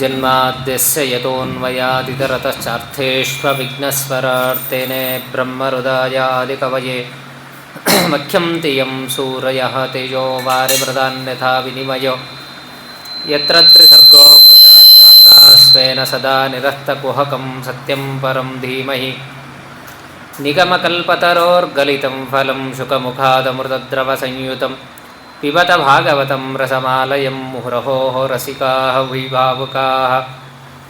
ಜನ್ಮಾದ್ಯಸ್ಯ ಯತೋನ್ಮಯಾದಿತರತಶ್ಚಾರ್ಥೇಷ್ವವಿಘ್ನಸ್ವರಾರ್ತೇನೆ ಬ್ರಹ್ಮಹೃದಯಾದಿಕವಯೇ ಮಖ್ಯಂ ತಿಯಂ ಸೂರಯಃ ತೇಜೋ ವಾರಿಮೃದಾನ್ಯಥಾ ವಿನಿಮಯೋ ಯತ್ರ ತ್ರಿಸರ್ಗೋ ಮೃಷಾಧಾಮ್ನಾ ಸ್ವೇನ ಸದಾ ನಿರಸ್ತಕುಹಕಂ ಸತ್ಯಂ ಪರಂ ಧೀಮಹಿ ನಿಗಮಕಲ್ಪತರೋರ್ಗಲಿತಂ ಫಲಂ ಶುಕಮುಖಾದಮೃತದ್ರವಸಂಯುತಂ ಪಿಬತ ಭಾಗವತಂ ರಸಮಾಲಯಂ ಮುಹುರಹೋ ರಸಿಕಾಃ ವಿಭಾವುಕಾಃ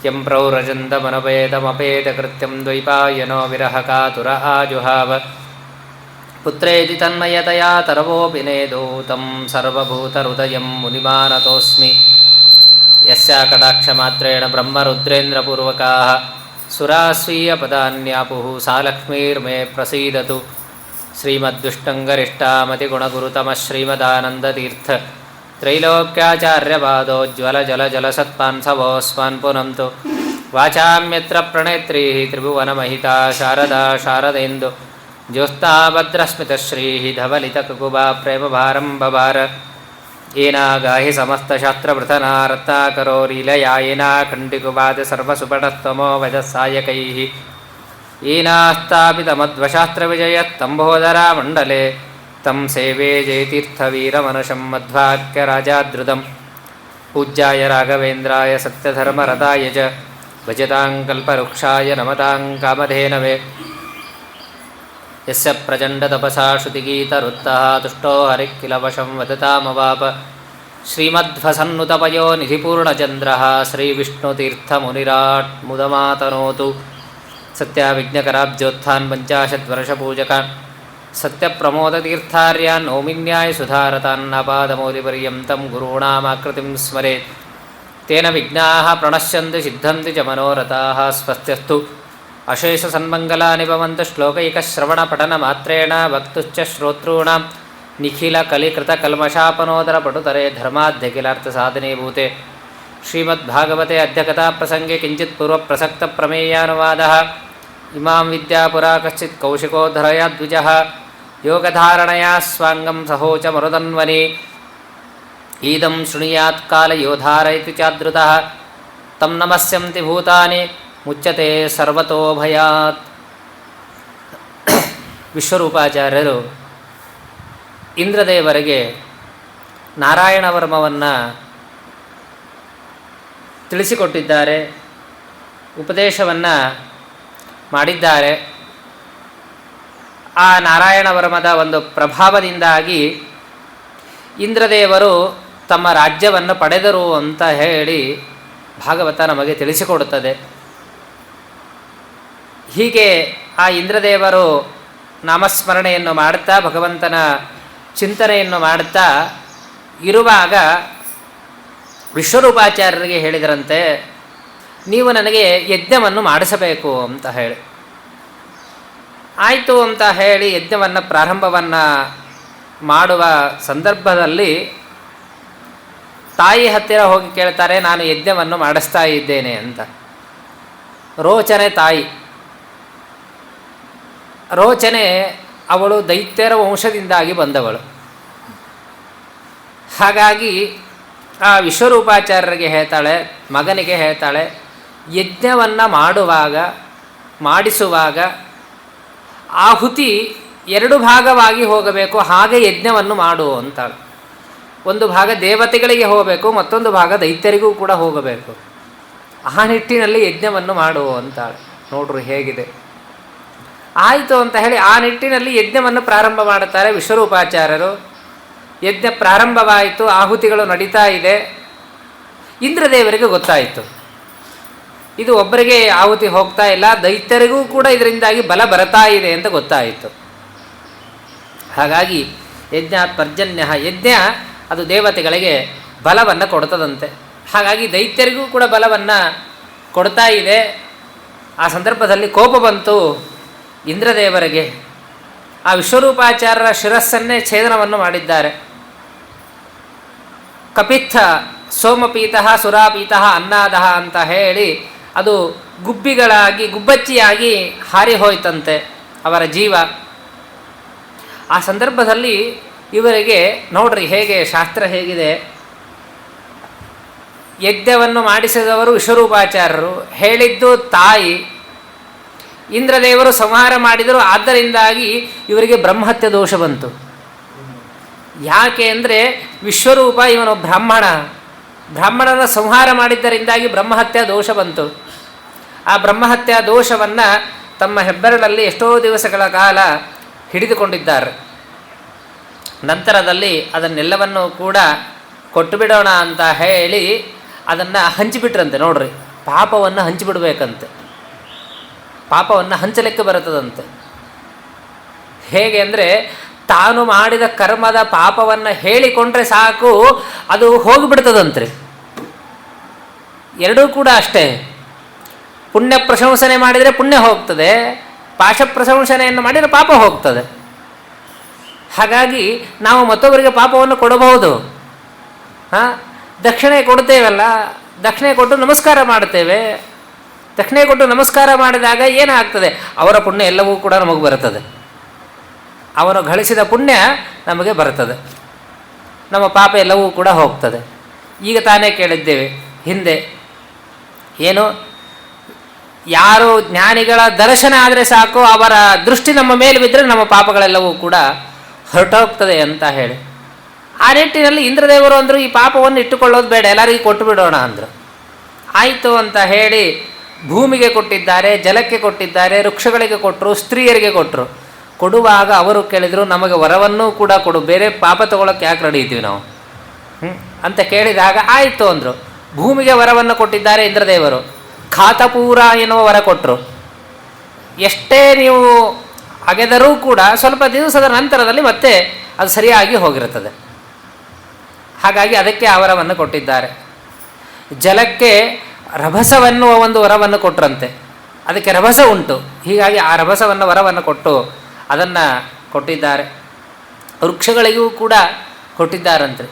ಯಂ ಪ್ರೌರಜन्तಮನಪೇತಮಪೇತಕೃತ್ಯಂ ದ್ವೈಪಾಯನೋ ವಿರಹಕಾತುರ ಆಜುಹಾವ ಪುತ್ರೇತಿ ತನ್ಮಯತಯಾ ತರವೋಪಿ ನೇದೋ तं ಸರ್ವಭೂತಹೃದಯಂ ಮುನಿಮಾನತೋऽಸ್ಮಿ ಯಸ್ಯ ಕಟಾಕ್ಷಮಾತ್ರೇಣ ಬ್ರಹ್ಮರುದ್ರೇಂದ್ರಪೂರ್ವಕಾಃ ಸುರಾಸ್ವೀಯಪದಾನ್ಯಾಪುಃ सा ಲಕ್ಷ್ಮೀರ್ಮೇ ಪ್ರಸೀದತು ಶ್ರೀಮದ್ವಿಷ್ಣುಂಗರಿಷ್ಠಾಮತಿಗುಣಗುರುತಮ ಶ್ರೀಮದಾನಂದತೀರ್ಥ ತ್ರೈಲೋಕ್ಯಾಚಾರ್ಯಪಾದೋಜ್ವಲಜಲಜಲಸತ್ಪಾನ್ಸವೋಸ್ಮಾನ್ ಪುನಂತು ವಾಚಾಮ್ಯತ್ರ ಪ್ರಣೇತ್ರೀ ತ್ರಿಭುವನಮಹಿತಾ ಶಾರದಾ ಶಾರದೇಂದು ಜ್ಯೋತ್ಸ್ನಾಭದ್ರಸ್ಮಿತಶ್ರೀ ಧವಲಿತಕಕುಬಾ ಪ್ರೇಮಭಾರಂ ಬಭಾರ ಏನಾಗಾಹಿ ಸಮಸ್ತಶಾಸ್ತ್ರವೃತನಾ ರತ್ನಾಕರೋರೀಲಯಾ ಏನಾಖಂಡಿಕುಪಾದ ಸರ್ವಸುಪಟಸ್ತಮೋ ವಜಸ್ಸಾಯಕೈಃ ಏನಾಸ್ತಾಪಿತಮಧ್ವಶಾಸ್ತ್ರವಿಜಯತ್ತಂಬೋದರಾಮण्डले तं ಸೇವೆ ಜಯತೀರ್ಥವೀರಮನುಷಂ ಮಧ್ವಾಕ್ಯರಾಜಾದೃತಂ ಪೂಜ್ಯಾಯ ರಾಘವೇಂದ್ರಾಯ ಸತ್ಯಧರ್ಮರತಾಯ ಚ ಭಜತಾಂ ಕಲ್ಪವೃಕ್ಷಾಯ ನಮತಾಂ ಕಾಮಧೇನವೇ ಯಸ್ಯ ಪ್ರಚಂಡತಪಸಾ ಶ್ರುತಿಗೀತರುತ್ತಃ ತುಷ್ಟೋ ಹರಿಃಕಿಲವಶಂ ವದತಾಮವಾಪ ಶ್ರೀಮಧ್ವಸನ್ನುತಪಯೋ ನಿಧಿಪೂರ್ಣಚಂದ್ರಃ ಶ್ರೀವಿಷ್ಣುತೀರ್ಥಮುನಿರಾಟ್ ಮುದಮಾತನೋತು ಸತ್ಯವಿಘ್ನಕರಾಬ್ಜೋತ್ಥಾನ್ ಪಂಚಾಶದ್ವರ್ಷಪೂಜಕಾನ್ ಸತ್ಯಪ್ರಮೋದತೀರ್ಥಾರ್ಯಾನ್ ನೌಮಿನ್ಯಾಯ ಸುಧಾರತಾನ್ ಅಪಾದಮೌಲಿಪರ್ಯಂతం ಗುರುಣಾಮಾಕೃತಿಂ ಸ್ಮರೇತ್ ತೇನ ವಿಘ್ನಾಃ ಪ್ರಣಶ್ಯಂತಿ ಸಿದ್ಧಂತಿ ಚ ಮನೋರಥಾಃ ಸ್ವಸ್ತ್ಯಸ್ತು ಅಶೇಷಸನ್ಮಂಗಲಾನಿ ಭವಂತು ಶ್ಲೋಕೈಕಶ್ರವಣಪಠನಮಾತ್ರೇಣ ವಕ್ತುಶ್ಚ ಶ್ರೋತॄಣಾಂ ನಿಖಿಲಕಲಿಕೃತಕಲ್ಮಷಾಪನೋದರಪಟುತರೆ ಧರ್ಮಾಧ್ಯಖಿಲಾರ್ಥಸಾಧನೀಭೂತೆ ಶ್ರೀಮದ್ಭಾಗವತೆ ಅಧ್ಯಕಥಾಪ್ರಸಂಗೆ ಕಿಂಚಿತ್ ಪೂರ್ವಪ್ರಸಕ್ತಪ್ರಮೇಯಾನುವಾದಃ ಇಮಾಂ ವಿದ್ಯಾಪುರಾ ಕಶ್ಚಿತ್ ಕೌಶಿಕೋದ್ಧರಯಾದ್ವಿಜಃ ಯೋಗಧಾರಣಯಾ ಸ್ವಾಂಗಂ ಸಹೋಚ ಮರುದನ್ವನಿ ಈದಂ ಶೃಣುಯಾತ್ ಕಾಲಯೋಧಾರಯಿತಿ ಚಾದೃತಃ ತಂ ನಮಸ್ಯಂತಿ ಭೂತಾನಿ ಮುಚ್ಯತೆ ಸರ್ವತೋ ಭಯಾತ್. ವಿಶ್ವರೂಪಾಚಾರ್ಯರು ಇಂದ್ರದೇವರಿಗೆ ನಾರಾಯಣವರ್ಮವನ್ನು ತಿಳಿಸಿಕೊಟ್ಟಿದ್ದಾರೆ, ಉಪದೇಶವನ್ನು ಮಾಡಿದ್ದಾರೆ. ಆ ನಾರಾಯಣವರ್ಮದ ಒಂದು ಪ್ರಭಾವದಿಂದಾಗಿ ಇಂದ್ರದೇವರು ತಮ್ಮ ರಾಜ್ಯವನ್ನು ಪಡೆದರು ಅಂತ ಹೇಳಿ ಭಾಗವತ ನಮಗೆ ತಿಳಿಸಿಕೊಡುತ್ತದೆ. ಹೀಗೆ ಆ ಇಂದ್ರದೇವರು ನಾಮಸ್ಮರಣೆಯನ್ನು ಮಾಡುತ್ತಾ ಭಗವಂತನ ಚಿಂತನೆಯನ್ನು ಮಾಡುತ್ತಾ ಇರುವಾಗ ವಿಶ್ವರೂಪಾಚಾರ್ಯರಿಗೆ ಹೇಳಿದರಂತೆ, ನೀವು ನನಗೆ ಯಜ್ಞವನ್ನು ಮಾಡಿಸಬೇಕು ಅಂತ ಹೇಳಿ. ಆಯಿತು ಅಂತ ಹೇಳಿ ಯಜ್ಞವನ್ನು ಪ್ರಾರಂಭವನ್ನು ಮಾಡುವ ಸಂದರ್ಭದಲ್ಲಿ ತಾಯಿ ಹತ್ತಿರ ಹೋಗಿ ಕೇಳ್ತಾರೆ, ನಾನು ಯಜ್ಞವನ್ನು ಮಾಡಿಸ್ತಾ ಇದ್ದೇನೆ ಅಂತ. ರೋಚನೆ ತಾಯಿ. ರೋಚನೆ ಅವಳು ದೈತ್ಯರ ವಂಶದಿಂದಾಗಿ ಬಂದವಳು. ಹಾಗಾಗಿ ಆ ವಿಶ್ವರೂಪಾಚಾರ್ಯರಿಗೆ ಹೇಳ್ತಾಳೆ, ಮಗನಿಗೆ ಹೇಳ್ತಾಳೆ, ಯಜ್ಞವನ್ನು ಮಾಡಿಸುವಾಗ ಆಹುತಿ ಎರಡು ಭಾಗವಾಗಿ ಹೋಗಬೇಕು, ಹಾಗೆ ಯಜ್ಞವನ್ನು ಮಾಡು ಅಂತಾಳೆ. ಒಂದು ಭಾಗ ದೇವತೆಗಳಿಗೆ ಹೋಗಬೇಕು, ಮತ್ತೊಂದು ಭಾಗ ದೈತ್ಯರಿಗೂ ಕೂಡ ಹೋಗಬೇಕು. ಆ ನಿಟ್ಟಿನಲ್ಲಿ ಯಜ್ಞವನ್ನು ಮಾಡು ಅಂತಾಳೆ. ನೋಡ್ರಿ ಹೇಗಿದೆ. ಆಯಿತು ಅಂತ ಹೇಳಿ ಆ ನಿಟ್ಟಿನಲ್ಲಿ ಯಜ್ಞವನ್ನು ಪ್ರಾರಂಭ ಮಾಡುತ್ತಾರೆ ವಿಶ್ವರೂಪಾಚಾರ್ಯರು. ಯಜ್ಞ ಪ್ರಾರಂಭವಾಯಿತು, ಆಹುತಿಗಳು ನಡೀತಾ ಇದೆ. ಇಂದ್ರದೇವರಿಗೆ ಗೊತ್ತಾಯಿತು, ಇದು ಒಬ್ಬರಿಗೆ ಆಹುತಿ ಹೋಗ್ತಾ ಇಲ್ಲ, ದೈತ್ಯರಿಗೂ ಕೂಡ ಇದರಿಂದಾಗಿ ಬಲ ಬರ್ತಾ ಇದೆ ಅಂತ ಗೊತ್ತಾಯಿತು. ಹಾಗಾಗಿ ಯಜ್ಞಾತ್ ಪರ್ಜನ್ಯ, ಯಜ್ಞ ಅದು ದೇವತೆಗಳಿಗೆ ಬಲವನ್ನು ಕೊಡ್ತದಂತೆ. ಹಾಗಾಗಿ ದೈತ್ಯರಿಗೂ ಕೂಡ ಬಲವನ್ನು ಕೊಡ್ತಾ ಇದೆ. ಆ ಸಂದರ್ಭದಲ್ಲಿ ಕೋಪ ಬಂತು ಇಂದ್ರದೇವರಿಗೆ. ಆ ವಿಶ್ವರೂಪಾಚಾರ್ಯರ ಶಿರಸ್ಸನ್ನೇ ಛೇದನವನ್ನು ಮಾಡಿದ್ದಾರೆ. ಕಪಿತ್ಥ ಸೋಮಪೀತಃ ಸುರಾಪೀತಃ ಅನ್ನಾದಃ ಅಂತ ಹೇಳಿ ಅದು ಗುಬ್ಬಚ್ಚಿಯಾಗಿ ಹಾರಿ ಹೋಯ್ತಂತೆ ಅವರ ಜೀವ. ಆ ಸಂದರ್ಭದಲ್ಲಿ ಇವರಿಗೆ ನೋಡ್ರಿ ಹೇಗೆ ಶಾಸ್ತ್ರ ಹೇಗಿದೆ. ಯಜ್ಞವನ್ನು ಮಾಡಿಸಿದವರು ವಿಶ್ವರೂಪಾಚಾರ್ಯರು, ಹೇಳಿದ್ದು ತಾಯಿ. ಇಂದ್ರದೇವರು ಸಂಹಾರ ಮಾಡಿದರು. ಆದ್ದರಿಂದಾಗಿ ಇವರಿಗೆ ಬ್ರಹ್ಮಹತ್ಯೆ ದೋಷ ಬಂತು. ಯಾಕೆ ಅಂದರೆ ವಿಶ್ವರೂಪ ಇವನು ಬ್ರಾಹ್ಮಣನ ಸಂಹಾರ ಮಾಡಿದ್ದರಿಂದಾಗಿ ಬ್ರಹ್ಮಹತ್ಯೆ ದೋಷ ಬಂತು. ಆ ಬ್ರಹ್ಮಹತ್ಯೆ ದೋಷವನ್ನು ತಮ್ಮ ಹೆಬ್ಬೆರಳಲ್ಲಿ ಎಷ್ಟೋ ದಿವಸಗಳ ಕಾಲ ಹಿಡಿದುಕೊಂಡಿದ್ದಾರೆ. ನಂತರದಲ್ಲಿ ಅದನ್ನೆಲ್ಲವನ್ನು ಕೂಡ ಕೊಟ್ಟು ಬಿಡೋಣ ಅಂತ ಹೇಳಿ ಅದನ್ನು ಹಂಚಿಬಿಟ್ರಂತೆ. ನೋಡ್ರಿ, ಪಾಪವನ್ನು ಹಂಚಿಬಿಡ್ಬೇಕಂತೆ. ಪಾಪವನ್ನು ಹಂಚಲಿಕ್ಕೆ ಬರುತ್ತದಂತೆ. ಹೇಗೆ ಅಂದರೆ, ತಾನು ಮಾಡಿದ ಕರ್ಮದ ಪಾಪವನ್ನು ಹೇಳಿಕೊಂಡ್ರೆ ಸಾಕು, ಅದು ಹೋಗಿಬಿಡ್ತದಂತೆ. ಎರಡೂ ಕೂಡ ಅಷ್ಟೇ. ಪುಣ್ಯ ಪ್ರಶಂಸನೆ ಮಾಡಿದರೆ ಪುಣ್ಯ ಹೋಗ್ತದೆ, ಪಾಶ ಪ್ರಶಂಸನೆಯನ್ನು ಮಾಡಿದರೆ ಪಾಪ ಹೋಗ್ತದೆ. ಹಾಗಾಗಿ ನಾವು ಮತ್ತೊಬ್ಬರಿಗೆ ಪಾಪವನ್ನು ಕೊಡಬಹುದು. ದಕ್ಷಿಣೆ ಕೊಡ್ತೇವಲ್ಲ, ದಕ್ಷಿಣೆ ಕೊಟ್ಟು ನಮಸ್ಕಾರ ಮಾಡ್ತೇವೆ. ದಕ್ಷಿಣೆ ಕೊಟ್ಟು ನಮಸ್ಕಾರ ಮಾಡಿದಾಗ ಏನಾಗ್ತದೆ? ಅವರ ಪುಣ್ಯ ಎಲ್ಲವೂ ಕೂಡ ನಮಗೆ ಬರುತ್ತದೆ. ಅವನು ಗಳಿಸಿದ ಪುಣ್ಯ ನಮಗೆ ಬರುತ್ತದೆ, ನಮ್ಮ ಪಾಪ ಎಲ್ಲವೂ ಕೂಡ ಹೋಗ್ತದೆ. ಈಗ ತಾನೇ ಕೇಳಿದ್ದೇವೆ ಹಿಂದೆ, ಏನು, ಯಾರು ಜ್ಞಾನಿಗಳ ದರ್ಶನ ಆದರೆ ಸಾಕು, ಅವರ ದೃಷ್ಟಿ ನಮ್ಮ ಮೇಲೆ ಬಿದ್ದರೆ ನಮ್ಮ ಪಾಪಗಳೆಲ್ಲವೂ ಕೂಡ ಹೊರಟೋಗ್ತದೆ ಅಂತ ಹೇಳಿ. ಆ ನಿಟ್ಟಿನಲ್ಲಿ ಇಂದ್ರದೇವರು ಅಂದರು, ಈ ಪಾಪವನ್ನು ಇಟ್ಟುಕೊಳ್ಳೋದು ಬೇಡ, ಎಲ್ಲರಿಗೂ ಕೊಟ್ಟು ಬಿಡೋಣ ಅಂದರು. ಆಯಿತು ಅಂತ ಹೇಳಿ ಭೂಮಿಗೆ ಕೊಟ್ಟಿದ್ದಾರೆ, ಜಲಕ್ಕೆ ಕೊಟ್ಟಿದ್ದಾರೆ, ವೃಕ್ಷಗಳಿಗೆ ಕೊಟ್ಟರು, ಸ್ತ್ರೀಯರಿಗೆ ಕೊಟ್ಟರು. ಕೊಡುವಾಗ ಅವರು ಕೇಳಿದರು, ನಮಗೆ ವರವನ್ನೂ ಕೂಡ ಕೊಡು, ಬೇರೆ ಪಾಪ ತೊಗೊಳಕ್ಕೆ ಯಾಕೆ ರೆಡಿ ಇದ್ದೀವಿ ನಾವು ಅಂತ ಕೇಳಿದಾಗ ಆಯಿತು ಅಂದರು. ಭೂಮಿಗೆ ವರವನ್ನು ಕೊಟ್ಟಿದ್ದಾರೆ ಇಂದ್ರದೇವರು. ಖಾತಪೂರ ಎನ್ನುವ ವರ ಕೊಟ್ಟರು. ಎಷ್ಟೇ ನೀವು ಅಗೆದರೂ ಕೂಡ ಸ್ವಲ್ಪ ದಿವಸದ ನಂತರದಲ್ಲಿ ಮತ್ತೆ ಅದು ಸರಿಯಾಗಿ ಹೋಗಿರುತ್ತದೆ. ಹಾಗಾಗಿ ಅದಕ್ಕೆ ಆ ವರವನ್ನು ಕೊಟ್ಟಿದ್ದಾರೆ. ಜಲಕ್ಕೆ ರಭಸವನ್ನುವ ಒಂದು ವರವನ್ನು ಕೊಟ್ಟರಂತೆ. ಅದಕ್ಕೆ ರಭಸ ಉಂಟು, ಹೀಗಾಗಿ ಆ ರಭಸವನ್ನು ವರವನ್ನು ಕೊಟ್ಟು ಅದನ್ನು ಕೊಟ್ಟಿದ್ದಾರೆ. ವೃಕ್ಷಗಳಿಗೂ ಕೂಡ ಕೊಟ್ಟಿದ್ದಾರಂತೆ.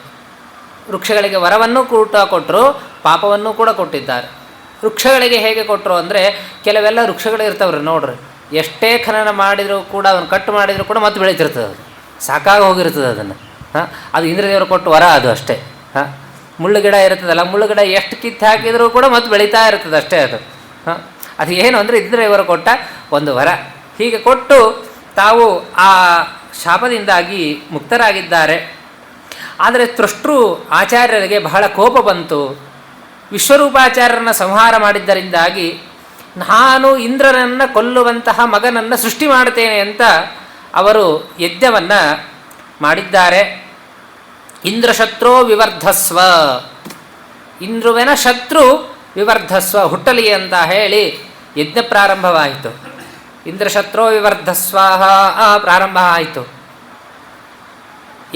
ವೃಕ್ಷಗಳಿಗೆ ವರವನ್ನು ಕೂಡ ಕೊಟ್ಟರು, ಪಾಪವನ್ನು ಕೂಡ ಕೊಟ್ಟಿದ್ದಾರೆ. ವೃಕ್ಷಗಳಿಗೆ ಹೇಗೆ ಕೊಟ್ಟರು ಅಂದರೆ, ಕೆಲವೆಲ್ಲ ವೃಕ್ಷಗಳು ಇರ್ತವ್ರಿ, ನೋಡ್ರಿ, ಎಷ್ಟೇ ಖನನ ಮಾಡಿದರೂ ಕೂಡ, ಅದನ್ನು ಕಟ್ಟು ಮಾಡಿದರೂ ಕೂಡ ಮತ್ತೆ ಬೆಳೀತಿರ್ತದೆ. ಅದು ಸಾಕಾಗಿ ಹೋಗಿರ್ತದೆ ಅದನ್ನು. ಅದು ಇಂದ್ರದೇವರು ಕೊಟ್ಟು ವರ ಅದು ಅಷ್ಟೇ. ಮುಳ್ಳುಗಿಡ ಇರ್ತದಲ್ಲ, ಮುಳ್ಳುಗಿಡ ಎಷ್ಟು ಕಿತ್ತು ಹಾಕಿದರೂ ಕೂಡ ಮತ್ತೆ ಬೆಳೀತಾ ಇರ್ತದೆ ಅಷ್ಟೇ ಅದು. ಅದು ಏನು ಅಂದರೆ ಇಂದ್ರದೇವರು ಕೊಟ್ಟ ಒಂದು ವರ. ಹೀಗೆ ಕೊಟ್ಟು ತಾವು ಆ ಶಾಪದಿಂದಾಗಿ ಮುಕ್ತರಾಗಿದ್ದಾರೆ. ಆದರೆ ತ್ವಷ್ಟೃ ಆಚಾರ್ಯರಿಗೆ ಬಹಳ ಕೋಪ ಬಂತು. ವಿಶ್ವರೂಪಾಚಾರ್ಯರನ್ನು ಸಂಹಾರ ಮಾಡಿದ್ದರಿಂದಾಗಿ ನಾನು ಇಂದ್ರನನ್ನು ಕೊಲ್ಲುವಂತಹ ಮಗನನ್ನು ಸೃಷ್ಟಿ ಮಾಡುತ್ತೇನೆ ಅಂತ ಅವರು ಯಜ್ಞವನ್ನು ಮಾಡಿದ್ದಾರೆ. ಇಂದ್ರಶತ್ರು ವಿವರ್ಧಸ್ವ, ಇಂದ್ರುವಿನ ಶತ್ರು ವಿವರ್ಧಸ್ವ, ಹುಟ್ಟಲಿ ಅಂತ ಹೇಳಿ ಯಜ್ಞ ಪ್ರಾರಂಭವಾಯಿತು. ಇಂದ್ರಶತ್ರು ವಿವರ್ಧಸ್ವಾಹ ಪ್ರಾರಂಭ ಆಯಿತು.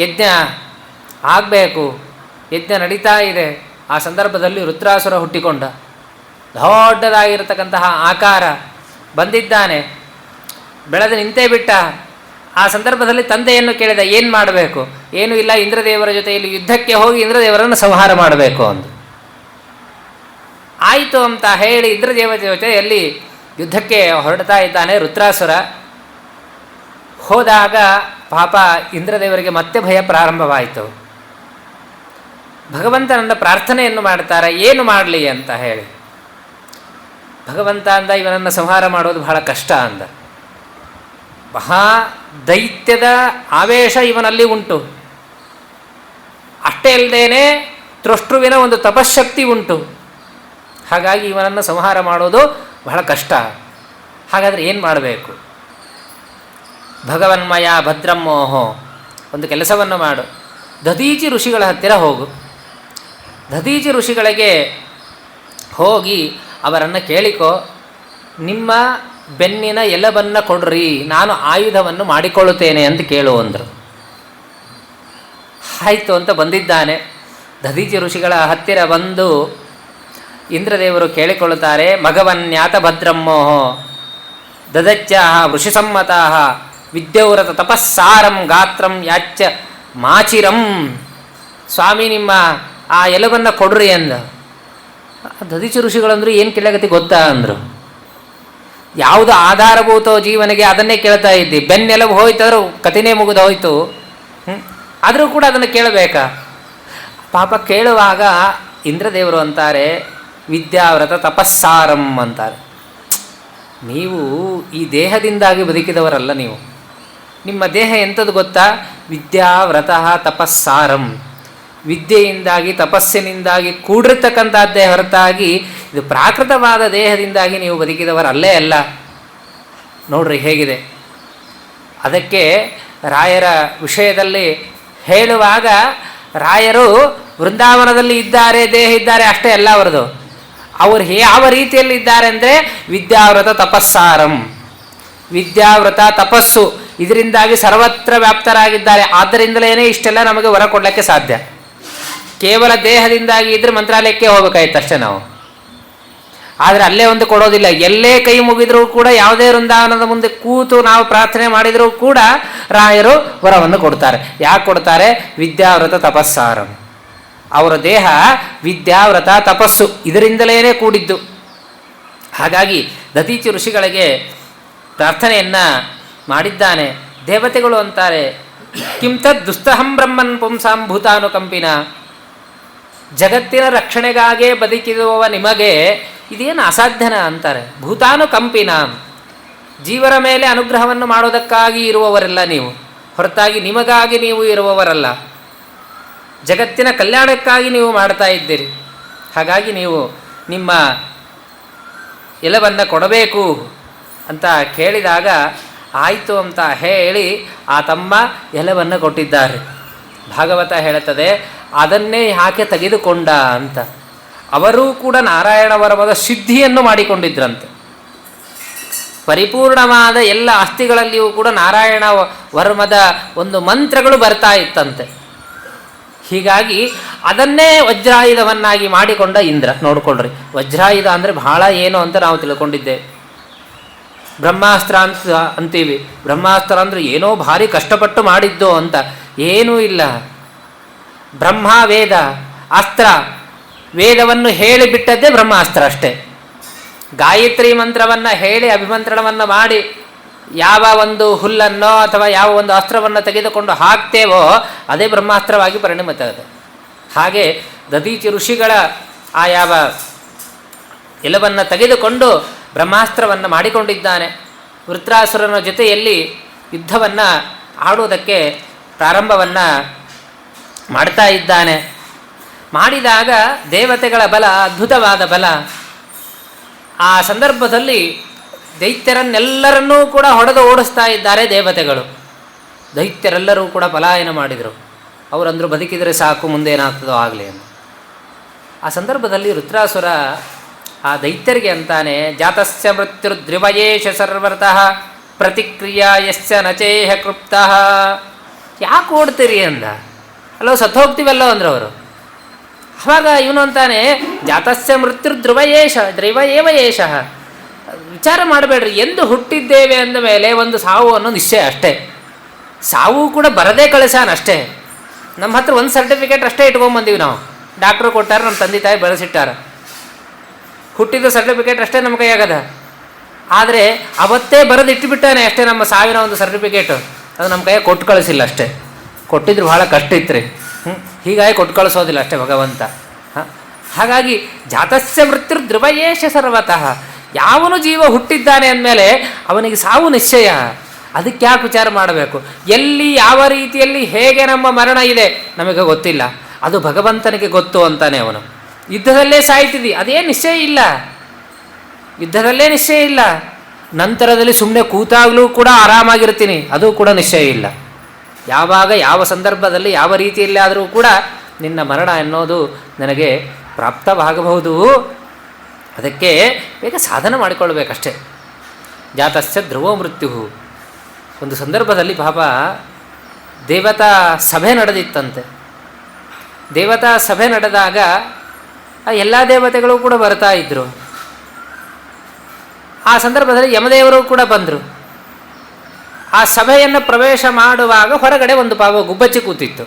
ಯಜ್ಞ ಆಗಬೇಕು, ಯಜ್ಞ ನಡೀತಾ ಇದೆ. ಆ ಸಂದರ್ಭದಲ್ಲಿ ರುದ್ರಾಸುರ ಹುಟ್ಟಿಕೊಂಡ. ದೊಡ್ಡದಾಗಿರತಕ್ಕಂತಹ ಆಕಾರ ಬಂದಿದ್ದಾನೆ, ಬೆಳೆದು ನಿಂತೇ ಬಿಟ್ಟ. ಆ ಸಂದರ್ಭದಲ್ಲಿ ತಂದೆಯನ್ನು ಕೇಳಿದ, ಏನು ಮಾಡಬೇಕು? ಏನೂ ಇಲ್ಲ, ಇಂದ್ರದೇವರ ಜೊತೆಯಲ್ಲಿ ಯುದ್ಧಕ್ಕೆ ಹೋಗಿ ಇಂದ್ರದೇವರನ್ನು ಸಂಹಾರ ಮಾಡಬೇಕು ಅಂದು. ಆಯಿತು ಅಂತ ಹೇಳಿ ಇಂದ್ರದೇವರ ಜೊತೆಯಲ್ಲಿ ಯುದ್ಧಕ್ಕೆ ಹೊರಡ್ತಾ ಇದ್ದಾನೆ ರುದ್ರಾಸುರ. ಹೋದಾಗ ಪಾಪ ಇಂದ್ರದೇವರಿಗೆ ಮತ್ತೆ ಭಯ ಪ್ರಾರಂಭವಾಯಿತು. ಭಗವಂತನನ್ನು ಪ್ರಾರ್ಥನೆಯನ್ನು ಮಾಡ್ತಾರೆ, ಏನು ಮಾಡಲಿ ಅಂತ ಹೇಳಿ. ಭಗವಂತ ಅಂದ, ಇವನನ್ನು ಸಂಹಾರ ಮಾಡೋದು ಬಹಳ ಕಷ್ಟ ಅಂದ. ಮಹಾ ದೈತ್ಯದ ಆವೇಶ ಇವನಲ್ಲಿ ಉಂಟು. ಅಷ್ಟೇ ಅಲ್ಲದೇನೆ ತ್ವಷ್ಟೃವಿನ ಒಂದು ತಪಶಕ್ತಿ ಉಂಟು. ಹಾಗಾಗಿ ಇವನನ್ನು ಸಂಹಾರ ಮಾಡೋದು ಬಹಳ ಕಷ್ಟ. ಹಾಗಾದರೆ ಏನು ಮಾಡಬೇಕು? ಭಗವನ್ಮಯ ಭದ್ರಮ್ಮೋಹೋ, ಒಂದು ಕೆಲಸವನ್ನು ಮಾಡು, ದಧೀಚಿ ಋಷಿಗಳ ಹತ್ತಿರ ಹೋಗು. ದಧೀಚಿ ಋಷಿಗಳಿಗೆ ಹೋಗಿ ಅವರನ್ನು ಕೇಳಿಕೋ, ನಿಮ್ಮ ಬೆನ್ನಿನ ಎಲಬನ್ನು ಕೊಡ್ರಿ, ನಾನು ಆಯುಧವನ್ನು ಮಾಡಿಕೊಳ್ಳುತ್ತೇನೆ ಅಂತ ಕೇಳು ಅಂದರು. ಆಯಿತು ಅಂತ ಬಂದಿದ್ದಾನೆ. ದಧೀಚಿ ಋಷಿಗಳ ಹತ್ತಿರ ಬಂದು ಇಂದ್ರದೇವರು ಕೇಳಿಕೊಳ್ಳುತ್ತಾರೆ, ಮಘವನ್ಯಾತ ಭದ್ರಮ್ಮೋಹೋ ದದಚ್ಚಾಹ ವೃಷಿಸಮ್ಮತಾಹ ವಿದ್ಯೌರತ ತಪಸ್ಸಾರಂ ಗಾತ್ರಂ ಯಾಚ್ಚ ಮಾಚಿರಂ. ಸ್ವಾಮಿ, ನಿಮ್ಮ ಆ ಎಲಬನ್ನು ಕೊಡ್ರಿ ಅಂದ. ದಧೀಚಿ ಋಷಿಗಳಂದ್ರು, ಏನು ಕೇಳಾಗತಿ ಗೊತ್ತಾ ಅಂದರು. ಯಾವುದು ಆಧಾರಭೂತೋ ಜೀವನಿಗೆ ಅದನ್ನೇ ಕೇಳ್ತಾ ಇದ್ದಿ. ಬೆನ್ನೆಲಬು ಹೋಯ್ತಾದ್ರೂ ಕಥೆನೇ ಮುಗಿದು ಹೋಯ್ತು, ಆದರೂ ಕೂಡ ಅದನ್ನು ಕೇಳಬೇಕಾ? ಪಾಪ ಕೇಳುವಾಗ ಇಂದ್ರದೇವರು ಅಂತಾರೆ ವಿದ್ಯಾವ್ರತ ತಪಸ್ಸಾರಂ ಅಂತಾರೆ. ನೀವು ಈ ದೇಹದಿಂದಾಗಿ ಬದುಕಿದವರಲ್ಲ. ನೀವು ನಿಮ್ಮ ದೇಹ ಎಂಥದ್ದು ಗೊತ್ತಾ? ವಿದ್ಯಾವ್ರತಃ ತಪಸ್ಸಾರಂ. ವಿದ್ಯೆಯಿಂದಾಗಿ ತಪಸ್ಸಿನಿಂದಾಗಿ ಕೂಡಿರ್ತಕ್ಕಂಥದ್ದೇ ಹೊರತಾಗಿ ಇದು ಪ್ರಾಕೃತವಾದ ದೇಹದಿಂದಾಗಿ ನೀವು ಬದುಕಿದವರಲ್ಲೇ ಅಲ್ಲ. ನೋಡ್ರಿ ಹೇಗಿದೆ. ಅದಕ್ಕೆ ರಾಯರ ವಿಷಯದಲ್ಲಿ ಹೇಳುವಾಗ ರಾಯರು ವೃಂದಾವನದಲ್ಲಿ ಇದ್ದಾರೆ, ದೇಹ ಇದ್ದಾರೆ ಅಷ್ಟೇ ಅಲ್ಲ ಅವರದು. ಅವರು ಯಾವ ರೀತಿಯಲ್ಲಿ ಇದ್ದಾರೆ ಅಂದರೆ ವಿದ್ಯಾವ್ರತ ತಪಸ್ಸಾರಂ, ವಿದ್ಯಾವ್ರತ ತಪಸ್ಸು ಇದರಿಂದಾಗಿ ಸರ್ವತ್ರ ವ್ಯಾಪ್ತರಾಗಿದ್ದಾರೆ. ಆದ್ದರಿಂದಲೇ ಇಷ್ಟೆಲ್ಲ ನಮಗೆ ಹೊರ ಕೊಡಲಿಕ್ಕೆ ಸಾಧ್ಯ. ಕೇವಲ ದೇಹದಿಂದಾಗಿ ಇದ್ರೆ ಮಂತ್ರಾಲಯಕ್ಕೆ ಹೋಗಬೇಕಾಯ್ತು ಅಷ್ಟೇ ನಾವು. ಆದರೆ ಅಲ್ಲೇ ಒಂದು ಕೊಡೋದಿಲ್ಲ. ಎಲ್ಲೇ ಕೈ ಮುಗಿದರೂ ಕೂಡ, ಯಾವುದೇ ವೃಂದಾವನದ ಮುಂದೆ ಕೂತು ನಾವು ಪ್ರಾರ್ಥನೆ ಮಾಡಿದರೂ ಕೂಡ ರಾಯರು ವರವನ್ನು ಕೊಡ್ತಾರೆ. ಯಾಕೆ ಕೊಡ್ತಾರೆ? ವಿದ್ಯಾವ್ರತ ತಪಸ್ಸಾರಂ. ಅವರ ದೇಹ ವಿದ್ಯಾವ್ರತ ತಪಸ್ಸು ಇದರಿಂದಲೇ ಕೂಡಿದ್ದು. ಹಾಗಾಗಿ ದತೀಚಿ ಋಷಿಗಳಿಗೆ ಪ್ರಾರ್ಥನೆಯನ್ನು ಮಾಡಿದ್ದಾನೆ. ದೇವತೆಗಳು ಅಂತಾರೆ, ಕಿಂ ತದ್ ದುಸ್ತಹಂ ಬ್ರಹ್ಮನ್ ಪುಂಸಾಂ ಭೂತಾನುಕಂಪಿನ. ಜಗತ್ತಿನ ರಕ್ಷಣೆಗಾಗೇ ಬದುಕಿರುವವ ನಿಮಗೆ ಇದೇನು ಅಸಾಧ್ಯನ ಅಂತಾರೆ. ಭೂತಾನುಕಂಪಿನ, ಜೀವರ ಮೇಲೆ ಅನುಗ್ರಹವನ್ನು ಮಾಡೋದಕ್ಕಾಗಿ ಇರುವವರಲ್ಲ ನೀವು, ಹೊರತಾಗಿ ನಿಮಗಾಗಿ ನೀವು ಇರುವವರಲ್ಲ. ಜಗತ್ತಿನ ಕಲ್ಯಾಣಕ್ಕಾಗಿ ನೀವು ಮಾಡ್ತಾ ಇದ್ದೀರಿ. ಹಾಗಾಗಿ ನೀವು ನಿಮ್ಮ ಎಲವನ್ನು ಕೊಡಬೇಕು ಅಂತ ಕೇಳಿದಾಗ ಆಯಿತು ಅಂತ ಹೇಳಿ ಆ ತಮ್ಮ ಎಲವನ್ನು ಕೊಟ್ಟಿದ್ದಾರೆ. ಭಾಗವತ ಹೇಳುತ್ತದೆ ಅದನ್ನೇ ಯಾಕೆ ತೆಗೆದುಕೊಂಡ ಅಂತ. ಅವರೂ ಕೂಡ ನಾರಾಯಣ ವರಮದ ಸಿದ್ಧಿಯನ್ನು ಮಾಡಿಕೊಂಡಿದ್ರಂತೆ. ಪರಿಪೂರ್ಣವಾದ ಎಲ್ಲ ಆಸ್ತಿಗಳಲ್ಲಿಯೂ ಕೂಡ ನಾರಾಯಣ ವರ್ಮದ ಒಂದು ಮಂತ್ರಗಳು ಬರ್ತಾ ಇತ್ತಂತೆ. ಹೀಗಾಗಿ ಅದನ್ನೇ ವಜ್ರಾಯುಧವನ್ನಾಗಿ ಮಾಡಿಕೊಂಡ ಇಂದ್ರ. ನೋಡಿಕೊಳ್ಳ್ರಿ, ವಜ್ರಾಯುಧ ಅಂದರೆ ಬಹಳ ಏನು ಅಂತ ನಾವು ತಿಳ್ಕೊಂಡಿದ್ದೇವೆ. ಬ್ರಹ್ಮಾಸ್ತ್ರ ಅಂತ ಅಂತೀವಿ. ಬ್ರಹ್ಮಾಸ್ತ್ರ ಅಂದರೆ ಏನೋ ಭಾರಿ ಕಷ್ಟಪಟ್ಟು ಮಾಡಿದ್ದು ಅಂತ. ಏನೂ ಇಲ್ಲ. ಬ್ರಹ್ಮ ವೇದ ಅಸ್ತ್ರ, ವೇದವನ್ನು ಹೇಳಿಬಿಟ್ಟದ್ದೇ ಬ್ರಹ್ಮಾಸ್ತ್ರ ಅಷ್ಟೇ. ಗಾಯತ್ರಿ ಮಂತ್ರವನ್ನು ಹೇಳಿ ಅಭಿಮಂತ್ರಣವನ್ನು ಮಾಡಿ ಯಾವ ಒಂದು ಹುಲ್ಲನ್ನೋ ಅಥವಾ ಯಾವ ಒಂದು ಅಸ್ತ್ರವನ್ನು ತೆಗೆದುಕೊಂಡು ಹಾಕ್ತೇವೋ ಅದೇ ಬ್ರಹ್ಮಾಸ್ತ್ರವಾಗಿ ಪರಿಣಮಿತ ಇದೆ. ಹಾಗೆ ದಧೀಚಿ ಋಷಿಗಳ ಆ ಯಾವ ಎಲವನ್ನು ತೆಗೆದುಕೊಂಡು ಬ್ರಹ್ಮಾಸ್ತ್ರವನ್ನು ಮಾಡಿಕೊಂಡಿದ್ದಾನೆ. ವೃತ್ರಾಸುರನ ಜೊತೆಯಲ್ಲಿ ಯುದ್ಧವನ್ನು ಆಡುವುದಕ್ಕೆ ಪ್ರಾರಂಭವನ್ನು ಮಾಡ್ತಾ ಇದ್ದಾನೆ. ಮಾಡಿದಾಗ ದೇವತೆಗಳ ಬಲ ಅದ್ಭುತವಾದ ಬಲ. ಆ ಸಂದರ್ಭದಲ್ಲಿ ದೈತ್ಯರನ್ನೆಲ್ಲರನ್ನೂ ಕೂಡ ಹೊಡೆದು ಓಡಿಸ್ತಾ ಇದ್ದಾರೆ ದೇವತೆಗಳು. ದೈತ್ಯರೆಲ್ಲರೂ ಕೂಡ ಪಲಾಯನ ಮಾಡಿದರು. ಅವರಂದರು ಬದುಕಿದರೆ ಸಾಕು, ಮುಂದೆ ಏನಾಗ್ತದೋ ಆಗಲಿ ಅಂತ. ಆ ಸಂದರ್ಭದಲ್ಲಿ ವೃತ್ರಾಸುರ ಆ ದೈತ್ಯರಿಗೆ ಅಂತಾನೆ, ಜಾತಸ್ಯ ಮೃತ್ಯುರ್ದ್ರಿವಯೇಶ ಸರ್ವತಃ ಪ್ರತಿಕ್ರಿಯಾ ಯಶ್ಚ ನಚೇಹ ಕೃಪ್ತಃ. ಯಾಕೆ ಓಡ್ತೀರಿ ಅಂದ. ಅಲ್ಲೋ ಸತ್ತು ಹೋಗ್ತೀವಲ್ಲೋ ಅಂದರು ಅವರು. ಆವಾಗ ಇವನು ಅಂತಾನೆ, ಜಾತಸ್ಯ ಮೃತ್ಯುರ್ಧ್ರುವಯೇಷ ಧ್ರುವ ಏವ ಏಷ. ವಿಚಾರ ಮಾಡಬೇಡ್ರಿ, ಎಂದು ಹುಟ್ಟಿದ್ದೇವೆ ಅಂದ ಮೇಲೆ ಒಂದು ಸಾವು ಅನ್ನೋ ನಿಶ್ಚಯ ಅಷ್ಟೇ. ಸಾವು ಕೂಡ ಬರದೇ ಕಳಿಸಾನಷ್ಟೇ. ನಮ್ಮ ಹತ್ರ ಒಂದು ಸರ್ಟಿಫಿಕೇಟ್ ಅಷ್ಟೇ ಇಟ್ಕೊಂಬಂದೀವಿ ನಾವು. ಡಾಕ್ಟ್ರು ಕೊಟ್ಟಾರ, ನಮ್ಮ ತಂದೆ ತಾಯಿ ಬೆಳೆಸಿಟ್ಟಾರ. ಹುಟ್ಟಿದ ಸರ್ಟಿಫಿಕೇಟ್ ಅಷ್ಟೇ ನಮ್ಮ ಕೈಯಾಗದ. ಆದರೆ ಅವತ್ತೇ ಬರೆದು ಇಟ್ಟುಬಿಟ್ಟಾನೆ ಅಷ್ಟೇ ನಮ್ಮ ಸಾವಿನ ಒಂದು ಸರ್ಟಿಫಿಕೇಟು. ಅದು ನಮ್ಮ ಕೈಯಾಗ ಕೊಟ್ಟು ಕಳಿಸಿಲ್ಲ ಅಷ್ಟೇ. ಕೊಟ್ಟಿದ್ರು ಭಾಳ ಕಷ್ಟ ಇತ್ತು. ಹೀಗಾಗಿ ಕೊಟ್ಟು ಕಳಿಸೋದಿಲ್ಲ ಅಷ್ಟೇ ಭಗವಂತ. ಹಾಗಾಗಿ ಜಾತಸ್ಯ ಮೃತ್ಯುರ್ಧ್ರುವಯೇಷ ಸರ್ವತಃ. ಯಾವನು ಜೀವ ಹುಟ್ಟಿದ್ದಾನೆ ಅಂದಮೇಲೆ ಅವನಿಗೆ ಸಾವು ನಿಶ್ಚಯ. ಅದಕ್ಕೆ ಯಾಕೆ ವಿಚಾರ ಮಾಡಬೇಕು? ಎಲ್ಲಿ ಯಾವ ರೀತಿಯಲ್ಲಿ ಹೇಗೆ ನಮ್ಮ ಮರಣ ಇದೆ ನಮಗೆ ಗೊತ್ತಿಲ್ಲ, ಅದು ಭಗವಂತನಿಗೆ ಗೊತ್ತು ಅಂತಾನೆ ಅವನು. ಯುದ್ಧದಲ್ಲೇ ಸಾಯ್ತಿದ್ದಿ, ಅದೇ ನಿಶ್ಚಯ ಇಲ್ಲ. ಯುದ್ಧದಲ್ಲೇ ನಿಶ್ಚಯ ಇಲ್ಲ. ನಂತರದಲ್ಲಿ ಸುಮ್ಮನೆ ಕೂತಾಗಲೂ ಕೂಡ ಆರಾಮಾಗಿರ್ತೀನಿ, ಅದು ಕೂಡ ನಿಶ್ಚಯ ಇಲ್ಲ. ಯಾವಾಗ ಯಾವ ಸಂದರ್ಭದಲ್ಲಿ ಯಾವ ರೀತಿಯಲ್ಲಿ ಆದರೂ ಕೂಡ ನಿನ್ನ ಮರಣ ಎನ್ನುವುದು ನನಗೆ ಪ್ರಾಪ್ತವಾಗಬಹುದು. ಅದಕ್ಕೆ ಬೇಗ ಸಾಧನೆ ಮಾಡಿಕೊಳ್ಬೇಕಷ್ಟೆ. ಜಾತಸ್ಯ ಧ್ರುವ ಮೃತ್ಯು. ಒಂದು ಸಂದರ್ಭದಲ್ಲಿ ಪಾಪ ದೇವತಾ ಸಭೆ ನಡೆದಿತ್ತಂತೆ. ದೇವತಾ ಸಭೆ ನಡೆದಾಗ ಎಲ್ಲ ದೇವತೆಗಳು ಕೂಡ ಬರ್ತಾ ಇದ್ದರು. ಆ ಸಂದರ್ಭದಲ್ಲಿ ಯಮದೇವರು ಕೂಡ ಬಂದರು. ಆ ಸಭೆಯನ್ನು ಪ್ರವೇಶ ಮಾಡುವಾಗ ಹೊರಗಡೆ ಒಂದು ಪಾಪ ಗುಬ್ಬಚ್ಚಿ ಕೂತಿತ್ತು.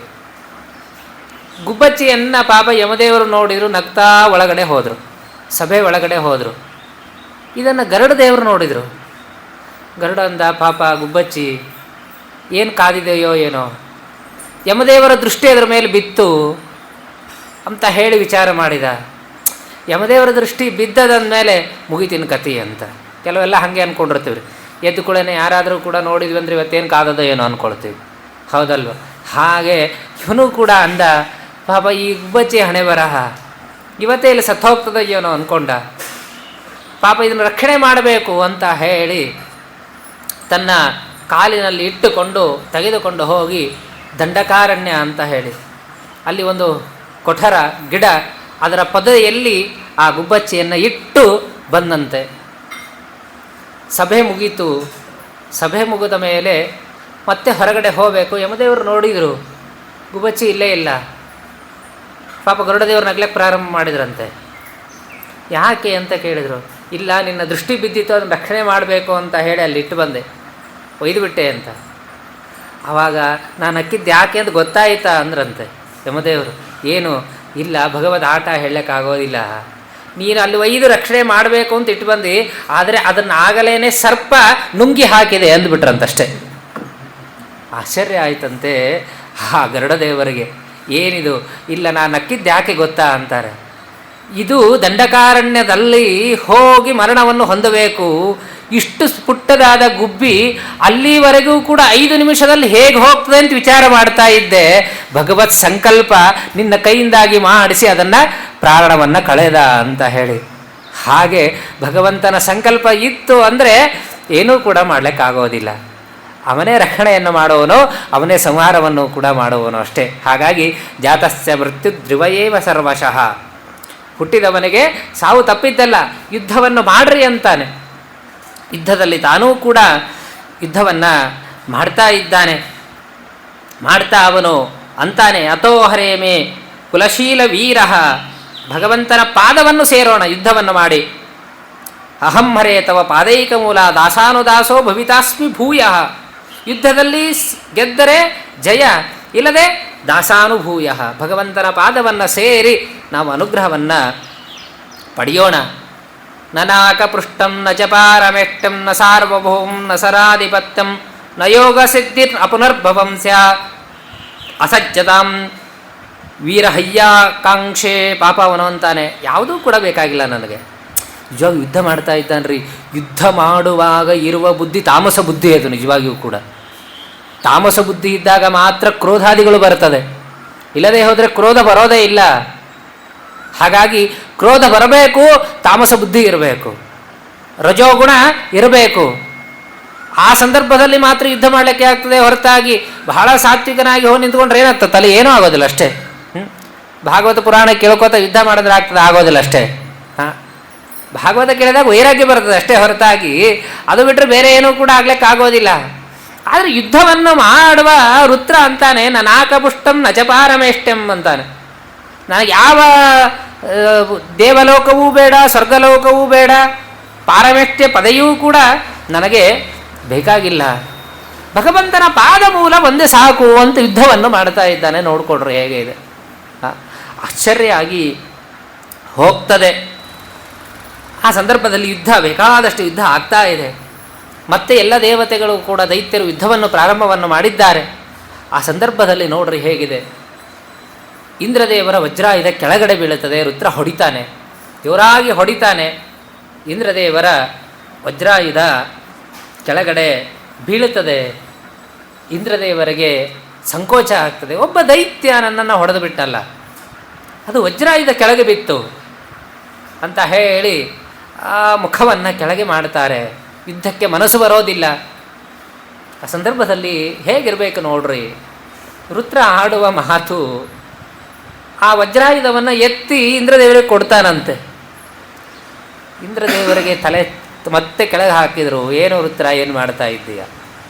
ಗುಬ್ಬಚ್ಚಿಯನ್ನು ಪಾಪ ಯಮದೇವರು ನೋಡಿದರು, ನಗ್ತಾ ಒಳಗಡೆ ಹೋದರು. ಸಭೆ ಒಳಗಡೆ ಹೋದರು. ಇದನ್ನು ಗರುಡ ದೇವರು ನೋಡಿದರು. ಗರುಡ ಅಂದ, ಪಾಪ ಗುಬ್ಬಚ್ಚಿ ಏನು ಕಾದಿದೆಯೋ ಏನೋ. ಯಮದೇವರ ದೃಷ್ಟಿ ಅದರ ಮೇಲೆ ಬಿತ್ತು. ಅಂತ ಹೇಳಿ ವಿಚಾರ ಮಾಡಿದ. ಯಮದೇವರ ದೃಷ್ಟಿ ಬಿದ್ದದಂದಮೇಲೆ ಮುಗಿತಿನ ಕತಿ ಅಂತ. ಕೆಲವೆಲ್ಲ ಹಾಗೆ ಅಂದ್ಕೊಂಡಿರ್ತೀವಿ ರೀ. ಎದ್ದು ಕೂಡಲೇ ಯಾರಾದರೂ ಕೂಡ ನೋಡಿದ್ವಿ ಅಂದರೆ ಇವತ್ತೇನು ಕಾದದೋ ಏನೋ ಅಂದ್ಕೊಳ್ತೀವಿ, ಹೌದಲ್ವ? ಹಾಗೆ ಇವನು ಕೂಡ ಅಂದ, ಪಾಪ ಈ ಗುಬ್ಬಚ್ಚಿ ಹಣೆ ಬರಹ ಇವತ್ತೇ ಇಲ್ಲಿ ಸತ್ತೋಗ್ತದೋ ಏನೋ ಅಂದ್ಕೊಂಡ. ಪಾಪ ಇದನ್ನು ರಕ್ಷಣೆ ಮಾಡಬೇಕು ಅಂತ ಹೇಳಿ ತನ್ನ ಕಾಲಿನಲ್ಲಿ ಇಟ್ಟುಕೊಂಡು ತೆಗೆದುಕೊಂಡು ಹೋಗಿ ದಂಡಕಾರಣ್ಯ ಅಂತ ಹೇಳಿ ಅಲ್ಲಿ ಒಂದು ಕೊಠರ ಗಿಡ, ಅದರ ಪೊದೆಯಲ್ಲಿ ಆ ಗುಬ್ಬಚ್ಚಿಯನ್ನು ಇಟ್ಟು ಬಂದಂತೆ. ಸಭೆ ಮುಗೀತು. ಸಭೆ ಮುಗಿದ ಮೇಲೆ ಮತ್ತೆ ಹೊರಗಡೆ ಹೋಗಬೇಕು. ಯಮದೇವರು ನೋಡಿದರು, ಗುಬ್ಬಚ್ಚಿ ಇಲ್ಲೇ ಇಲ್ಲ. ಪಾಪ ಗರುಡದೇವರು ನಗ್ಲಕ್ಕೆ ಪ್ರಾರಂಭ ಮಾಡಿದ್ರಂತೆ. ಯಾಕೆ ಅಂತ ಕೇಳಿದರು. ಇಲ್ಲ, ನಿನ್ನ ದೃಷ್ಟಿ ಬಿದ್ದಿತ್ತು, ಅದನ್ನು ರಕ್ಷಣೆ ಮಾಡಬೇಕು ಅಂತ ಹೇಳಿ ಅಲ್ಲಿ ಇಟ್ಟು ಬಂದೆ, ಒಯ್ದುಬಿಟ್ಟೆ ಅಂತ. ಆವಾಗ ನಾನು ಅಕ್ಕಿದ್ದು ಯಾಕೆ ಅಂತ ಗೊತ್ತಾಯಿತಾ ಅಂದ್ರಂತೆ ಯಮದೇವರು. ಏನು ಇಲ್ಲ, ಭಗವದ್ ಆಟ ಹೇಳೋಕ್ಕಾಗೋದಿಲ್ಲ. ನೀನು ಅಲ್ಲಿ ಒಯ್ದು ರಕ್ಷಣೆ ಮಾಡಬೇಕು ಅಂತ ಇಟ್ಟು ಬಂದು, ಆದರೆ ಅದನ್ನು ಆಗಲೇ ಸರ್ಪ ನುಂಗಿ ಹಾಕಿದೆ ಅಂದ್ಬಿಟ್ರಂತಷ್ಟೇ. ಆಶ್ಚರ್ಯ ಆಯ್ತಂತೆ ಆ ಗರುಡದೇವರಿಗೆ. ಏನಿದು? ಇಲ್ಲ, ನಾನು ಅಕ್ಕಿದ್ದು ಯಾಕೆ ಗೊತ್ತಾ ಅಂತಾರೆ. ಇದು ದಂಡಕಾರಣ್ಯದಲ್ಲಿ ಹೋಗಿ ಮರಣವನ್ನು ಹೊಂದಬೇಕು. ಇಷ್ಟು ಪುಟ್ಟದಾದ ಗುಬ್ಬಿ ಅಲ್ಲಿವರೆಗೂ ಕೂಡ 5 ನಿಮಿಷದಲ್ಲಿ ಹೇಗೆ ಹೋಗ್ತದೆ ಅಂತ ವಿಚಾರ ಮಾಡ್ತಾ ಇದ್ದೆ. ಭಗವತ್ ಸಂಕಲ್ಪ ನಿನ್ನ ಕೈಯಿಂದಾಗಿ ಮಾಡಿಸಿ ಅದನ್ನು ಪ್ರಾಣವನ್ನು ಕಳೆದ ಅಂತ ಹೇಳಿ. ಹಾಗೆ ಭಗವಂತನ ಸಂಕಲ್ಪ ಇತ್ತು ಅಂದರೆ ಏನೂ ಕೂಡ ಮಾಡಲಿಕ್ಕಾಗೋದಿಲ್ಲ. ಅವನೇ ರಕ್ಷಣೆಯನ್ನು ಮಾಡುವನು, ಅವನೇ ಸಂಹಾರವನ್ನು ಕೂಡ ಮಾಡುವನು ಅಷ್ಟೇ. ಹಾಗಾಗಿ ಜಾತಸ್ಯ ಮೃತ್ಯು ಧ್ರುವಯೇವ ಸರ್ವಶಃ. ಹುಟ್ಟಿದವನಿಗೆ ಸಾವು ತಪ್ಪಿದ್ದಲ್ಲ, ಯುದ್ಧವನ್ನು ಮಾಡ್ರಿ ಅಂತಾನೆ. ಯುದ್ಧದಲ್ಲಿ ತಾನೂ ಕೂಡ ಯುದ್ಧವನ್ನು ಮಾಡ್ತಾ ಇದ್ದಾನೆ. ಮಾಡ್ತಾ ಅವನು ಅಂತಾನೆ, ಅಥೋ ಹರೇಮೇ ಕುಲಶೀಲ ವೀರ. ಭಗವಂತನ ಪಾದವನ್ನು ಸೇರೋಣ ಯುದ್ಧವನ್ನು ಮಾಡಿ. ಅಹಂ ಹರೇ ತವ ಪಾದೈಕ ಮೂಲ ದಾಸಾನುದಾಸೋ ಭವಿತಾಸ್ಮಿ ಭೂಯ. ಯುದ್ಧದಲ್ಲಿ ಗೆದ್ದರೆ ಜಯ, ಇಲ್ಲದೆ ದಾಸಾನುಭೂಯ. ಭಗವಂತನ ಪಾದವನ್ನು ಸೇರಿ ನಾವು ಅನುಗ್ರಹವನ್ನು ಪಡೆಯೋಣ. ನನಾಕಪೃಷ್ಟಂ ನ ಚ ಪಾರಮೇಷ್ಟಂ ನ ಸಾರ್ವಭೌಂ ನ ಸರಾಧಿಪತ್ಯಂ ನ ಯೋಗ ಸಿದ್ಧಿರ್ ಅಪುನರ್ಭವಂ ಸ್ಯಾ ಅಸಜ್ಜತಾಂ ವೀರಹಯ್ಯಾಕಾಂಕ್ಷೆ. ಪಾಪ ಅವನು ಅಂತಾನೆ, ಯಾವುದೂ ಕೂಡ ಬೇಕಾಗಿಲ್ಲ ನನಗೆ. ನಿಜವಾಗಿ ಯುದ್ಧ ಮಾಡ್ತಾ ಇದ್ದಾನ್ರಿ. ಯುದ್ಧ ಮಾಡುವಾಗ ಇರುವ ಬುದ್ಧಿ ತಾಮಸ ಬುದ್ಧಿ. ಅದು ನಿಜವಾಗಿಯೂ ಕೂಡ ತಾಮಸ ಬುದ್ಧಿ ಇದ್ದಾಗ ಮಾತ್ರ ಕ್ರೋಧಾದಿಗಳು ಬರ್ತದೆ, ಇಲ್ಲದೆ ಹೋದರೆ ಕ್ರೋಧ ಬರೋದೇ ಇಲ್ಲ. ಹಾಗಾಗಿ ಕ್ರೋಧ ಬರಬೇಕು, ತಾಮಸ ಬುದ್ಧಿ ಇರಬೇಕು, ರಜೋಗುಣ ಇರಬೇಕು. ಆ ಸಂದರ್ಭದಲ್ಲಿ ಮಾತ್ರ ಯುದ್ಧ ಮಾಡಲಿಕ್ಕೆ ಆಗ್ತದೆ. ಹೊರತಾಗಿ ಬಹಳ ಸಾತ್ವಿಕನಾಗಿ ಹೋಗಿ ನಿಂತ್ಕೊಂಡ್ರೆ ಏನಾಗ್ತದೆ? ತಲೆ ಏನೂ ಆಗೋದಿಲ್ಲ ಅಷ್ಟೇ. ಭಾಗವತ ಪುರಾಣ ಕೇಳ್ಕೋತ ಯುದ್ಧ ಮಾಡಿದ್ರೆ ಆಗ್ತದೆ? ಆಗೋದಿಲ್ಲ ಅಷ್ಟೇ. ಭಾಗವತ ಕೇಳಿದಾಗ ವೈರಾಗ್ಯ ಬರ್ತದೆ ಅಷ್ಟೇ, ಹೊರತಾಗಿ ಅದು ಬಿಟ್ಟರೆ ಬೇರೆ ಏನೂ ಕೂಡ ಆಗ್ಲಿಕ್ಕೆ ಆಗೋದಿಲ್ಲ. ಆದರೆ ಯುದ್ಧವನ್ನು ಮಾಡುವ ರುದ್ರ ಅಂತಾನೆ, ನನಾಕಪುಷ್ಟಂ ನಚಪಾರಮೇಷ್ಟಂ ಅಂತಾನೆ. ನನಗೆ ಯಾವ ದೇವಲೋಕವೂ ಬೇಡ, ಸ್ವರ್ಗಲೋಕವೂ ಬೇಡ, ಪಾರಮೇಷ್ಟ್ಯ ಪದೆಯೂ ಕೂಡ ನನಗೆ ಬೇಕಾಗಿಲ್ಲ. ಭಗವಂತನ ಪಾದ ಮೂಲ ಒಂದೇ ಸಾಕು ಅಂತ ಯುದ್ಧವನ್ನು ಮಾಡ್ತಾ ಇದ್ದಾನೆ. ನೋಡಿಕೊಡ್ರಿ ಹೇಗೆ ಇದೆ. ಆಶ್ಚರ್ಯ ಆಗಿ ಹೋಗ್ತದೆ. ಆ ಸಂದರ್ಭದಲ್ಲಿ ಯುದ್ಧ, ಬೇಕಾದಷ್ಟು ಯುದ್ಧ ಆಗ್ತಾ ಇದೆ. ಮತ್ತೆ ಎಲ್ಲ ದೇವತೆಗಳು ಕೂಡ ದೈತ್ಯರು ಯುದ್ಧವನ್ನು ಪ್ರಾರಂಭವನ್ನು ಮಾಡಿದ್ದಾರೆ. ಆ ಸಂದರ್ಭದಲ್ಲಿ ನೋಡ್ರಿ ಹೇಗಿದೆ. ಇಂದ್ರದೇವರ ವಜ್ರಾಯುಧ ಕೆಳಗಡೆ ಬೀಳುತ್ತದೆ. ರುದ್ರ ಹೊಡಿತಾನೆ, ಜೋರಾಗಿ ಹೊಡಿತಾನೆ. ಇಂದ್ರದೇವರ ವಜ್ರಾಯುಧ ಕೆಳಗಡೆ ಬೀಳುತ್ತದೆ. ಇಂದ್ರದೇವರಿಗೆ ಸಂಕೋಚ ಆಗ್ತದೆ. ಒಬ್ಬ ದೈತ್ಯ ನನ್ನನ್ನು ಹೊಡೆದು ಬಿಟ್ಟಲ್ಲ, ಅದು ವಜ್ರಾಯುಧ ಕೆಳಗೆ ಬಿತ್ತು ಅಂತ ಹೇಳಿ ಆ ಮುಖವನ್ನು ಕೆಳಗೆ ಮಾಡ್ತಾರೆ. ಯುದ್ಧಕ್ಕೆ ಮನಸ್ಸು ಬರೋದಿಲ್ಲ. ಆ ಸಂದರ್ಭದಲ್ಲಿ ಹೇಗಿರಬೇಕು ನೋಡ್ರಿ. ರುದ್ರ ಆಡುವ ಮಾತು, ಆ ವಜ್ರಾಯುಧವನ್ನು ಎತ್ತಿ ಇಂದ್ರದೇವರಿಗೆ ಕೊಡ್ತಾನಂತೆ. ಇಂದ್ರದೇವರಿಗೆ ತಲೆ ಮತ್ತೆ ಕೆಳಗೆ ಹಾಕಿದರು. ಏನು ರುದ್ರ, ಏನು ಮಾಡ್ತಾ ಇದ್ದೀಯ?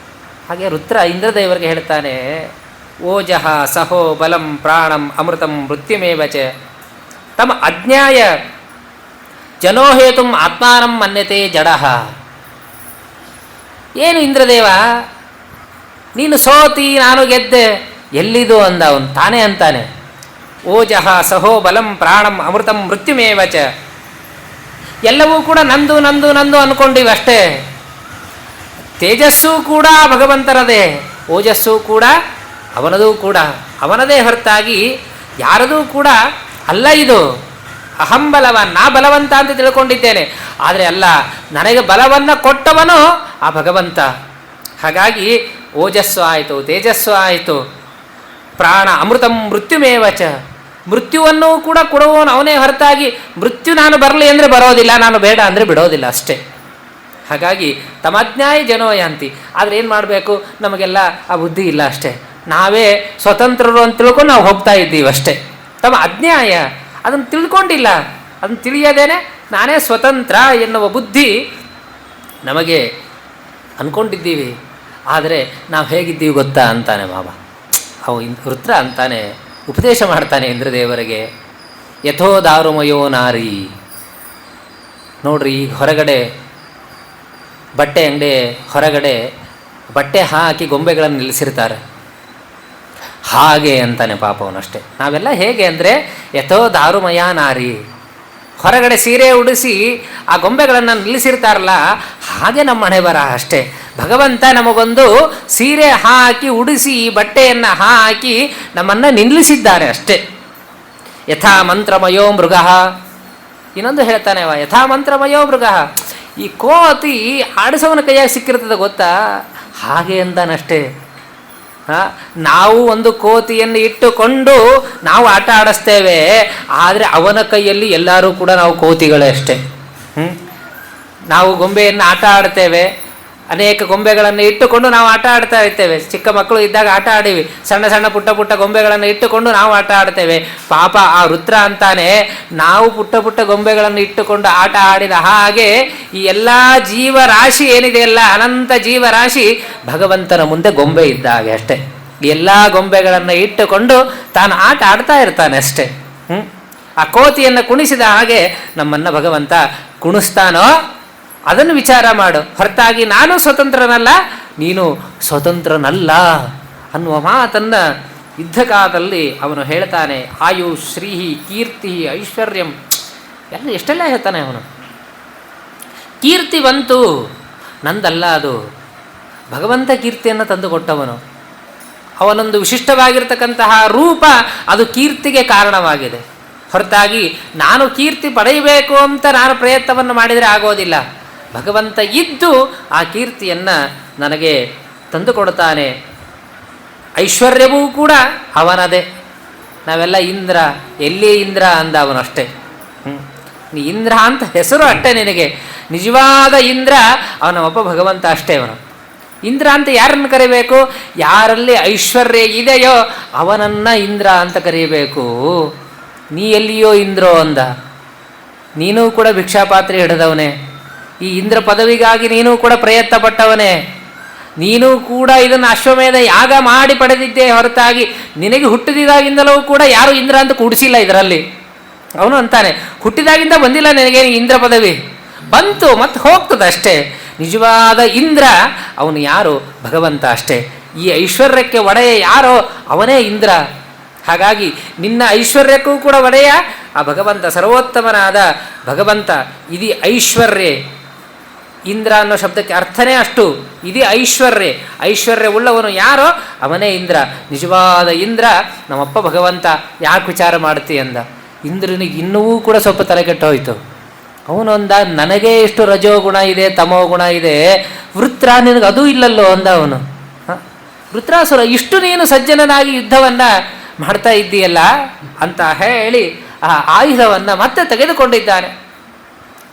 ಹಾಗೆ ರುದ್ರ ಇಂದ್ರದೇವರಿಗೆ ಹೇಳ್ತಾನೆ, ಓಜಃ ಸಹೋ ಬಲಂ ಪ್ರಾಣಂ ಅಮೃತಂ ಮೃತ್ಯುಮೇವಚ ತಮ್ಮ ಅಜ್ಞಾಯ ಜನೋಹೇತುಂ ಆತ್ಮಾನಂ ಮನ್ಯತೆ ಜಡಃ. ಏನು ಇಂದ್ರದೇವ, ನೀನು ಸೋತಿ ನಾನು ಗೆದ್ದೆ, ಎಲ್ಲಿದು ಅಂದ ಅವನು. ತಾನೇ ಅಂತಾನೆ, ಓಜಃ ಸಹೋ ಬಲಂ ಪ್ರಾಣಂ ಅಮೃತಂ ಮೃತ್ಯುಮೇವಚ. ಎಲ್ಲವೂ ಕೂಡ ನಂದು ನಂದು ನಂದು ಅಂದ್ಕೊಂಡಿವಿ ಅಷ್ಟೇ. ತೇಜಸ್ಸು ಕೂಡ ಭಗವಂತನದೇ, ಓಜಸ್ಸು ಕೂಡ ಅವನದೂ ಕೂಡ ಅವನದೇ, ಹೊರತಾಗಿ ಯಾರದೂ ಕೂಡ ಅಲ್ಲ ಇದು. ಅಹಂ ಬಲವಾನ್, ನಾ ಬಲವಂತ ಅಂತ ತಿಳ್ಕೊಂಡಿದ್ದೇನೆ. ಆದರೆ ಅಲ್ಲ, ನನಗೆ ಬಲವನ್ನು ಕೊಟ್ಟವನು ಆ ಭಗವಂತ. ಹಾಗಾಗಿ ಓಜಸ್ಸು ಆಯಿತು, ತೇಜಸ್ಸು ಆಯಿತು, ಪ್ರಾಣ ಅಮೃತಂ ಮೃತ್ಯುಮೇವಚ, ಮೃತ್ಯುವನ್ನು ಕೂಡ ಕೊಡುವವನು ಅವನೇ ಹೊರತಾಗಿ ಮೃತ್ಯು ನಾನು ಬರಲಿ ಅಂದರೆ ಬರೋದಿಲ್ಲ, ನಾನು ಬೇಡ ಅಂದರೆ ಬಿಡೋದಿಲ್ಲ ಅಷ್ಟೇ. ಹಾಗಾಗಿ ತಮಜ್ಞಾಯ ಜನೋಯಾಂತಿ. ಆದರೆ ಏನು ಮಾಡಬೇಕು, ನಮಗೆಲ್ಲ ಆ ಬುದ್ಧಿ ಇಲ್ಲ ಅಷ್ಟೇ. ನಾವೇ ಸ್ವತಂತ್ರರು ಅಂತ ತಿಳ್ಕೊಂಡು ನಾವು ಹೋಗ್ತಾ ಇದ್ದೀವಿ ಅಷ್ಟೇ. ತಮ್ಮ ಅಜ್ಞಾಯ, ಅದನ್ನು ತಿಳ್ಕೊಂಡಿಲ್ಲ. ಅದನ್ನು ತಿಳಿಯದೇನೆ ನಾನೇ ಸ್ವತಂತ್ರ ಎನ್ನುವ ಬುದ್ಧಿ ನಮಗೆ ಅಂದ್ಕೊಂಡಿದ್ದೀವಿ. ಆದರೆ ನಾವು ಹೇಗಿದ್ದೀವಿ ಗೊತ್ತಾ ಅಂತಾನೆ ಬಾಬಾ. ಅವು ವೃತ್ರ ಅಂತಾನೆ ಉಪದೇಶ ಮಾಡ್ತಾನೆ ಇಂದ್ರದೇವರಿಗೆ. ಯಥೋ ದಾರುಮಯೋ ನಾರಿ. ನೋಡ್ರಿ, ಈಗ ಹೊರಗಡೆ ಬಟ್ಟೆ ಅಂಗಡಿ ಹೊರಗಡೆ ಬಟ್ಟೆ ಹಾಕಿ ಗೊಂಬೆಗಳನ್ನು ನಿಲ್ಲಿಸಿರ್ತಾರೆ, ಹಾಗೆ ಅಂತಾನೆ ಪಾಪವನಷ್ಟೇ. ನಾವೆಲ್ಲ ಹೇಗೆ ಅಂದರೆ ಯಥೋ ದಾರುಮಯ ನಾರಿ, ಹೊರಗಡೆ ಸೀರೆ ಉಡಿಸಿ ಆ ಗೊಂಬೆಗಳನ್ನು ನಿಲ್ಲಿಸಿರ್ತಾರಲ್ಲ, ಹಾಗೆ ನಮ್ಮ ಹಣೆ ಬರಹ ಅಷ್ಟೇ. ಭಗವಂತ ನಮಗೊಂದು ಸೀರೆ ಹಾಕಿ ಉಡಿಸಿ ಬಟ್ಟೆಯನ್ನು ಹಾಕಿ ನಮ್ಮನ್ನು ನಿಲ್ಲಿಸಿದ್ದಾರೆ ಅಷ್ಟೇ. ಯಥಾ ಮಂತ್ರಮಯೋ ಮೃಗ. ಇನ್ನೊಂದು ಹೇಳ್ತಾನೆ ಅವ, ಯಥಾ ಮಂತ್ರಮಯೋ ಮೃಗ. ಈ ಕೋತಿ ಆಡಿಸೋವನ ಕೈಯಾಗಿ ಸಿಕ್ಕಿರ್ತದೆ ಗೊತ್ತಾ, ಹಾಗೆ ಅಂತಾನಷ್ಟೇ. ನಾವು ಒಂದು ಕೋತಿಯನ್ನು ಇಟ್ಟುಕೊಂಡು ನಾವು ಆಟ ಆಡಿಸ್ತೇವೆ, ಆದರೆ ಅವನ ಕೈಯಲ್ಲಿ ಎಲ್ಲರೂ ಕೂಡ ನಾವು ಕೋತಿಗಳೇ ಅಷ್ಟೇ. ನಾವು ಗೊಂಬೆಯನ್ನು ಆಟ ಆಡ್ತೇವೆ, ಅನೇಕ ಗೊಂಬೆಗಳನ್ನು ಇಟ್ಟುಕೊಂಡು ನಾವು ಆಟ ಆಡ್ತಾ ಇರ್ತೇವೆ. ಚಿಕ್ಕ ಮಕ್ಕಳು ಇದ್ದಾಗ ಆಟ ಆಡಿವಿ, ಸಣ್ಣ ಸಣ್ಣ ಪುಟ್ಟ ಪುಟ್ಟ ಗೊಂಬೆಗಳನ್ನು ಇಟ್ಟುಕೊಂಡು ನಾವು ಆಟ ಆಡ್ತೇವೆ. ಪಾಪ ಆ ವೃತ್ರ ಅಂತಾನೆ, ನಾವು ಪುಟ್ಟ ಪುಟ್ಟ ಗೊಂಬೆಗಳನ್ನು ಇಟ್ಟುಕೊಂಡು ಆಟ ಆಡಿದ ಹಾಗೆ ಈ ಎಲ್ಲ ಜೀವರಾಶಿ ಏನಿದೆಯಲ್ಲ, ಅನಂತ ಜೀವರಾಶಿ ಭಗವಂತನ ಮುಂದೆ ಗೊಂಬೆ ಇದ್ದ ಹಾಗೆ ಅಷ್ಟೇ. ಎಲ್ಲ ಗೊಂಬೆಗಳನ್ನು ಇಟ್ಟುಕೊಂಡು ತಾನು ಆಟ ಆಡ್ತಾ ಇರ್ತಾನೆ ಅಷ್ಟೇ. ಆ ಕೋತಿಯನ್ನು ಕುಣಿಸಿದ ಹಾಗೆ ನಮ್ಮನ್ನು ಭಗವಂತ ಕುಣಿಸ್ತಾನೋ ಅದನ್ನು ವಿಚಾರ ಮಾಡು, ಹೊರತಾಗಿ ನಾನು ಸ್ವತಂತ್ರನಲ್ಲ, ನೀನು ಸ್ವತಂತ್ರನಲ್ಲ ಅನ್ನುವ ಮಾತನ್ನು ಯುದ್ಧಕಾಲದಲ್ಲಿ ಅವನು ಹೇಳ್ತಾನೆ. ಆಯು ಶ್ರೀಹಿ ಕೀರ್ತಿ ಐಶ್ವರ್ಯಂ ಎಲ್ಲ ಎಷ್ಟೆಲ್ಲ ಹೇಳ್ತಾನೆ ಅವನು. ಕೀರ್ತಿ ಬಂತು, ನಂದಲ್ಲ ಅದು, ಭಗವಂತ ಕೀರ್ತಿಯನ್ನು ತಂದುಕೊಟ್ಟವನು. ಅವನೊಂದು ವಿಶಿಷ್ಟವಾಗಿರ್ತಕ್ಕಂತಹ ರೂಪ ಅದು ಕೀರ್ತಿಗೆ ಕಾರಣವಾಗಿದೆ, ಹೊರತಾಗಿ ನಾನು ಕೀರ್ತಿ ಪಡೆಯಬೇಕು ಅಂತ ನಾನು ಪ್ರಯತ್ನವನ್ನು ಮಾಡಿದರೆ ಆಗೋದಿಲ್ಲ. ಭಗವಂತ ಇದ್ದು ಆ ಕೀರ್ತಿಯನ್ನು ನನಗೆ ತಂದುಕೊಡ್ತಾನೆ. ಐಶ್ವರ್ಯವೂ ಕೂಡ ಅವನದೇ. ನಾವೆಲ್ಲ ಇಂದ್ರ, ಎಲ್ಲಿ ಇಂದ್ರ ಅಂದ ಅವನಷ್ಟೇ. ನೀ ಇಂದ್ರ ಅಂತ ಹೆಸರು ಅಷ್ಟೇ ನಿನಗೆ, ನಿಜವಾದ ಇಂದ್ರ ಅವನೊಬ್ಬ ಭಗವಂತ ಅಷ್ಟೇ. ಅವನು ಇಂದ್ರ ಅಂತ ಯಾರನ್ನು ಕರಿಬೇಕು, ಯಾರಲ್ಲಿ ಐಶ್ವರ್ಯ ಇದೆಯೋ ಅವನನ್ನು ಇಂದ್ರ ಅಂತ ಕರೀಬೇಕು. ನೀ ಎಲ್ಲಿಯೋ ಇಂದ್ರೋ ಅಂದ, ನೀನೂ ಕೂಡ ಭಿಕ್ಷಾಪಾತ್ರೆ ಹಿಡಿದವನೇ, ಈ ಇಂದ್ರ ಪದವಿಗಾಗಿ ನೀನೂ ಕೂಡ ಪ್ರಯತ್ನ ಪಟ್ಟವನೇ, ನೀನೂ ಕೂಡ ಇದನ್ನು ಅಶ್ವಮೇಧ ಯಾಗ ಮಾಡಿ ಪಡೆದಿದ್ದೇ ಹೊರತಾಗಿ ನಿನಗೆ ಹುಟ್ಟಿದಾಗಿಂದಲೂ ಕೂಡ ಯಾರು ಇಂದ್ರ ಅಂತ ಕೂಡಿಸಿಲ್ಲ ಇದರಲ್ಲಿ. ಅವನು ಅಂತಾನೆ, ಹುಟ್ಟಿದಾಗಿಂದ ಬಂದಿಲ್ಲ ನಿನಗೇನು ಇಂದ್ರ ಪದವಿ, ಬಂತು ಮತ್ತೆ ಹೋಗ್ತದೆ ಅಷ್ಟೇ. ನಿಜವಾದ ಇಂದ್ರ ಅವನು ಯಾರು, ಭಗವಂತ ಅಷ್ಟೇ. ಈ ಐಶ್ವರ್ಯಕ್ಕೆ ಒಡೆಯ ಯಾರೋ ಅವನೇ ಇಂದ್ರ. ಹಾಗಾಗಿ ನಿನ್ನ ಐಶ್ವರ್ಯಕ್ಕೂ ಕೂಡ ಒಡೆಯ ಆ ಭಗವಂತ, ಸರ್ವೋತ್ತಮನಾದ ಭಗವಂತ. ಇದು ಐಶ್ವರ್ಯ. ಇಂದ್ರ ಅನ್ನೋ ಶಬ್ದಕ್ಕೆ ಅರ್ಥನೇ ಅಷ್ಟು. ಇದು ಐಶ್ವರ್ಯ. ಐಶ್ವರ್ಯವುಳ್ಳವನು ಯಾರೋ ಅವನೇ ಇಂದ್ರ. ನಿಜವಾದ ಇಂದ್ರ ನಮ್ಮಪ್ಪ ಭಗವಂತ. ಯಾಕೆ ವಿಚಾರ ಮಾಡ್ತಿ ಅಂದ. ಇಂದ್ರನಿಗೆ ಇನ್ನೂ ಕೂಡ ಸ್ವಲ್ಪ ತಲೆ ಕೆಟ್ಟೋಯ್ತು. ಅವನೊಂದ, ನನಗೇ ಎಷ್ಟು ರಜೋ ಗುಣ ಇದೆ, ತಮೋ ಗುಣ ಇದೆ, ವೃತ್ರ ನಿನಗೆ ಅದೂ ಇಲ್ಲಲ್ಲೋ ಅಂದ ಅವನು. ವೃತ್ರಾಸುರ, ಇಷ್ಟು ನೀನು ಸಜ್ಜನನಾಗಿ ಯುದ್ಧವನ್ನು ಮಾಡ್ತಾ ಇದ್ದೀಯಲ್ಲ ಅಂತ ಹೇಳಿ ಆ ಆಯುಧವನ್ನು ಮತ್ತೆ ತೆಗೆದುಕೊಂಡಿದ್ದಾನೆ.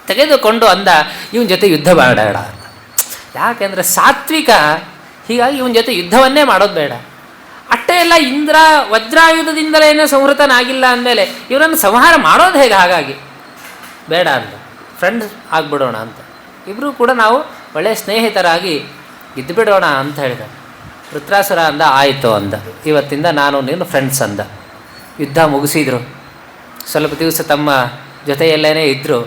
ತೆಗೆದುಕೊಂಡು ಅಂದ, ಇವನ ಜೊತೆ ಯುದ್ಧ ಬೇಡ ಅಂತ. ಯಾಕೆಂದರೆ ಸಾತ್ವಿಕ, ಹೀಗಾಗಿ ಇವನ ಜೊತೆ ಯುದ್ಧವನ್ನೇ ಮಾಡೋದು ಬೇಡ. ಅಷ್ಟೇ ಎಲ್ಲ ಇಂದ್ರ ವಜ್ರಾಯುಧದಿಂದಲೇನೋ ಸಂಹೃತನಾಗಿಲ್ಲ ಅಂದಮೇಲೆ ಇವನನ್ನು ಸಂಹಾರ ಮಾಡೋದು ಹೇಗೆ, ಹಾಗಾಗಿ ಬೇಡ ಅಂದ. ಫ್ರೆಂಡ್ಸ್ ಆಗಿಬಿಡೋಣ ಅಂತ, ಇಬ್ಬರೂ ಕೂಡ ನಾವು ಒಳ್ಳೆಯ ಸ್ನೇಹಿತರಾಗಿ ಇದ್ದುಬಿಡೋಣ ಅಂತ ಹೇಳಿದ. ವೃತ್ರಾಸುರ ಅಂದ, ಆಯಿತು ಅಂದ, ಇವತ್ತಿಂದ ನಾನು ನೀನು ಫ್ರೆಂಡ್ಸ್ ಅಂದ. ಯುದ್ಧ ಮುಗಿಸಿದರು. ಸ್ವಲ್ಪ ದಿವಸ ತಮ್ಮ ಜೊತೆಯಲ್ಲೇ ಇದ್ದರು.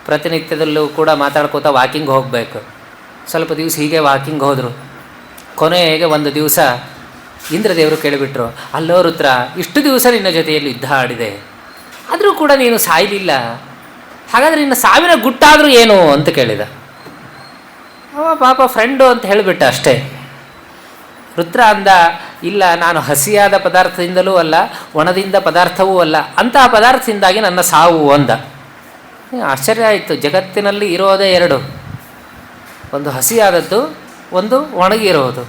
ಪ್ರತಿನಿತ್ಯದಲ್ಲೂ ಕೂಡ ಮಾತಾಡ್ಕೋತಾ ವಾಕಿಂಗ್ ಹೋಗಬೇಕು. ಸ್ವಲ್ಪ ದಿವಸ ಹೀಗೆ ವಾಕಿಂಗ್ ಹೋದರು. ಕೊನೆಗೆ ಒಂದು ದಿವಸ ಇಂದ್ರದೇವರು ಕೇಳಿಬಿಟ್ರು, ಅಲ್ಲೋ ರುದ್ರ, ಇಷ್ಟು ದಿವಸ ನಿನ್ನ ಜೊತೆಯಲ್ಲಿ ಯುದ್ಧ ಆಡಿದೆ, ಆದರೂ ಕೂಡ ನೀನು ಸಾಯಲಿಲ್ಲ, ಹಾಗಾದರೆ ನಿನ್ನ ಸಾವಿನ ಗುಟ್ಟಾದರೂ ಏನು ಅಂತ ಕೇಳಿದ. ಅವ ಪಾಪ ಫ್ರೆಂಡು ಅಂತ ಹೇಳಿಬಿಟ್ಟ ಅಷ್ಟೇ. ರುದ್ರ ಅಂದ, ಇಲ್ಲ, ನಾನು ಹಸಿಯಾದ ಪದಾರ್ಥದಿಂದಲೂ ಅಲ್ಲ, ಒಣದಿಂದ ಪದಾರ್ಥವೂ ಅಲ್ಲ, ಅಂತಹ ಪದಾರ್ಥದಿಂದಾಗಿ ನನ್ನ ಸಾವು ಅಂದ. ಆಶ್ಚರ್ಯ ಆಯಿತು. ಜಗತ್ತಿನಲ್ಲಿ ಇರೋದೇ ಎರಡು, ಒಂದು ಹಸಿಯಾದದ್ದು, ಒಂದು ಒಣಗಿರೋದು.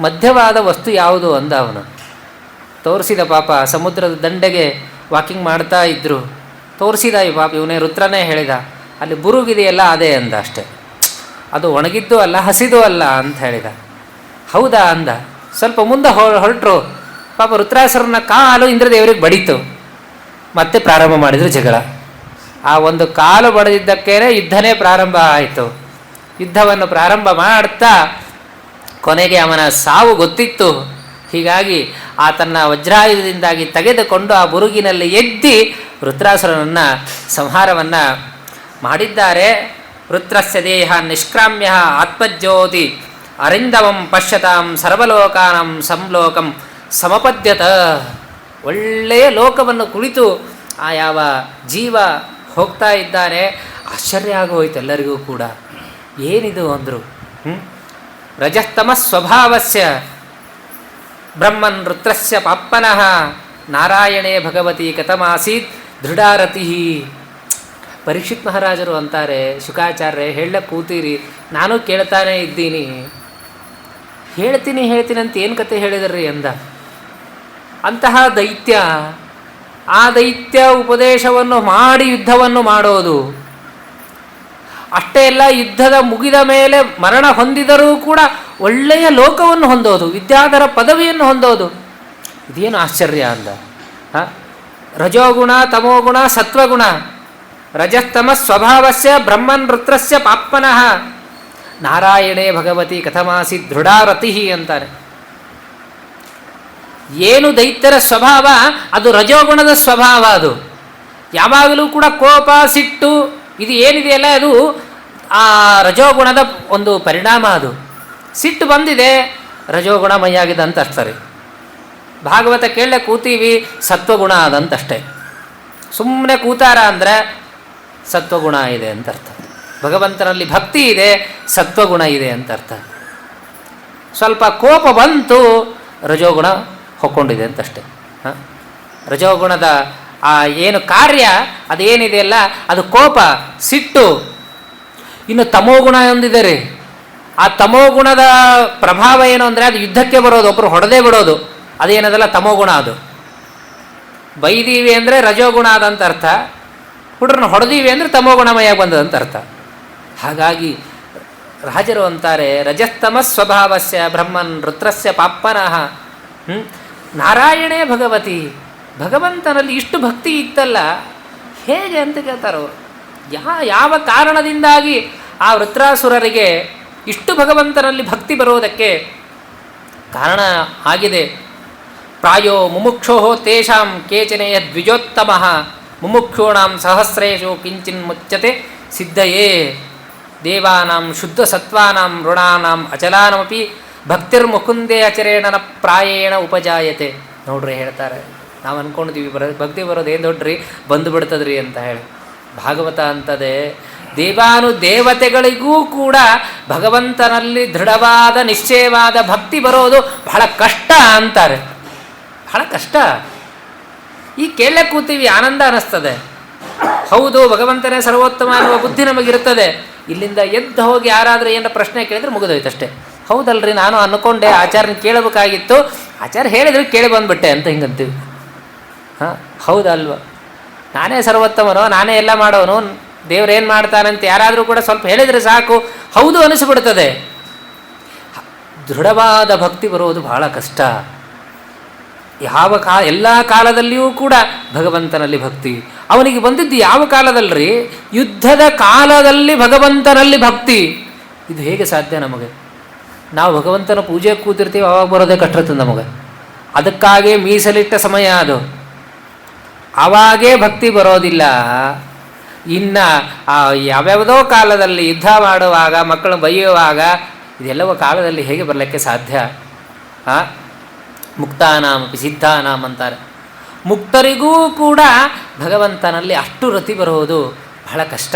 ಮಧ್ಯವಾದ ವಸ್ತು ಯಾವುದು ಅಂದ ಅವನು. ತೋರಿಸಿದ ಪಾಪ. ಸಮುದ್ರದ ದಂಡೆಗೆ ವಾಕಿಂಗ್ ಮಾಡ್ತಾ ಇದ್ದರು. ತೋರಿಸಿದ ಈ ಪಾಪ, ಇವನೇ ರುದ್ರನೇ ಹೇಳಿದ, ಅಲ್ಲಿ ಬುರುಗಿದೆಯಲ್ಲ ಅದೇ ಅಂದ ಅಷ್ಟೆ. ಅದು ಒಣಗಿದ್ದು ಅಲ್ಲ, ಹಸಿದು ಅಲ್ಲ ಅಂತ ಹೇಳಿದ. ಹೌದಾ ಅಂದ. ಸ್ವಲ್ಪ ಮುಂದೆ ಹೊರಟರು. ಪಾಪ ವೃತ್ರಾಸುರನ ಕಾಲು ಇಂದ್ರದೇವರಿಗೆ ಬಡಿತು. ಮತ್ತೆ ಪ್ರಾರಂಭ ಮಾಡಿದರು ಜಗಳ. ಆ ಒಂದು ಕಾಲು ಬಡಿದಿದ್ದಕ್ಕೇ ಯುದ್ಧನೇ ಪ್ರಾರಂಭ ಆಯಿತು. ಯುದ್ಧವನ್ನು ಪ್ರಾರಂಭ ಮಾಡ್ತಾ ಕೊನೆಗೆ ಅವನ ಸಾವು ಗೊತ್ತಿತ್ತು. ಹೀಗಾಗಿ ಆತನ ವಜ್ರಾಯುಧದಿಂದಾಗಿ ತೆಗೆದುಕೊಂಡು ಆ ಬುರುಗಿನಲ್ಲಿ ಎದ್ದಿ ವೃತ್ರಾಸುರನನ್ನು ಸಂಹಾರವನ್ನು ಮಾಡಿದ್ದಾರೆ. ವೃತ್ರಸ್ಯ ದೇಹ ನಿಷ್ಕ್ರಾಮ್ಯ ಆತ್ಮಜ್ಯೋತಿ ಅರಿಂದವಂ ಪಶ್ಯತಾಂ ಸರ್ವಲೋಕಾನಂ ಸಂಲೋಕಂ ಸಮಪದ್ಯತ. ಒಳ್ಳೆಯ ಲೋಕವನ್ನು ಕುಳಿತು ಆ ಯಾವ ಜೀವ ಹೋಗ್ತಾ ಇದ್ದಾನೆ. ಆಶ್ಚರ್ಯ ಆಗೋಯ್ತು ಎಲ್ಲರಿಗೂ ಕೂಡ. ಏನಿದು ಅಂದರು. ರಜಸ್ತಮ ಸ್ವಭಾವಸ್ಯ ಬ್ರಹ್ಮನ್ ರುದ್ರಸ್ಯ ಪಾಪ್ಪನಃ ನಾರಾಯಣೇ ಭಗವತಿ ಕಥಮಾಸೀತ್ ದೃಢಾರತಿ. ಪರೀಕ್ಷಿತ್ ಮಹಾರಾಜರು ಅಂತಾರೆ, ಶುಕಾಚಾರ್ಯ ಹೇಳ ಕೂತೀರಿ, ನಾನು ಕೇಳ್ತಾನೆ ಇದ್ದೀನಿ. ಹೇಳ್ತೀನಿ ಅಂತ ಏನು ಕತೆ ಹೇಳಿದ್ರಿ ಅಂದ. ಅಂತಹ ದೈತ್ಯ, ಆ ದೈತ್ಯ ಉಪದೇಶವನ್ನು ಮಾಡಿ ಯುದ್ಧವನ್ನು ಮಾಡೋದು ಅಷ್ಟೇ ಅಲ್ಲ, ಯುದ್ಧದ ಮುಗಿದ ಮೇಲೆ ಮರಣ ಹೊಂದಿದರೂ ಕೂಡ ಒಳ್ಳೆಯ ಲೋಕವನ್ನು ಹೊಂದೋದು, ವಿದ್ಯಾಧರ ಪದವಿಯನ್ನು ಹೊಂದೋದು. ಇದೇನು ಆಶ್ಚರ್ಯ ಅಂದ. ರಜೋಗುಣ, ತಮೋಗುಣ, ಸತ್ವಗುಣ. ರಜಸ್ತಮ ಸ್ವಭಾವಸ್ಯ ಬ್ರಹ್ಮನ್ ರುದ್ರಸ್ಯ ಪಾಪ್ಮನಃ ನಾರಾಯಣೇ ಭಗವತಿ ಕಥಮಾಸಿ ದೃಢಾರತಿ ಅಂತಾರೆ. ಏನು ದೈತ್ಯರ ಸ್ವಭಾವ, ಅದು ರಜೋಗುಣದ ಸ್ವಭಾವ. ಅದು ಯಾವಾಗಲೂ ಕೂಡ ಕೋಪ, ಸಿಟ್ಟು, ಇದು ಏನಿದೆಯಲ್ಲ ಅದು ಆ ರಜೋಗುಣದ ಒಂದು ಪರಿಣಾಮ. ಅದು ಸಿಟ್ಟು ಬಂದಿದೆ, ರಜೋಗುಣಮಯ ಆಗಿದೆ ಅಂತ ಅರ್ಥರಿ. ಭಾಗವತ ಕೇಳಲೆ ಕೂತೀವಿ, ಸತ್ವಗುಣ ಅದಂತಷ್ಟೇ. ಸುಮ್ಮನೆ ಕೂತಾರ ಅಂದರೆ ಸತ್ವಗುಣ ಇದೆ ಅಂತ ಅರ್ಥ. ಭಗವಂತನಲ್ಲಿ ಭಕ್ತಿ ಇದೆ, ಸತ್ವಗುಣ ಇದೆ ಅಂತ ಅರ್ಥ. ಸ್ವಲ್ಪ ಕೋಪ ಬಂತು, ರಜೋಗುಣ ಹೊಕ್ಕೊಂಡಿದೆ ಅಂತಷ್ಟೇ. ರಜೋಗುಣದ ಆ ಏನು ಕಾರ್ಯ ಅದೇನಿದೆಯಲ್ಲ ಅದು ಕೋಪ, ಸಿಟ್ಟು. ಇನ್ನು ತಮೋಗುಣ ಒಂದಿದೆ ರೀ. ಆ ತಮೋಗುಣದ ಪ್ರಭಾವ ಏನು ಅಂದರೆ ಅದು ಯುದ್ಧಕ್ಕೆ ಬರೋದು, ಒಬ್ಬರು ಹೊಡೆದೇ ಬಿಡೋದು. ಅದೇನದಲ್ಲ ತಮೋಗುಣ. ಅದು ಬೈದೀವಿ ಅಂದರೆ ರಜೋಗುಣ ಆದಂತ ಅರ್ಥ, ಹುಡ್ರನ್ನ ಹೊಡೆದೀವಿ ಅಂದರೆ ತಮೋಗುಣಮಯ ಬಂದದಂತ ಅರ್ಥ. ಹಾಗಾಗಿ ರಾಜರು ಅಂತಾರೆ, ರಜಸ್ತಮ ಸ್ವಭಾವಸ್ಯ ಬ್ರಹ್ಮನ್ ರುದ್ರಸ್ಯ ಪಾಪ್ಪನಃ ನಾರಾಯಣೇ ಭಗವತಿ. ಭಗವಂತನಲ್ಲಿ ಇಷ್ಟು ಭಕ್ತಿ ಇತ್ತಲ್ಲ ಹೇಗೆ ಅಂತ ಕೇಳ್ತಾರವರು. ಯಾವ ಕಾರಣದಿಂದಾಗಿ ಆ ವೃತ್ರಾಸುರರಿಗೆ ಇಷ್ಟು ಭಗವಂತನಲ್ಲಿ ಭಕ್ತಿ ಬರೋದಕ್ಕೆ ಕಾರಣ ಆಗಿದೆ. ಪ್ರಾಯೋ ಮುಮುಕ್ಷೋ ತೇಷಾಂ ಕೇಚನೆಯ ದ್ವಿಜೋತ್ತಮಃ ಮುಮುಕ್ಷೂಣಾಂ ಸಹಸ್ರೇಶು ಕಿಂಚಿನ್ ಮುಚ್ಯತೆ ಸಿದ್ಧಯೇ ದೇವಾನಾಂ ಶುದ್ಧ ಸತ್ವಾನಾಂ ಋಣಾನಾಂ ಅಚಲಾನಮಪಿ ಭಕ್ತಿರ್ಮುಕುಂದೇ ಅಚರೇಣನ ಪ್ರಾಯೇಣ ಉಪಜಾಯತೆ. ನೋಡ್ರಿ ಹೇಳ್ತಾರೆ, ನಾವು ಅಂದ್ಕೊಂಡಿದ್ದೀವಿ ಭಕ್ತಿ ಬರೋದು ಏನು ದೊಡ್ಡ್ರಿ, ಬಂದು ಬಿಡ್ತದ್ರಿ ಅಂತ ಹೇಳಿ. ಭಾಗವತ ಅಂತದೆ, ದೇವಾನುದೇವತೆಗಳಿಗೂ ಕೂಡ ಭಗವಂತನಲ್ಲಿ ದೃಢವಾದ ನಿಶ್ಚಯವಾದ ಭಕ್ತಿ ಬರೋದು ಬಹಳ ಕಷ್ಟ ಅಂತಾರೆ. ಬಹಳ ಕಷ್ಟ. ಈ ಕೇಳಲೆ ಕೂತೀವಿ, ಆನಂದ ಅನ್ನಿಸ್ತದೆ. ಹೌದು, ಭಗವಂತನೇ ಸರ್ವೋತ್ತಮ ಅನ್ನುವ ಬುದ್ಧಿ ನಮಗಿರುತ್ತದೆ. ಇಲ್ಲಿಂದ ಎದ್ದು ಹೋಗಿ ಯಾರಾದರೂ ಏನೋ ಪ್ರಶ್ನೆ ಕೇಳಿದ್ರೆ ಮುಗಿದೋಯ್ತಷ್ಟೇ. ಹೌದಲ್ರಿ, ನಾನು ಅಂದ್ಕೊಂಡೆ ಆಚಾರ್ಯನ ಕೇಳಬೇಕಾಗಿತ್ತು, ಆಚಾರ್ಯ ಹೇಳಿದ್ರೆ ಕೇಳಿ ಬಂದುಬಿಟ್ಟೆ ಅಂತ ಹಿಂಗಂತೀವಿ. ಹೌದಲ್ವ, ನಾನೇ ಸರ್ವೋತ್ತಮನೋ, ನಾನೇ ಎಲ್ಲ ಮಾಡೋನು, ದೇವ್ರೇನು ಮಾಡ್ತಾನಂತ ಯಾರಾದರೂ ಕೂಡ ಸ್ವಲ್ಪ ಹೇಳಿದರೆ ಸಾಕು, ಹೌದು ಅನಿಸ್ಬಿಡ್ತದೆ. ದೃಢವಾದ ಭಕ್ತಿ ಬರುವುದು ಬಹಳ ಕಷ್ಟ. ಎಲ್ಲ ಕಾಲದಲ್ಲಿಯೂ ಕೂಡ ಭಗವಂತನಲ್ಲಿ ಭಕ್ತಿ. ಅವನಿಗೆ ಬಂದಿದ್ದು ಯಾವ ಕಾಲದಲ್ರಿ? ಯುದ್ಧದ ಕಾಲದಲ್ಲಿ ಭಗವಂತನಲ್ಲಿ ಭಕ್ತಿ. ಇದು ಹೇಗೆ ಸಾಧ್ಯ ನಮಗೆ? ನಾವು ಭಗವಂತನ ಪೂಜೆ ಕೂತಿರ್ತೀವಿ, ಅವಾಗ ಬರೋದೇ ಕಷ್ಟ ನಮಗೆ. ಅದಕ್ಕಾಗೇ ಮೀಸಲಿಟ್ಟ ಸಮಯ ಅದು. ಅವಾಗೇ ಭಕ್ತಿ ಬರೋದಿಲ್ಲ. ಇನ್ನು ಯಾವ್ಯಾವುದೋ ಕಾಲದಲ್ಲಿ ಯುದ್ಧ ಮಾಡುವಾಗ, ಮಕ್ಕಳು ಬೈಯುವಾಗ, ಇದೆಲ್ಲವೂ ಕಾಲದಲ್ಲಿ ಹೇಗೆ ಬರಲಿಕ್ಕೆ ಸಾಧ್ಯ? ಮುಕ್ತಾನಾಮಪಿ ಸಿದ್ಧಾನಾಮ್ ಅಂತಾರೆ. ಮುಕ್ತರಿಗೂ ಕೂಡ ಭಗವಂತನಲ್ಲಿ ಅಷ್ಟು ರತಿ ಬರುವುದು ಬಹಳ ಕಷ್ಟ.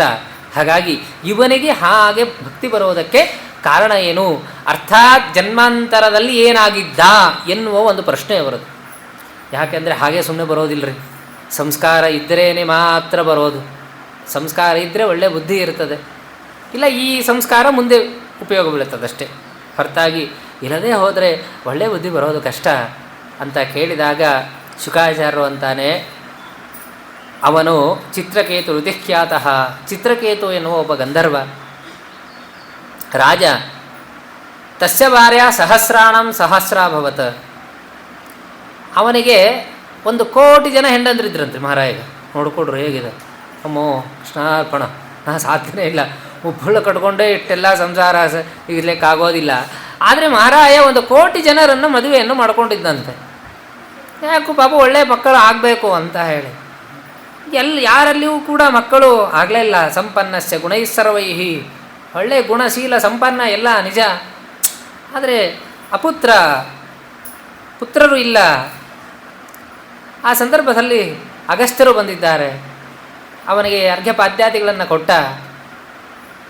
ಹಾಗಾಗಿ ಇವನಿಗೆ ಹಾಗೆ ಭಕ್ತಿ ಬರೋದಕ್ಕೆ ಕಾರಣ ಏನು ಅರ್ಥಾತ್ ಜನ್ಮಾಂತರದಲ್ಲಿ ಏನಾಗಿದ್ದ ಎನ್ನುವ ಒಂದು ಪ್ರಶ್ನೆ ಬರೋದು. ಯಾಕೆಂದರೆ ಹಾಗೆ ಸುಮ್ಮನೆ ಬರೋದಿಲ್ಲ ರೀ. ಸಂಸ್ಕಾರ ಇದ್ದರೇ ಮಾತ್ರ ಬರೋದು. ಸಂಸ್ಕಾರ ಇದ್ದರೆ ಒಳ್ಳೆಯ ಬುದ್ಧಿ ಇರ್ತದೆ, ಇಲ್ಲ ಈ ಸಂಸ್ಕಾರ ಮುಂದೆ ಉಪಯೋಗ ಬೀಳುತ್ತದಷ್ಟೇ, ಹೊರತಾಗಿ ಇಲ್ಲದೇ ಹೋದರೆ ಒಳ್ಳೆಯ ಬುದ್ಧಿ ಬರೋದು ಕಷ್ಟ ಅಂತ ಕೇಳಿದಾಗ ಶುಕಾಚಾರ್ಯರು ಅಂತಾನೆ, ಅವನು ಚಿತ್ರಕೇತು ಋತಿಖ್ಯಾತಃ. ಚಿತ್ರಕೇತು ಎನ್ನುವ ಒಬ್ಬ ಗಂಧರ್ವ ರಾಜ. ತಸ್ಯ ಭಾರ್ಯ ಸಹಸ್ರಾಣಂ ಸಹಸ್ರಾಭವತ್. ಅವನಿಗೆ 1,000,000 ಜನ ಹೆಂಡಂದ್ರಿದ್ರಂತೆ ಮಹಾರಾಜ. ನೋಡ್ಕೊಡ್ರು ಹೇಗಿದೆ. ಅಮ್ಮೋ ಕೃಷ್ಣಾರ್ಪಣ, ಸಾಧ್ಯನೇ ಇಲ್ಲ, ಒಬ್ಬಳು ಕಟ್ಕೊಂಡೇ ಇಷ್ಟೆಲ್ಲ ಸಂಸಾರ ಇರಲಿಕ್ಕಾಗೋದಿಲ್ಲ. ಆದರೆ ಮಹಾರಾಯ 1,000,000 ಜನರನ್ನು ಮದುವೆಯನ್ನು ಮಾಡ್ಕೊಂಡಿದ್ದಂತೆ. ಯಾಕೂ ಪಾಪ ಒಳ್ಳೆಯ ಮಕ್ಕಳು ಆಗಬೇಕು ಅಂತ ಹೇಳಿ. ಯಾರಲ್ಲಿಯೂ ಕೂಡ ಮಕ್ಕಳು ಆಗಲೇ ಇಲ್ಲ. ಸಂಪನ್ನಸ್ಯ ಗುಣೈಸ್ಸರ್ವೈಹಿ, ಒಳ್ಳೆಯ ಗುಣಶೀಲ ಸಂಪನ್ನ ಎಲ್ಲ ನಿಜ. ಆದರೆ ಪುತ್ರರು ಇಲ್ಲ. ಆ ಸಂದರ್ಭದಲ್ಲಿ ಅಗಸ್ತ್ಯರು ಬಂದಿದ್ದಾರೆ. ಅವನಿಗೆ ಅರ್ಘ್ಯಪಾದ್ಯಾದಿಗಳನ್ನು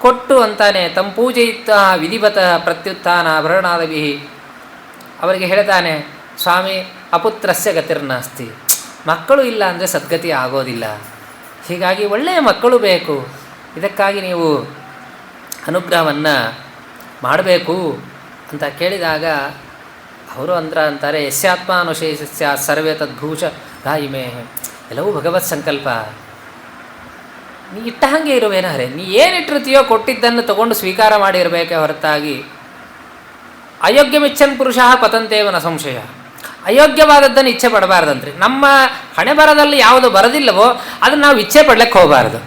ಕೊಟ್ಟು ಅಂತಾನೆ ತಮ್ಮ ಪೂಜೆಯುತ್ತ ವಿಧಿವತ ಪ್ರತ್ಯುತ್ಥಾನ ಭರಣಾದಭಿ. ಅವರಿಗೆ ಹೇಳ್ತಾನೆ, ಸ್ವಾಮಿ ಅಪುತ್ರಸ್ಯ ಗತಿರ್ನಾಸ್ತಿ, ಮಕ್ಕಳು ಇಲ್ಲ ಅಂದರೆ ಸದ್ಗತಿ ಆಗೋದಿಲ್ಲ, ಹೀಗಾಗಿ ಒಳ್ಳೆಯ ಮಕ್ಕಳು ಬೇಕು, ಇದಕ್ಕಾಗಿ ನೀವು ಅನುಗ್ರಹವನ್ನು ಮಾಡಬೇಕು ಅಂತ ಕೇಳಿದಾಗ ಅವರು ಅಂತಾರೆ, ಯಸ್ಯಾತ್ಮಾನುಶೇಷಸ್ಯ ಸರ್ವೇ ತದ್ಭೂಷ ಗಾಯಿಮೇ. ಎಲ್ಲವೂ ಭಗವತ್ ಸಂಕಲ್ಪ. ನೀ ಇಟ್ಟ ಹಾಗೆ ಇರುವೇನಾರೆ, ನೀ ಏನಿಟ್ಟಿರ್ತೀಯೋ ಕೊಟ್ಟಿದ್ದನ್ನು ತಗೊಂಡು ಸ್ವೀಕಾರ ಮಾಡಿರಬೇಕೆ ಹೊರತಾಗಿ ಅಯೋಗ್ಯಮಿಚ್ಛನ್ ಪುರುಷ ಪತಂತೇವನ ಸಂಶಯ. ಅಯೋಗ್ಯವಾದದ್ದನ್ನು ಇಚ್ಛೆ ಪಡಬಾರ್ದಂತ್ರಿ. ನಮ್ಮ ಹಣೆ ಬರದಲ್ಲಿ ಯಾವುದು ಬರೋದಿಲ್ಲವೋ ಅದನ್ನು ನಾವು ಇಚ್ಛೆ ಪಡ್ಲಿಕ್ಕೆ ಹೋಗಬಾರ್ದು.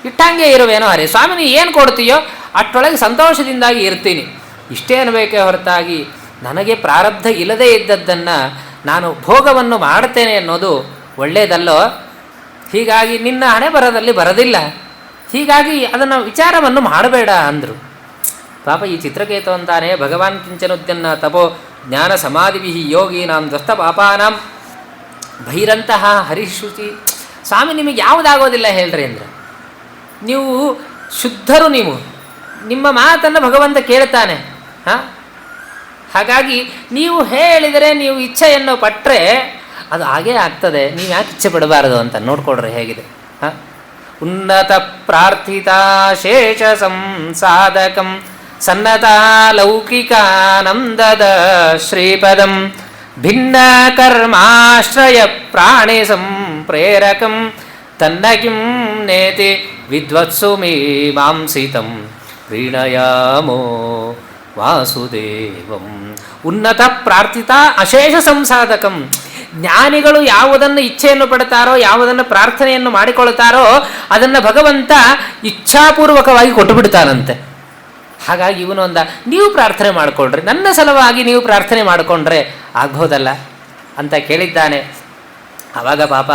ಇಟ್ಟಂಗೆ ಇರುವೇನೋ ಹರೇ, ಸ್ವಾಮಿ ನೀ ಏನು ಕೊಡ್ತೀಯೋ ಅಷ್ಟೊಳಗೆ ಸಂತೋಷದಿಂದಾಗಿ ಇರ್ತೀನಿ, ಇಷ್ಟೇ ಅನ್ನಬೇಕೇ ಹೊರತಾಗಿ ನನಗೆ ಪ್ರಾರಬ್ಧ ಇಲ್ಲದೇ ಇದ್ದದ್ದನ್ನು ನಾನು ಭೋಗವನ್ನು ಮಾಡ್ತೇನೆ ಅನ್ನೋದು ಒಳ್ಳೆಯದಲ್ಲೋ. ಹೀಗಾಗಿ ನಿನ್ನ ಹಣೆ ಬರದಲ್ಲಿ ಬರೋದಿಲ್ಲ, ಹೀಗಾಗಿ ಅದನ್ನು ವಿಚಾರವನ್ನು ಮಾಡಬೇಡ ಅಂದರು. ಪಾಪ ಈ ಚಿತ್ರಕೇತು ಅಂತಾನೆ, ಭಗವಾನ್ ಕಿಂಚನುದ್ಯನ್ನ ತಪೋ ಜ್ಞಾನ ಸಮಾಧಿಭಿ ಯೋಗೀನಾಂ ಧ್ವಸ್ತ ಪಾಪಾನಾಂ ಭೈರಂತಹ ಹರಿಶುಚಿ. ಸ್ವಾಮಿ ನಿಮಗೆ ಯಾವುದಾಗೋದಿಲ್ಲ ಹೇಳ್ರಿ ಅಂದರೆ, ನೀವು ಶುದ್ಧರು, ನಿಮ್ಮ ಮಾತನ್ನು ಭಗವಂತ ಕೇಳ್ತಾನೆ. ಹಾಗಾಗಿ ನೀವು ಹೇಳಿದರೆ, ನೀವು ಇಚ್ಛೆಯನ್ನು ಪಟ್ಟರೆ ಅದು ಹಾಗೇ ಆಗ್ತದೆ. ನೀವು ಯಾಕೆ ಇಚ್ಛೆ ಪಡಬಾರದು ಅಂತ ನೋಡ್ಕೊಡ್ರಿ ಹೇಗಿದೆ. ಉನ್ನತ ಪ್ರಾರ್ಥಿತಾ ಶೇಷ ಸಂಸಾಧಕಂ ಸನ್ನತಾ ಲೌಕಿಕಾನಂದದ ಶ್ರೀಪದಂ ಭಿನ್ನ ಕರ್ಮಾಶ್ರಯ ಪ್ರಾಣಿ ಸಂಪ್ರೇರಕಂ ತನ್ನ ಕಿಂ ನೇತಿ ವಿದ್ವತ್ಸು ಮೀಮಾಂಸಿತಂ ಪ್ರೀಣಯಾಮೋ ವಾಸುದೇವಂ. ಉನ್ನತ ಪ್ರಾರ್ಥಿತಾ ಅಶೇಷ ಸಂಸಾಧಕಂ. ಜ್ಞಾನಿಗಳು ಯಾವುದನ್ನು ಇಚ್ಛೆಯನ್ನು ಪಡ್ತಾರೋ, ಯಾವುದನ್ನು ಪ್ರಾರ್ಥನೆಯನ್ನು ಮಾಡಿಕೊಳ್ತಾರೋ ಅದನ್ನು ಭಗವಂತ ಇಚ್ಛಾಪೂರ್ವಕವಾಗಿ ಕೊಟ್ಟು ಬಿಡ್ತಾನಂತೆ. ಹಾಗಾಗಿ ಇವನು ನೀವು ಪ್ರಾರ್ಥನೆ ಮಾಡಿಕೊಳ್ರಿ, ನನ್ನ ಸಲುವಾಗಿ ನೀವು ಪ್ರಾರ್ಥನೆ ಮಾಡಿಕೊಂಡ್ರೆ ಆಗ್ಬೋದಲ್ಲ ಅಂತ ಕೇಳಿದ್ದಾನೆ. ಆವಾಗ ಪಾಪ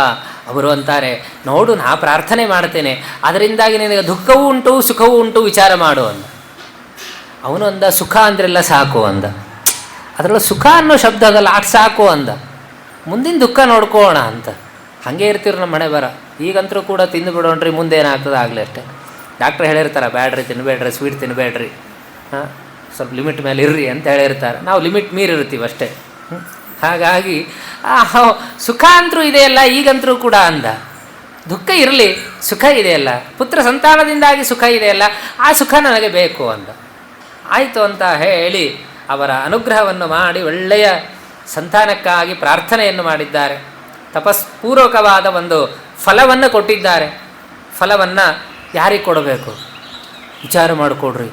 ಅವರು ಅಂತಾರೆ, ನೋಡು ನಾ ಪ್ರಾರ್ಥನೆ ಮಾಡ್ತೇನೆ, ಅದರಿಂದಾಗಿ ನಿನಗೆ ದುಃಖವೂ ಉಂಟು ಸುಖವೂ ಉಂಟು, ವಿಚಾರ ಮಾಡು ಅಂದ. ಅವನು ಸುಖ ಅಂದ್ರೆಲ್ಲ ಸಾಕು ಅಂದ. ಅದರೊಳಗೆ ಸುಖ ಅನ್ನೋ ಶಬ್ದ ಅದಲ್ಲ, ಅಷ್ಟು ಸಾಕು ಅಂದ. ಮುಂದಿನ ದುಃಖ ನೋಡ್ಕೋಣ ಅಂತ. ಹಾಗೆ ಇರ್ತೀರಿ ನಮ್ಮ ಮನೆ ಬರ. ಈಗಂತರೂ ಕೂಡ ತಿಂದು ಬಿಡೋಣ್ರಿ, ಮುಂದೆ ಏನಾಗ್ತದೆ ಆಗಲಿ ಅಷ್ಟೇ. ಡಾಕ್ಟ್ರ್ ಹೇಳಿರ್ತಾರೆ, ಬ್ಯಾಡ್ರಿ ತಿನ್ನಬೇಡ್ರಿ, ಸ್ವೀಟ್ ತಿನ್ನಬೇಡ್ರಿ, ಸ್ವಲ್ಪ ಲಿಮಿಟ್ ಮೇಲೆ ಇರ್ರಿ ಅಂತ ಹೇಳಿರ್ತಾರೆ. ನಾವು ಲಿಮಿಟ್ ಮೀರಿರ್ತೀವಿ ಅಷ್ಟೇ. ಹಾಗಾಗಿ ಸುಖ ಅಂತರೂ ಇದೆಯಲ್ಲ ಈಗಂತರೂ ಕೂಡ ಅಂದ. ದುಃಖ ಇರಲಿ, ಸುಖ ಇದೆಯಲ್ಲ, ಪುತ್ರ ಸಂತಾನದಿಂದಾಗಿ ಸುಖ ಇದೆಯಲ್ಲ, ಆ ಸುಖ ನನಗೆ ಬೇಕು ಅಂದ. ಆಯಿತು ಅಂತ ಹೇಳಿ ಅವರ ಅನುಗ್ರಹವನ್ನು ಮಾಡಿ ಒಳ್ಳೆಯ ಸಂತಾನಕ್ಕಾಗಿ ಪ್ರಾರ್ಥನೆಯನ್ನು ಮಾಡಿದ್ದಾರೆ. ತಪಸ್ಪೂರ್ವಕವಾದ ಒಂದು ಫಲವನ್ನು ಕೊಟ್ಟಿದ್ದಾರೆ. ಫಲವನ್ನು ಯಾರಿಗೆ ಕೊಡಬೇಕು ವಿಚಾರ ಮಾಡಿಕೊಡ್ರಿ.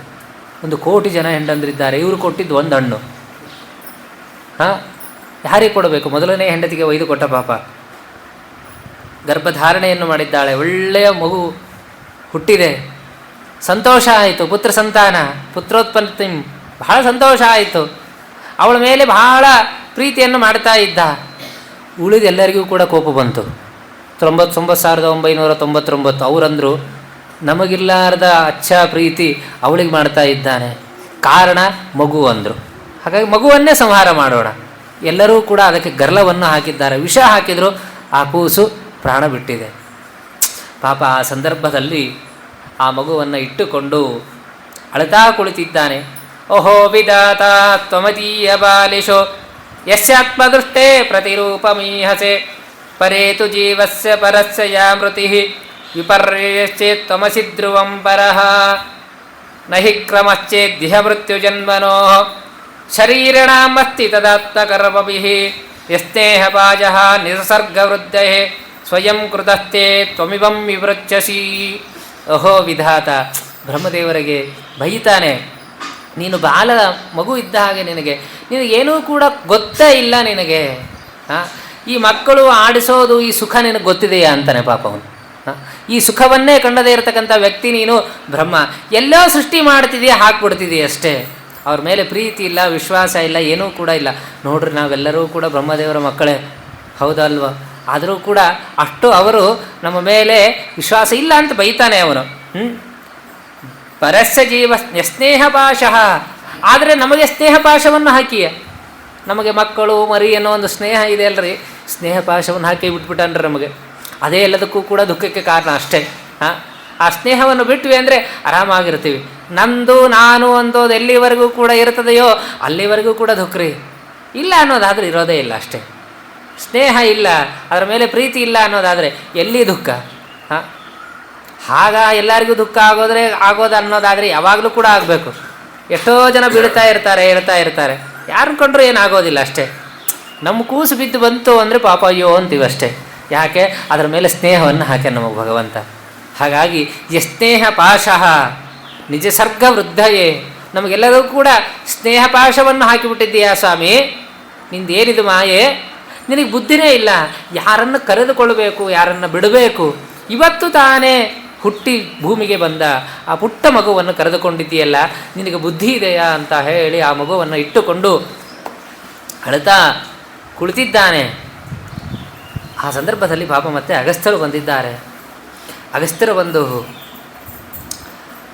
1,000,000 ಜನ ಹೆಂಡಂದ್ರಿದ್ದಾರೆ, ಇವರು ಕೊಟ್ಟಿದ್ದು ಒಂದು ಹಣ್ಣು. ಯಾರಿಗೆ ಕೊಡಬೇಕು? ಮೊದಲನೇ ಹೆಂಡತಿಗೆ ಒಯ್ದು ಕೊಟ್ಟ ಪಾಪ. ಗರ್ಭಧಾರಣೆಯನ್ನು ಮಾಡಿದ್ದಾಳೆ, ಒಳ್ಳೆಯ ಮಗು ಹುಟ್ಟಿದೆ, ಸಂತೋಷ ಆಯಿತು. ಪುತ್ರ ಸಂತಾನ, ಪುತ್ರೋತ್ಪತ್ತಿ, ಬಹಳ ಸಂತೋಷ ಆಯಿತು. ಅವಳ ಮೇಲೆ ಬಹಳ ಪ್ರೀತಿಯನ್ನು ಮಾಡ್ತಾ ಇದ್ದ. ಉಳಿದೆಲ್ಲರಿಗೂ ಕೂಡ ಕೋಪ ಬಂತು. 99,999 ಅವರಂದರು, ನಮಗಿಲ್ಲಾರ್ದ ಅಚ್ಚ ಪ್ರೀತಿ ಅವಳಿಗೆ ಮಾಡ್ತಾ ಇದ್ದಾನೆ, ಕಾರಣ ಮಗು ಅಂದರು. ಹಾಗಾಗಿ ಮಗುವನ್ನೇ ಸಂಹಾರ ಮಾಡೋಣ. ಎಲ್ಲರೂ ಕೂಡ ಅದಕ್ಕೆ ಗರ್ಲವನ್ನು ಹಾಕಿದ್ದಾರೆ, ವಿಷ ಹಾಕಿದರು, ಆ ಕೂಸು ಪ್ರಾಣ ಬಿಟ್ಟಿದೆ. ಪಾಪ ಆ ಸಂದರ್ಭದಲ್ಲಿ ಆ ಮಗುವನ್ನು ಇಟ್ಟುಕೊಂಡು ಅಳತಾ ಕುಳಿತಿದ್ದಾನೆ. ಓಹೋ ವಿಧಾತ ತ್ವಮದೀಯ ಬಾಲಿಶೋ ಯಸ್ಯಾತ್ಮದೃಷ್ಟೇ ಪ್ರತಿರೂಪಮೀಹಸೆ ಪರೇತು ಜೀವಸ್ಯ ಪರಸ್ಯ ಯಾ ಮೃತಿಃ ವಿಪರ್ಯಶ್ಚೇತ್ ತ್ವಮಸಿ ಧ್ರುವಂ ಪರಃ ನಹಿ ಕ್ರಮಶ್ಚೇದ್ದಿಹ ಮೃತ್ಯುಜನ್ಮನೋಃ ಶರೀರಿಣಾಮಸ್ತಿ ತದಾತ್ಮಕರ್ಮಭಿಃ ಯಸ್ನೇಹಪಾಜಃ ನಿಸರ್ಗವೃದ್ಧಯೇ ಸ್ವಯಂ ಕೃತಸ್ಥೆ ತ್ವಮಿವಂ ವಿವೃಚ್ಛಸಿ. ಅಹೋ ವಿಧಾತ, ಬ್ರಹ್ಮದೇವರಿಗೆ ಬೈತಾನೆ, ನೀನು ಬಾಲ ಮಗು ಇದ್ದ ಹಾಗೆ ನಿನಗೇನೂ ಕೂಡ ಗೊತ್ತೇ ಇಲ್ಲ ನಿನಗೆ. ಈ ಮಕ್ಕಳು ಆಡಿಸೋದು ಈ ಸುಖ ನಿನಗೆ ಗೊತ್ತಿದೆಯಾ ಅಂತಾನೆ ಪಾಪ ಅವನು. ಈ ಸುಖವನ್ನೇ ಕಂಡದೇ ಇರತಕ್ಕಂಥ ವ್ಯಕ್ತಿ ನೀನು ಬ್ರಹ್ಮ. ಎಲ್ಲೋ ಸೃಷ್ಟಿ ಮಾಡ್ತಿದೆಯಾ, ಹಾಕ್ಬಿಡ್ತಿದೆಯಾ ಅಷ್ಟೇ. ಅವ್ರ ಮೇಲೆ ಪ್ರೀತಿ ಇಲ್ಲ, ವಿಶ್ವಾಸ ಇಲ್ಲ, ಏನೂ ಕೂಡ ಇಲ್ಲ. ನೋಡ್ರಿ, ನಾವೆಲ್ಲರೂ ಕೂಡ ಬ್ರಹ್ಮದೇವರ ಮಕ್ಕಳೇ, ಹೌದಲ್ವ? ಆದರೂ ಕೂಡ ಅಷ್ಟು ಅವರು ನಮ್ಮ ಮೇಲೆ ವಿಶ್ವಾಸ ಇಲ್ಲ ಅಂತ ಬೈತಾನೆ ಅವನು. ಪರಸ್ಯ ಜೀವ ಸ್ನೇಹ ಪಾಶಃ, ಆದರೆ ನಮಗೆ ಸ್ನೇಹ ಪಾಶವನ್ನು ಹಾಕಿಯ, ನಮಗೆ ಮಕ್ಕಳು ಮರಿ ಅನ್ನೋ ಒಂದು ಸ್ನೇಹ ಇದೆ ಅಲ್ರಿ, ಸ್ನೇಹ ಪಾಶವನ್ನು ಹಾಕಿ ಬಿಟ್ಬಿಟ್ಟನ್ರಿ ನಮಗೆ. ಅದೇ ಎಲ್ಲದಕ್ಕೂ ಕೂಡ ದುಃಖಕ್ಕೆ ಕಾರಣ ಅಷ್ಟೇ. ಆ ಸ್ನೇಹವನ್ನು ಬಿಟ್ವಿ ಅಂದರೆ ಆರಾಮಾಗಿರ್ತೀವಿ. ನಂದು ನಾನು ಅನ್ನೋದು ಎಲ್ಲಿವರೆಗೂ ಕೂಡ ಇರ್ತದೆಯೋ ಅಲ್ಲಿವರೆಗೂ ಕೂಡ ದುಃಖ ರೀ. ಇಲ್ಲ ಅನ್ನೋದಾದರೆ ಇರೋದೇ ಇಲ್ಲ ಅಷ್ಟೇ. ಸ್ನೇಹ ಇಲ್ಲ, ಅದರ ಮೇಲೆ ಪ್ರೀತಿ ಇಲ್ಲ ಅನ್ನೋದಾದರೆ ಎಲ್ಲಿ ದುಃಖ? ಆಗ ಎಲ್ಲರಿಗೂ ದುಃಖ ಆಗೋದು ಅನ್ನೋದಾದರೆ ಯಾವಾಗಲೂ ಕೂಡ ಆಗಬೇಕು. ಎಷ್ಟೋ ಜನ ಬೀಳ್ತಾ ಇರ್ತಾರೆ, ಹೇಳ್ತಾ ಇರ್ತಾರೆ, ಯಾರನ್ನ ಕಂಡ್ರೂ ಏನಾಗೋದಿಲ್ಲ ಅಷ್ಟೇ. ನಮ್ಮ ಕೂಸು ಬಿದ್ದು ಬಂತು ಅಂದರೆ ಪಾಪ ಅಯ್ಯೋ ಅಂತೀವಿ ಅಷ್ಟೇ. ಯಾಕೆ? ಅದರ ಮೇಲೆ ಸ್ನೇಹವನ್ನು ಹಾಕ್ಯಾನ ನಮಗೆ ಭಗವಂತ. ಹಾಗಾಗಿ ಯಸ್ನೇಹ ಪಾಶಃ ನಿಜ ಸರ್ಗ ವೃದ್ಧಯೇ, ನಮಗೆಲ್ಲರೂ ಕೂಡ ಸ್ನೇಹ ಪಾಶವನ್ನು ಹಾಕಿಬಿಟ್ಟಿದ್ದೀಯಾ ಸ್ವಾಮಿ. ನಿಂದೇನಿದು ಮಾಯೆ, ನಿನಗೆ ಬುದ್ಧಿನೇ ಇಲ್ಲ. ಯಾರನ್ನು ಕರೆದುಕೊಳ್ಬೇಕು, ಯಾರನ್ನು ಬಿಡಬೇಕು. ಇವತ್ತು ತಾನೇ ಹುಟ್ಟಿ ಭೂಮಿಗೆ ಬಂದ ಆ ಪುಟ್ಟ ಮಗುವನ್ನು ಕರೆದುಕೊಂಡಿದ್ದೀಯಲ್ಲ, ನಿನಗೆ ಬುದ್ಧಿ ಇದೆಯಾ ಅಂತ ಹೇಳಿ ಆ ಮಗುವನ್ನು ಇಟ್ಟುಕೊಂಡು ಅಳುತ್ತಾ ಕುಳಿತಿದ್ದಾನೆ. ಆ ಸಂದರ್ಭದಲ್ಲಿ ಪಾಪ ಮತ್ತೆ ಅಗಸ್ತ್ಯರು ಬಂದಿದ್ದಾರೆ. ಅಗಸ್ತ್ಯರು ಬಂದು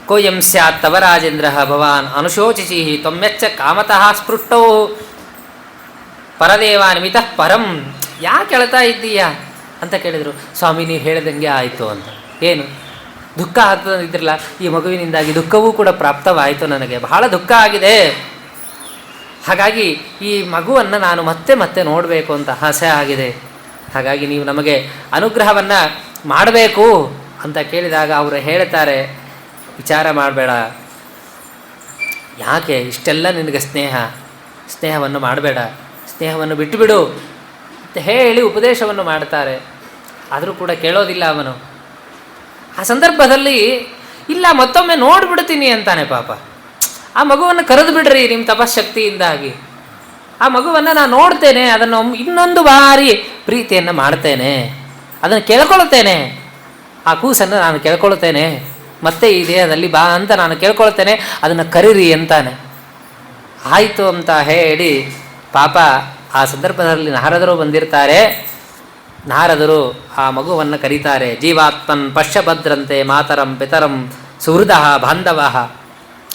ಕೋಯಂ ಸ್ಯಾತ್ ತವ ರಾಜೇಂದ್ರ ಭವಾನ್ ಅನುಶೋಚಿಸಿ ತ್ವಮ್ಯಚ್ಚ ಕಾಮತಃ ಸ್ಪೃಷ್ಟೋ ಪರದೇವಾನ್ ಮಿತಃ ಪರಂ. ಯಾಕೆ ಅಳ್ತಾ ಇದ್ದೀಯಾ ಅಂತ ಕೇಳಿದರು. ಸ್ವಾಮಿ, ನೀವು ಹೇಳಿದಂಗೆ ಆಯಿತು ಅಂತ. ಏನು ದುಃಖ ಆಗ್ತದಿದ್ರಲ್ಲ, ಈ ಮಗುವಿನಿಂದಾಗಿ ದುಃಖವೂ ಕೂಡ ಪ್ರಾಪ್ತವಾಯಿತು. ನನಗೆ ಬಹಳ ದುಃಖ ಆಗಿದೆ. ಹಾಗಾಗಿ ಈ ಮಗುವನ್ನು ನಾನು ಮತ್ತೆ ಮತ್ತೆ ನೋಡಬೇಕು ಅಂತ ಆಸೆ ಆಗಿದೆ. ಹಾಗಾಗಿ ನೀವು ನಮಗೆ ಅನುಗ್ರಹವನ್ನು ಮಾಡಬೇಕು ಅಂತ ಕೇಳಿದಾಗ ಅವರು ಹೇಳ್ತಾರೆ, ವಿಚಾರ ಮಾಡಬೇಡ, ಯಾಕೆ ಇಷ್ಟೆಲ್ಲ ನಿನಗೆ ಸ್ನೇಹವನ್ನು ಮಾಡಬೇಡ, ಸ್ನೇಹವನ್ನು ಬಿಟ್ಟುಬಿಡು ಅಂತ ಹೇಳಿ ಉಪದೇಶವನ್ನು ಮಾಡ್ತಾರೆ. ಆದರೂ ಕೂಡ ಕೇಳೋದಿಲ್ಲ ಅವನು. ಆ ಸಂದರ್ಭದಲ್ಲಿ ಇಲ್ಲ, ಮತ್ತೊಮ್ಮೆ ನೋಡಿಬಿಡ್ತೀನಿ ಅಂತಾನೆ ಪಾಪ. ಆ ಮಗುವನ್ನು ಕರೆದು ಬಿಡ್ರಿ ನಿಮ್ಮ ತಪಶಕ್ತಿಯಿಂದಾಗಿ. ಆ ಮಗುವನ್ನು ನಾನು ನೋಡ್ತೇನೆ, ಅದನ್ನು ಇನ್ನೊಂದು ಬಾರಿ ಪ್ರೀತಿಯನ್ನು ಮಾಡ್ತೇನೆ, ಅದನ್ನು ಕೇಳ್ಕೊಳ್ತೇನೆ, ಆ ಕೂಸನ್ನು ನಾನು ಕೇಳ್ಕೊಳ್ತೇನೆ, ಮತ್ತೆ ಈ ದೇಹದಲ್ಲಿ ಬಾ ಅಂತ ನಾನು ಕೇಳ್ಕೊಳ್ತೇನೆ, ಅದನ್ನು ಕರೀರಿ ಅಂತಾನೆ. ಆಯಿತು ಅಂತ ಹೇಳಿ ಪಾಪ ಆ ಸಂದರ್ಭದಲ್ಲಿ ನಾರದರು ಬಂದಿರ್ತಾರೆ. ನಾರದರು ಆ ಮಗುವನ್ನು ಕರೀತಾರೆ. ಜೀವಾತ್ಮನ್ ಪಶ್ಯಭದ್ರಂತೆ ಮಾತರಂ ಪಿತರಂ ಸುಹೃದ ಬಾಂಧವ.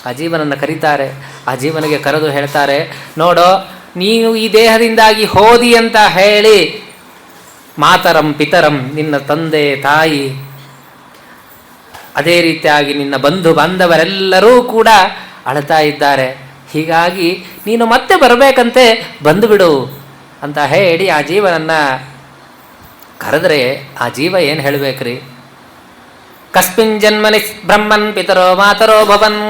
ಆ ಜೀವನನ್ನು ಕರೀತಾರೆ. ಆ ಜೀವನಿಗೆ ಕರೆದು ಹೇಳ್ತಾರೆ, ನೋಡೋ, ನೀನು ಈ ದೇಹದಿಂದಾಗಿ ಹೋದಿ ಅಂತ ಹೇಳಿ ಮಾತರಂ ಪಿತರಂ, ನಿನ್ನ ತಂದೆ ತಾಯಿ, ಅದೇ ರೀತಿಯಾಗಿ ನಿನ್ನ ಬಂಧು ಬಾಂಧವರೆಲ್ಲರೂ ಕೂಡ ಅಳ್ತಾ ಇದ್ದಾರೆ. ಹೀಗಾಗಿ ನೀನು ಮತ್ತೆ ಬರಬೇಕಂತೆ, ಬಂದುಬಿಡು ಅಂತ ಹೇಳಿ ಆ ಜೀವನನ್ನು ಕರೆದ್ರೆ ಆ ಜೀವ ಏನು ಹೇಳಬೇಕ್ರಿ? ಕಸ್ಮಿನ್ ಜನ್ಮನಿ ಬ್ರಹ್ಮನ್ ಪಿತರೋ ಮಾತರೋ ಭವನ್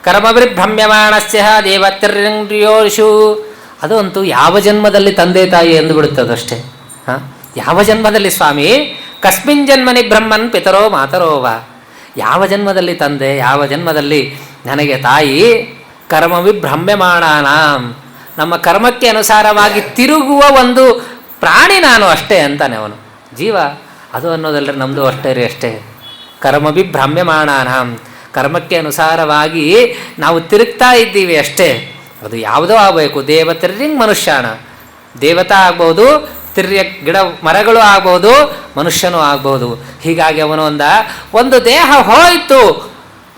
ಕರ್ಮವಿಭ್ರಮ್ಯಮಾಣಸ್ಯ ದೇವತಿರ್ಯೋಷು. ಅದು ಅಂತೂ ಯಾವ ಜನ್ಮದಲ್ಲಿ ತಂದೆ ತಾಯಿ ಎಂದುಬಿಡುತ್ತದಷ್ಟೇ. ಯಾವ ಜನ್ಮದಲ್ಲಿ ಸ್ವಾಮಿ? ಕಸ್ಮಿನ್ ಜನ್ಮನಿ ಬ್ರಹ್ಮನ್ ಪಿತರೋ ಮಾತರೋವ. ಯಾವ ಜನ್ಮದಲ್ಲಿ ತಂದೆ, ಯಾವ ಜನ್ಮದಲ್ಲಿ ನನಗೆ ತಾಯಿ. ಕರ್ಮವಿಭ್ರಮ್ಯಮಾಣಾನಾಂ, ನಮ್ಮ ಕರ್ಮಕ್ಕೆ ಅನುಸಾರವಾಗಿ ತಿರುಗುವ ಒಂದು ಪ್ರಾಣಿ ನಾನು ಅಷ್ಟೇ ಅಂತಾನೆ ಅವನು. ಜೀವ ಅದು ಅನ್ನೋದಲ್ಲರಿ ನಮ್ಮದು ಅಷ್ಟೇ ರೀ, ಅಷ್ಟೇ. ಕರ್ಮವಿಭ್ರಮ್ಯಮಾಣಾನಾಂ, ಕರ್ಮಕ್ಕೆ ಅನುಸಾರವಾಗಿ ನಾವು ತಿರುಗ್ತಾ ಇದ್ದೀವಿ ಅಷ್ಟೇ. ಅದು ಯಾವುದೋ ಆಗಬೇಕು. ದೇವತಿರ್ಯಂಗ್ ಮನುಷ್ಯಾಣ, ದೇವತಾ ಆಗ್ಬೋದು, ತಿರ್ಯ ಗಿಡ ಮರಗಳು ಆಗ್ಬೋದು, ಮನುಷ್ಯನೂ ಆಗ್ಬೋದು. ಹೀಗಾಗಿ ಅವನು ಒಂದು ದೇಹ ಹೋಯಿತು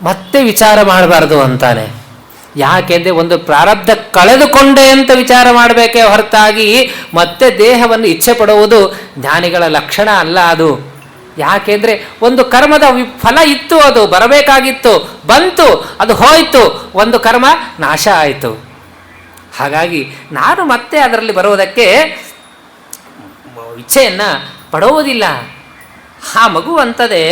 ಮತ್ತೆ ವಿಚಾರ ಮಾಡಬಾರ್ದು ಅಂತಾನೆ. ಯಾಕೆಂದರೆ ಒಂದು ಪ್ರಾರಬ್ಧ ಕಳೆದುಕೊಂಡೆ ಅಂತ ವಿಚಾರ ಮಾಡಬೇಕೇ ಹೊರತಾಗಿ ಮತ್ತೆ ದೇಹವನ್ನು ಇಚ್ಛೆ ಪಡುವುದು ಜ್ಞಾನಿಗಳ ಲಕ್ಷಣ ಅಲ್ಲ ಅದು. ಯಾಕೆಂದರೆ ಒಂದು ಕರ್ಮದ ಫಲ ಇತ್ತು, ಅದು ಬರಬೇಕಾಗಿತ್ತು, ಬಂತು, ಅದು ಹೋಯಿತು, ಒಂದು ಕರ್ಮ ನಾಶ ಆಯಿತು. ಹಾಗಾಗಿ ನಾನು ಮತ್ತೆ ಅದರಲ್ಲಿ ಬರುವುದಕ್ಕೆ ಇಚ್ಛೆಯನ್ನು ಪಡುವುದಿಲ್ಲ. ಆ ಮಗು ಅಂತದೆ,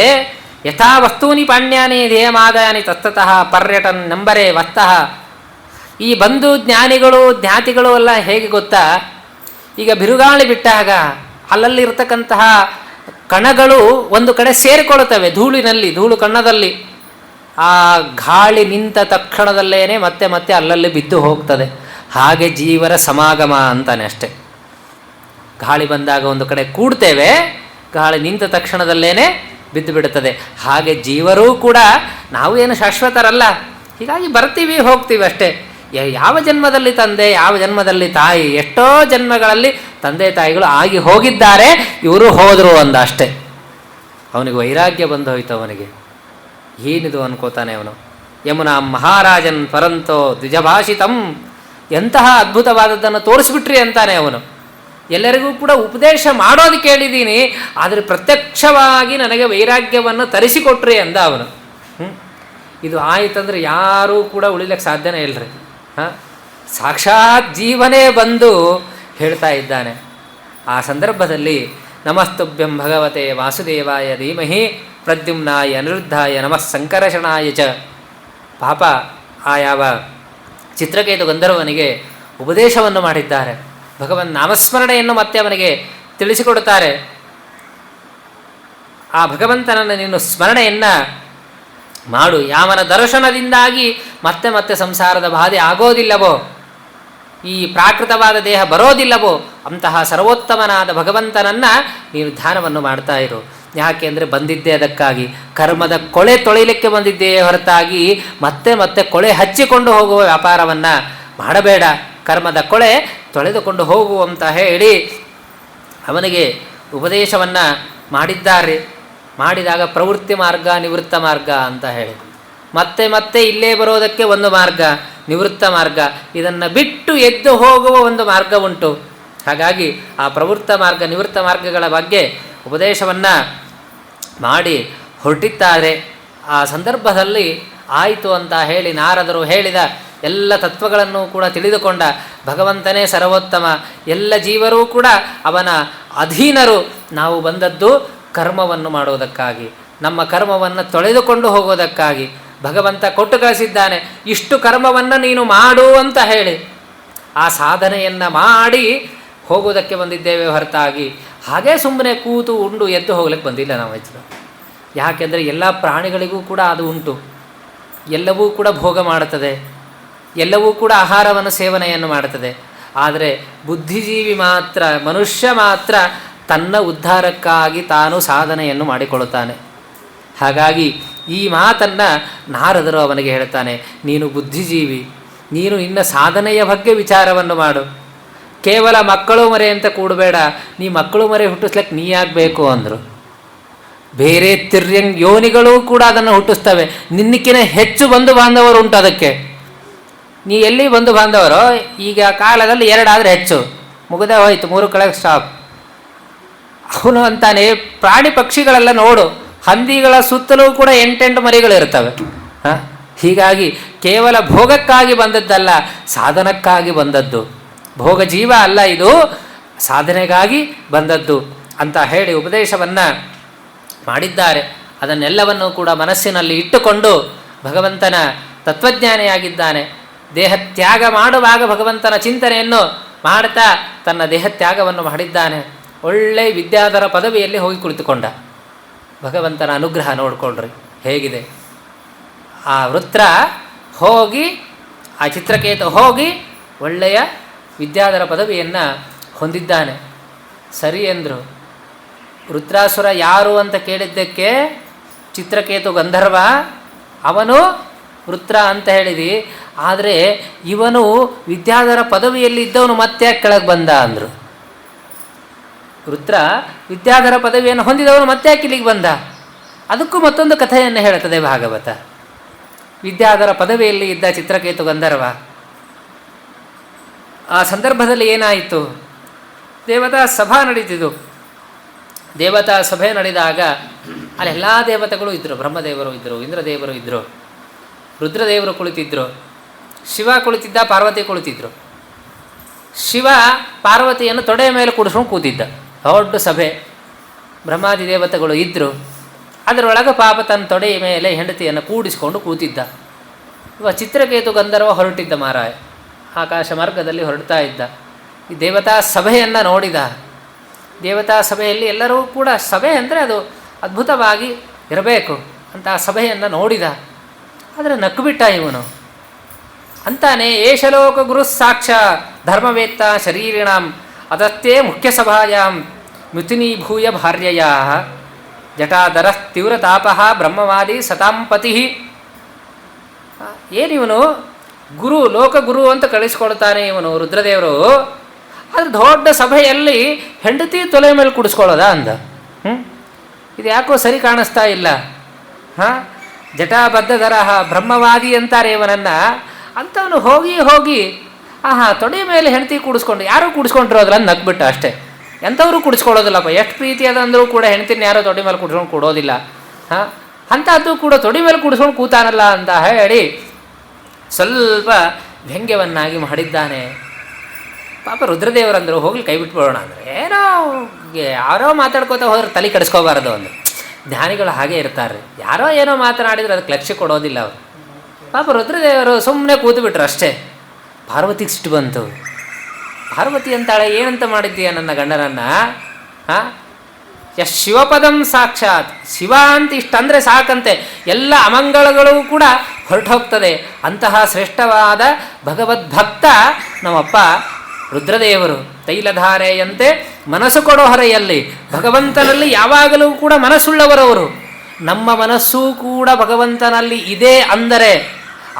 ಯಥಾ ವಸ್ತೂನಿ ಪಾಣ್ಯಾನಿ ಧ್ಯೇಯಮಾದಾನಿ ತತ್ತತಃ ಪರ್ಯಟನ್ ನಂಬರೇ ವಸ್ತಃ. ಈ ಬಂಧು ಜ್ಞಾನಿಗಳು ಜ್ಞಾತಿಗಳು ಎಲ್ಲ ಹೇಗೆ ಗೊತ್ತಾ, ಈಗ ಬಿರುಗಾಳಿ ಬಿಟ್ಟಾಗ ಅಲ್ಲಲ್ಲಿರ್ತಕ್ಕಂತಹ ಕಣಗಳು ಒಂದು ಕಡೆ ಸೇರಿಕೊಳ್ಳುತ್ತವೆ, ಧೂಳಿನಲ್ಲಿ, ಧೂಳು ಕಣ್ಣದಲ್ಲಿ. ಆ ಗಾಳಿ ನಿಂತ ತಕ್ಷಣದಲ್ಲೇನೆ ಮತ್ತೆ ಮತ್ತೆ ಅಲ್ಲಲ್ಲಿ ಬಿದ್ದು ಹೋಗ್ತದೆ. ಹಾಗೆ ಜೀವರ ಸಮಾಗಮ ಅಂತಾನೆ ಅಷ್ಟೆ. ಗಾಳಿ ಬಂದಾಗ ಒಂದು ಕಡೆ ಕೂಡ್ತೇವೆ, ಗಾಳಿ ನಿಂತ ತಕ್ಷಣದಲ್ಲೇನೆ ಬಿದ್ದು ಬಿಡುತ್ತದೆ. ಹಾಗೆ ಜೀವರೂ ಕೂಡ ನಾವು ಏನು ಶಾಶ್ವತರಲ್ಲ, ಹೀಗಾಗಿ ಬರ್ತೀವಿ ಹೋಗ್ತೀವಿ ಅಷ್ಟೇ. ಯಾವ ಜನ್ಮದಲ್ಲಿ ತಂದೆ, ಯಾವ ಜನ್ಮದಲ್ಲಿ ತಾಯಿ, ಎಷ್ಟೋ ಜನ್ಮಗಳಲ್ಲಿ ತಂದೆ ತಾಯಿಗಳು ಆಗಿ ಹೋಗಿದ್ದಾರೆ, ಇವರು ಹೋದರು ಅಂದ ಅಷ್ಟೇ. ಅವನಿಗೆ ವೈರಾಗ್ಯ ಬಂದು ಹೋಯ್ತು. ಅವನಿಗೆ ಏನಿದು ಅನ್ಕೋತಾನೆ ಅವನು. ಯಮುನಾ ಮಹಾರಾಜನ್ ಪರಂತೋ ದ್ವಿಜಭಾಷಿತಂ, ಎಂತಹ ಅದ್ಭುತವಾದದ್ದನ್ನು ತೋರಿಸ್ಬಿಟ್ರಿ ಅಂತಾನೆ ಅವನು. ಎಲ್ಲರಿಗೂ ಕೂಡ ಉಪದೇಶ ಮಾಡೋದು ಕೇಳಿದ್ದೀನಿ, ಆದರೆ ಪ್ರತ್ಯಕ್ಷವಾಗಿ ನನಗೆ ವೈರಾಗ್ಯವನ್ನು ತರಿಸಿಕೊಟ್ರಿ ಅಂದ ಅವನು. ಇದು ಆಯಿತಂದ್ರೆ ಯಾರೂ ಕೂಡ ಉಳಿಲಿಕ್ಕೆ ಸಾಧ್ಯನೇ ಇಲ್ಲರಿ. ಸಾಕ್ಷಾತ್ ಜೀವನೇ ಬಂದು ಹೇಳ್ತಾ ಇದ್ದಾನೆ. ಆ ಸಂದರ್ಭದಲ್ಲಿ ನಮಸ್ತುಭ್ಯಂ ಭಗವತೆ ವಾಸುದೇವಾಯ ಧೀಮಹಿ ಪ್ರದ್ಯುಮ್ನಾಯ ಅನಿರುದ್ಧಾಯ ನಮಃ ಸಂಕರ್ಷಣಾಯ ಚ. ಪಾಪ ಆ ಯಾವ ಚಿತ್ರಕೇತು ಗಂಧರ್ವನಿಗೆ ಉಪದೇಶವನ್ನು ಮಾಡಿದ್ದಾರೆ. ಭಗವನ್ ನಾಮಸ್ಮರಣೆಯನ್ನು ಮತ್ತೆ ಅವನಿಗೆ ತಿಳಿಸಿಕೊಡುತ್ತಾರೆ. ಆ ಭಗವಂತನನ್ನು ನೀನು ಸ್ಮರಣೆಯನ್ನು ಮಾಡು, ಯಾವನ ದರ್ಶನದಿಂದಾಗಿ ಮತ್ತೆ ಮತ್ತೆ ಸಂಸಾರದ ಬಾಧೆ ಆಗೋದಿಲ್ಲವೋ, ಈ ಪ್ರಾಕೃತವಾದ ದೇಹ ಬರೋದಿಲ್ಲವೋ, ಅಂತಹ ಸರ್ವೋತ್ತಮನಾದ ಭಗವಂತನನ್ನು ನೀನು ಧ್ಯಾನವನ್ನು ಮಾಡ್ತಾ ಇರು. ಯಾಕೆಂದರೆ ಬಂದಿದ್ದೇ ಅದಕ್ಕಾಗಿ, ಕರ್ಮದ ಕೊಳೆ ತೊಳಿಲಿಕ್ಕೆ ಬಂದಿದ್ದೇ ಹೊರತಾಗಿ ಮತ್ತೆ ಮತ್ತೆ ಕೊಳೆ ಹಚ್ಚಿಕೊಂಡು ಹೋಗುವ ವ್ಯಾಪಾರವನ್ನು ಮಾಡಬೇಡ. ಕರ್ಮದ ಕೊಳೆ ತೊಳೆದುಕೊಂಡು ಹೋಗು ಅಂತ ಹೇಳಿ ಅವನಿಗೆ ಉಪದೇಶವನ್ನು ಮಾಡಿದ್ದಾರೆ. ಮಾಡಿದಾಗ ಪ್ರವೃತ್ತಿ ಮಾರ್ಗ ನಿವೃತ್ತ ಮಾರ್ಗ ಅಂತ ಹೇಳಿ ಮತ್ತೆ ಮತ್ತೆ ಇಲ್ಲೇ ಬರೋದಕ್ಕೆ ಒಂದು ಮಾರ್ಗ, ನಿವೃತ್ತ ಮಾರ್ಗ. ಇದನ್ನು ಬಿಟ್ಟು ಎದ್ದು ಹೋಗುವ ಒಂದು ಮಾರ್ಗ ಉಂಟು. ಹಾಗಾಗಿ ಆ ಪ್ರವೃತ್ತ ಮಾರ್ಗ ನಿವೃತ್ತ ಮಾರ್ಗಗಳ ಬಗ್ಗೆ ಉಪದೇಶವನ್ನು ಮಾಡಿ ಹೊರಟಿದ್ದಾರೆ. ಆ ಸಂದರ್ಭದಲ್ಲಿ ಆಯಿತು ಅಂತ ಹೇಳಿ ನಾರದರು ಹೇಳಿದ ಎಲ್ಲ ತತ್ವಗಳನ್ನು ಕೂಡ ತಿಳಿದುಕೊಂಡ ಭಗವಂತನೇ ಸರ್ವೋತ್ತಮ, ಎಲ್ಲ ಜೀವರೂ ಕೂಡ ಅವನ ಅಧೀನರು. ನಾವು ಬಂದದ್ದು ಕರ್ಮವನ್ನು ಮಾಡುವುದಕ್ಕಾಗಿ, ನಮ್ಮ ಕರ್ಮವನ್ನು ತೊಳೆದುಕೊಂಡು ಹೋಗೋದಕ್ಕಾಗಿ ಭಗವಂತ ಕೊಟ್ಟು ಕಳಿಸಿದ್ದಾನೆ. ಇಷ್ಟು ಕರ್ಮವನ್ನು ನೀನು ಮಾಡು ಅಂತ ಹೇಳಿ ಆ ಸಾಧನೆಯನ್ನು ಮಾಡಿ ಹೋಗೋದಕ್ಕೆ ಬಂದಿದ್ದೇವೆ ಹೊರತಾಗಿ ಹಾಗೇ ಸುಮ್ಮನೆ ಕೂತು ಉಂಡು ಎದ್ದು ಹೋಗ್ಲಿಕ್ಕೆ ಬಂದಿಲ್ಲ ನಾವು ಹೆಚ್ಚು. ಯಾಕೆಂದರೆ ಎಲ್ಲ ಪ್ರಾಣಿಗಳಿಗೂ ಕೂಡ ಅದು ಉಂಟು. ಎಲ್ಲವೂ ಕೂಡ ಭೋಗ ಮಾಡುತ್ತದೆ, ಎಲ್ಲವೂ ಕೂಡ ಆಹಾರವನ್ನು ಸೇವನೆಯನ್ನು ಮಾಡುತ್ತದೆ. ಆದರೆ ಬುದ್ಧಿಜೀವಿ ಮಾತ್ರ, ಮನುಷ್ಯ ಮಾತ್ರ ತನ್ನ ಉದ್ಧಾರಕ್ಕಾಗಿ ತಾನು ಸಾಧನೆಯನ್ನು ಮಾಡಿಕೊಳ್ಳುತ್ತಾನೆ. ಹಾಗಾಗಿ ಈ ಮಾತನ್ನು ನಾರದರು ಅವನಿಗೆ ಹೇಳ್ತಾನೆ, ನೀನು ಬುದ್ಧಿಜೀವಿ, ನೀನು ನಿನ್ನ ಸಾಧನೆಯ ಬಗ್ಗೆ ವಿಚಾರವನ್ನು ಮಾಡು. ಕೇವಲ ಮಕ್ಕಳು ಮರೆ ಅಂತ ಕೂಡಬೇಡ, ನೀ ಮಕ್ಕಳು ಮರೆ ಹುಟ್ಟಿಸ್ಲಿಕ್ಕೆ ನೀ ಆಗಬೇಕು ಅಂದರು. ಬೇರೆ ತಿರ್ಯಂಗ್ ಯೋನಿಗಳೂ ಕೂಡ ಅದನ್ನು ಹುಟ್ಟಿಸ್ತವೆ. ನಿನ್ನಕ್ಕಿಂತ ಹೆಚ್ಚು ಬಂಧು ಬಾಂಧವರು ಉಂಟು ಅದಕ್ಕೆ. ನೀ ಎಲ್ಲಿ ಬಂಧು ಬಾಂಧವರು, ಈಗ ಕಾಲದಲ್ಲಿ 2 ಆದರೆ ಹೆಚ್ಚು, ಮುಗಿದೇ ಹೋಯ್ತು, 3 ಕೆಳಗೆ ಸ್ಟಾಪ್. ಅವನು ಅಂತಾನೆ ಪ್ರಾಣಿ ಪಕ್ಷಿಗಳೆಲ್ಲ ನೋಡು, ಹಂದಿಗಳ ಸುತ್ತಲೂ ಕೂಡ 8 ಮರಿಗಳಿರ್ತವೆ. ಹೀಗಾಗಿ ಕೇವಲ ಭೋಗಕ್ಕಾಗಿ ಬಂದದ್ದಲ್ಲ, ಸಾಧನಕ್ಕಾಗಿ ಬಂದದ್ದು. ಭೋಗ ಜೀವ ಅಲ್ಲ, ಇದು ಸಾಧನೆಗಾಗಿ ಬಂದದ್ದು ಅಂತ ಹೇಳಿ ಉಪದೇಶವನ್ನು ಮಾಡಿದ್ದಾರೆ. ಅದನ್ನೆಲ್ಲವನ್ನು ಕೂಡ ಮನಸ್ಸಿನಲ್ಲಿ ಇಟ್ಟುಕೊಂಡು ಭಗವಂತನ ತತ್ವಜ್ಞಾನಿಯಾಗಿದ್ದಾನೆ. ದೇಹತ್ಯಾಗ ಮಾಡುವಾಗ ಭಗವಂತನ ಚಿಂತನೆಯನ್ನು ಮಾಡ್ತಾ ತನ್ನ ದೇಹತ್ಯಾಗವನ್ನು ಮಾಡಿದ್ದಾನೆ. ಒಳ್ಳೆಯ ವಿದ್ಯಾಧರ ಪದವಿಯಲ್ಲಿ ಹೋಗಿ ಕುಳಿತುಕೊಂಡ. ಭಗವಂತನ ಅನುಗ್ರಹ ನೋಡಿಕೊಂಡ್ರಿ ಹೇಗಿದೆ. ಆ ವೃತ್ರ ಹೋಗಿ, ಆ ಚಿತ್ರಕೇತು ಹೋಗಿ ಒಳ್ಳೆಯ ವಿದ್ಯಾಧರ ಪದವಿಯನ್ನು ಹೊಂದಿದ್ದಾನೆ. ಸರಿ ಎಂದರು. ವೃತ್ರಾಸುರ ಯಾರು ಅಂತ ಕೇಳಿದ್ದಕ್ಕೆ ಚಿತ್ರಕೇತು ಗಂಧರ್ವ, ಅವನು ವೃತ್ರ ಅಂತ ಹೇಳಿದಿ. ಆದರೆ ಇವನು ವಿದ್ಯಾಧರ ಪದವಿಯಲ್ಲಿ ಇದ್ದವನು ಮತ್ತೆ ಕೆಳಗೆ ಬಂದ ಅಂದರು. ವೃತ್ರ ವಿದ್ಯಾಧರ ಪದವಿಯನ್ನು ಹೊಂದಿದವನು ಮತ್ತೆ ಯಾಕೆ ಇಲ್ಲಿಗೆ ಬಂದ? ಅದಕ್ಕೂ ಮತ್ತೊಂದು ಕಥೆಯನ್ನು ಹೇಳುತ್ತದೆ ಭಾಗವತ. ವಿದ್ಯಾಧರ ಪದವಿಯಲ್ಲಿ ಇದ್ದ ಚಿತ್ರಕೇತು ಗಂಧರ್ವ, ಆ ಸಂದರ್ಭದಲ್ಲಿ ಏನಾಯಿತು? ದೇವತಾ ಸಭಾ ನಡೀತಿದ್ದು. ದೇವತಾ ಸಭೆ ನಡೆದಾಗ ಅಲ್ಲಿ ಎಲ್ಲ ದೇವತೆಗಳು ಇದ್ದರು. ಬ್ರಹ್ಮದೇವರು ಇದ್ದರು, ಇಂದ್ರದೇವರು ಇದ್ದರು, ರುದ್ರದೇವರು ಕುಳಿತಿದ್ದರು, ಶಿವ ಕುಳಿತಿದ್ದ, ಪಾರ್ವತಿ ಕುಳಿತಿದ್ದರು. ಶಿವ ಪಾರ್ವತಿಯನ್ನು ತೊಡೆಯ ಮೇಲೆ ಕೂಡಿಸ್ಕೊಂಡು ಕೂತಿದ್ದ. ದೊಡ್ಡ ಸಭೆ, ಬ್ರಹ್ಮಾದಿ ದೇವತೆಗಳು ಇದ್ದರು. ಅದರೊಳಗೆ ಪಾಪ ತನ್ನ ತೊಡೆಯ ಮೇಲೆ ಹೆಂಡತಿಯನ್ನು ಕೂಡಿಸ್ಕೊಂಡು ಕೂತಿದ್ದ. ಇವ ಚಿತ್ರಕೇತು ಗಂಧರ್ವ ಹೊರಟಿದ್ದ ಮಾರಾಯ, ಆಕಾಶ ಮಾರ್ಗದಲ್ಲಿ ಹೊರಡ್ತಾ ಇದ್ದ. ಈ ದೇವತಾ ಸಭೆಯನ್ನು ನೋಡಿದ. ದೇವತಾ ಸಭೆಯಲ್ಲಿ ಎಲ್ಲರೂ ಕೂಡ, ಸಭೆ ಅಂದರೆ ಅದು ಅದ್ಭುತವಾಗಿ ಇರಬೇಕು ಅಂತ ಆ ಸಭೆಯನ್ನು ನೋಡಿದ. ಆದರೆ ನಕ್ಕುಬಿಟ್ಟ ಇವನು. ಅಂತಾನೆ ಏಷಲೋಕ ಗುರು ಸಾಕ್ಷಾತ್ ಧರ್ಮವೇತ್ತ ಶರೀರಿಣಾಂ ಅದತ್ತೇ ಮುಖ್ಯ ಸಭಾಯಾಂ ಮಿಥುನೀಭೂಯ ಭಾರ್ಯಯ ಜಟಾಧರ ತೀವ್ರತಾಪಃ ಬ್ರಹ್ಮವಾದಿ ಸತಾಂಪತಿ. ಏನಿವನು ಗುರು, ಲೋಕಗುರು ಅಂತ ಕಳಿಸ್ಕೊಳ್ತಾನೆ ಇವನು ರುದ್ರದೇವರು. ಆದರೆ ದೊಡ್ಡ ಸಭೆಯಲ್ಲಿ ಹೆಂಡತಿ ತೊಲೆ ಮೇಲೆ ಕುಡಿಸ್ಕೊಳ್ಳೋದ ಅಂದ. ಇದು ಯಾಕೋ ಸರಿ ಕಾಣಿಸ್ತಾ ಇಲ್ಲ. ಜಟಾಬದ್ಧಧರ ಬ್ರಹ್ಮವಾದಿ ಅಂತಾರೆ ಇವನನ್ನು. ಅಂಥವನು ಹೋಗಿ ಹೋಗಿ ತೊಡೆ ಮೇಲೆ ಹೆಂಡತಿ ಕೂಡಿಸ್ಕೊಂಡು, ಯಾರೂ ಕೂಡಿಸ್ಕೊಂಡ್ರು ಅದ್ರಲ್ಲಿ ನಗ್ಬಿಟ್ಟ ಅಷ್ಟೇ. ಎಂಥವರು ಕೂಡಿಸ್ಕೊಳ್ಳೋದಿಲ್ಲಪ್ಪ, ಎಷ್ಟು ಪ್ರೀತಿ ಅದಂದರೂ ಕೂಡ ಹೆಂಡತಿನ ಯಾರೋ ತೊಡೆ ಮೇಲೆ ಕೂಡಿಸ್ಕೊಂಡು ಕೊಡೋದಿಲ್ಲ. ಅಂಥದ್ದು ಕೂಡ ತೊಡೆ ಮೇಲೆ ಕೂಡಿಸ್ಕೊಂಡು ಕೂತಾನಲ್ಲ ಅಂತ ಹೇಳಿ ಸ್ವಲ್ಪ ವ್ಯಂಗ್ಯವನ್ನಾಗಿ ಮಾಡಿದ್ದಾನೆ. ಪಾಪ ರುದ್ರದೇವರಂದರು ಹೋಗ್ಲಿ ಕೈ ಬಿಟ್ಬಿಡೋಣ ಅಂದರೆ, ಏನೋ ಯಾರೋ ಮಾತಾಡ್ಕೋತಾ ಹೋದ್ರೆ ತಲೆ ಕೆಡಿಸ್ಕೋಬಾರ್ದು ಅಂದರು. ಜ್ಞಾನಿಗಳು ಹಾಗೆ ಇರ್ತಾರೆ, ಯಾರೋ ಏನೋ ಮಾತನಾಡಿದ್ರೆ ಅದಕ್ಕೆ ಲಕ್ಷ್ಯ ಕೊಡೋದಿಲ್ಲ ಅವರು. ಪಾಪ ರುದ್ರದೇವರು ಸುಮ್ಮನೆ ಕೂತು ಬಿಟ್ರು ಅಷ್ಟೇ. ಪಾರ್ವತಿಗೆ ಸಿಟ್ಟು ಬಂತು. ಪಾರ್ವತಿ ಅಂತಾಳೆ, ಏನಂತ ಮಾಡಿದ್ದೀಯ ನನ್ನ ಗಂಡನನ್ನು? ಶಿವಪದಂ ಸಾಕ್ಷಾತ್, ಶಿವ ಅಂತ ಇಷ್ಟಂದರೆ ಸಾಕಂತೆ, ಎಲ್ಲ ಅಮಂಗಳಗಳು ಕೂಡ ಹೊರಟೋಗ್ತದೆ. ಅಂತಹ ಶ್ರೇಷ್ಠವಾದ ಭಗವದ್ಭಕ್ತ ನಮ್ಮಪ್ಪ ರುದ್ರದೇವರು. ತೈಲಧಾರೆಯಂತೆ ಮನಸ್ಸು ಕೊಡೋ ಹೊರೆಯಲ್ಲಿ ಭಗವಂತನಲ್ಲಿ ಯಾವಾಗಲೂ ಕೂಡ ಮನಸ್ಸುಳ್ಳವರವರು. ನಮ್ಮ ಮನಸ್ಸೂ ಕೂಡ ಭಗವಂತನಲ್ಲಿ ಇದೆ ಅಂದರೆ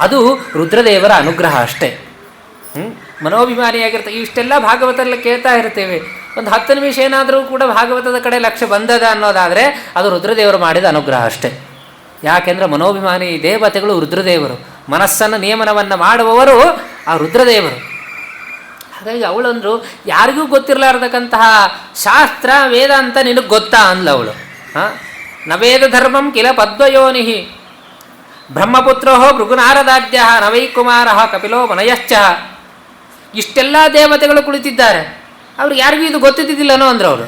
ಅದು ರುದ್ರದೇವರ ಅನುಗ್ರಹ ಅಷ್ಟೇ. ಮನೋಭಿಮಾನಿಯಾಗಿರ್ತಾರೆ. ಇಷ್ಟೆಲ್ಲ ಭಾಗವತದಲ್ಲಿ ಕೇಳ್ತಾ ಇರ್ತೇವೆ. ಒಂದು 10 ನಿಮಿಷ ಏನಾದರೂ ಕೂಡ ಭಾಗವತದ ಕಡೆ ಲಕ್ಷ್ಯ ಬಂದದ ಅನ್ನೋದಾದರೆ ಅದು ರುದ್ರದೇವರು ಮಾಡಿದ ಅನುಗ್ರಹ ಅಷ್ಟೇ. ಯಾಕೆಂದರೆ ಮನೋಭಿಮಾನಿ ದೇವತೆಗಳು ರುದ್ರದೇವರು, ಮನಸ್ಸನ್ನು ನಿಯಮನವನ್ನು ಮಾಡುವವರು ಆ ರುದ್ರದೇವರು. ಹಾಗಾಗಿ ಅವಳಂದರು, ಯಾರಿಗೂ ಗೊತ್ತಿರಲಾರ್ದಕ್ಕಂತಹ ಶಾಸ್ತ್ರ ವೇದ ಅಂತ ನಿನಗೆ ಗೊತ್ತಾ ಅಂದ್ಲ ಅವಳು. ನವೇದ ಧರ್ಮಂ ಕಿಲ ಪದ್ವಯೋನಿ ಬ್ರಹ್ಮಪುತ್ರೋ ಭೃಗುನಾರದಾದ್ಯ ನವೈಕುಮಾರ ಕಪಿಲೋ ಮನಯಶ್ಚ. ಇಷ್ಟೆಲ್ಲ ದೇವತೆಗಳು ಕುಳಿತಿದ್ದಾರೆ, ಅವ್ರಿಗೆ ಯಾರಿಗೂ ಇದು ಗೊತ್ತಿದ್ದಿಲ್ಲನೋ ಅಂದರು ಅವರು.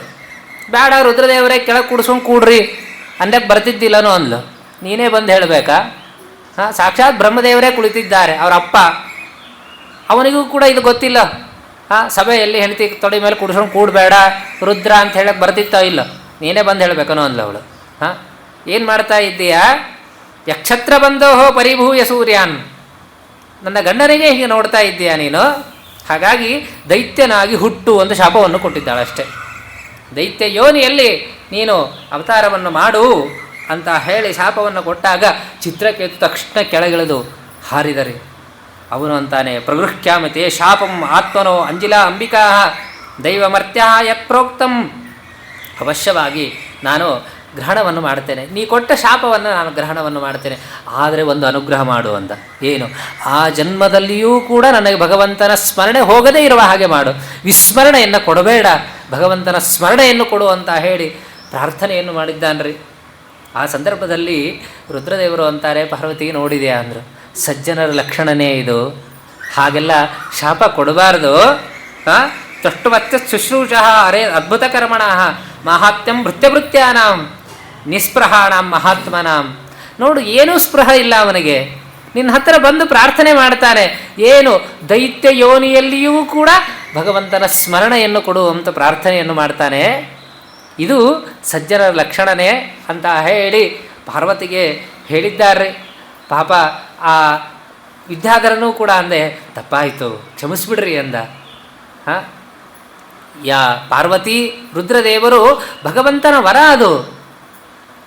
ಬೇಡ ರುದ್ರದೇವರೇ ಕೆಳಗೆ ಕೂಡಿಸ್ಕೊಂಡು ಕೂಡ್ರಿ ಅಂದಕ್ಕೆ ಬರ್ತಿದ್ದಿಲ್ಲನೋ ಅಂದ್ಲು. ನೀನೇ ಬಂದು ಹೇಳಬೇಕಾ? ಸಾಕ್ಷಾತ್ ಬ್ರಹ್ಮದೇವರೇ ಕುಳಿತಿದ್ದಾರೆ, ಅವರ ಅಪ್ಪ, ಅವನಿಗೂ ಕೂಡ ಇದು ಗೊತ್ತಿಲ್ಲ. ಸಭೆಯಲ್ಲಿ ಹೆಂಡತಿ ತೊಡೆ ಮೇಲೆ ಕೂಡಿಸ್ಕೊಂಡು ಕೂಡಬೇಡ ರುದ್ರ ಅಂತ ಹೇಳಕ್ಕೆ ಬರ್ತಿತ್ತೋ ಇಲ್ಲ, ನೀನೇ ಬಂದು ಹೇಳಬೇಕನೋ ಅಂದ್ಲು ಅವಳು. ಏನು ಮಾಡ್ತಾ ಇದ್ದೀಯಾ? ಯಕ್ಷತ್ರ ಬಂದೋಹೋ ಪರಿಭೂಯ ಸೂರ್ಯಾನ್, ನನ್ನ ಗಂಡನಿಗೆ ಹೀಗೆ ನೋಡ್ತಾ ಇದ್ದೀಯಾ ನೀನು? ಹಾಗಾಗಿ ದೈತ್ಯನಾಗಿ ಹುಟ್ಟು ಒಂದು ಶಾಪವನ್ನು ಕೊಟ್ಟಿದ್ದಾಳೆ ಅಷ್ಟೇ. ದೈತ್ಯ ಯೋನಿಯಲ್ಲಿ ನೀನು ಅವತಾರವನ್ನು ಮಾಡು ಅಂತ ಹೇಳಿ ಶಾಪವನ್ನು ಕೊಟ್ಟಾಗ ಚಿತ್ರಕೇತು ತಕ್ಷಣ ಕೆಳಗಿಳಿದು ಹಾರಿದರೆ. ಅವನು ಅಂತಾನೆ, ಪ್ರಗೃಹ್ಯಾಮತೆ ಶಾಪಂ ಆತ್ಮನೋ ಅಂಜಿಲಾ ಅಂಬಿಕಾ ದೈವಮರ್ತ್ಯ ಯತ್ ಪ್ರೋಕ್ತಂ. ಅವಶ್ಯವಾಗಿ ನಾನು ಗ್ರಹಣವನ್ನು ಮಾಡ್ತೇನೆ, ನೀ ಕೊಟ್ಟ ಶಾಪವನ್ನು ನಾನು ಗ್ರಹಣವನ್ನು ಮಾಡ್ತೇನೆ, ಆದರೆ ಒಂದು ಅನುಗ್ರಹ ಮಾಡು ಅಂದ. ಏನು? ಆ ಜನ್ಮದಲ್ಲಿಯೂ ಕೂಡ ನನಗೆ ಭಗವಂತನ ಸ್ಮರಣೆ ಹೋಗದೇ ಇರುವ ಹಾಗೆ ಮಾಡು, ವಿಸ್ಮರಣೆಯನ್ನು ಕೊಡಬೇಡ, ಭಗವಂತನ ಸ್ಮರಣೆಯನ್ನು ಕೊಡು ಅಂತ ಹೇಳಿ ಪ್ರಾರ್ಥನೆಯನ್ನು ಮಾಡಿದ್ದಾನ್ರಿ. ಆ ಸಂದರ್ಭದಲ್ಲಿ ರುದ್ರದೇವರು ಅಂತಾರೆ, ಪಾರ್ವತಿ ನೋಡಿದೆಯಾ ಅಂದರು, ಸಜ್ಜನರ ಲಕ್ಷಣನೇ ಇದು, ಹಾಗೆಲ್ಲ ಶಾಪ ಕೊಡಬಾರ್ದು. ತ್ವಷ್ಟುವತ್ಯ ಶುಶ್ರೂಷಃ ಅರೇ ಅದ್ಭುತ ಕರ್ಮಣ ಮಾಹಾತ್ಮ್ಯಂ ಭೃತ್ಯಭೃತ್ಯಾನಾಂ ನಿಸ್ಪೃಹಾಣಾಂ ಮಹಾತ್ಮನಾಂ. ನೋಡು, ಏನೂ ಸ್ಪೃಹ ಇಲ್ಲ ಅವನಿಗೆ, ನಿನ್ನ ಹತ್ರ ಬಂದು ಪ್ರಾರ್ಥನೆ ಮಾಡ್ತಾನೆ. ಏನು? ದೈತ್ಯ ಯೋನಿಯಲ್ಲಿಯೂ ಕೂಡ ಭಗವಂತನ ಸ್ಮರಣೆಯನ್ನು ಕೊಡುವಂಥ ಪ್ರಾರ್ಥನೆಯನ್ನು ಮಾಡ್ತಾನೆ. ಇದು ಸಜ್ಜನರ ಲಕ್ಷಣನೇ ಅಂತ ಹೇಳಿ ಪಾರ್ವತಿಗೆ ಹೇಳಿದ್ದಾರೆ. ಪಾಪ ಆ ವಿದ್ಯಾಧರನೂ ಕೂಡ ಅಂದೆ, ತಪ್ಪಾಯಿತು ಕ್ಷಮಿಸ್ಬಿಡ್ರಿ ಅಂದ. ಪಾರ್ವತಿ ರುದ್ರದೇವರು ಭಗವಂತನ ವರ ಅದು.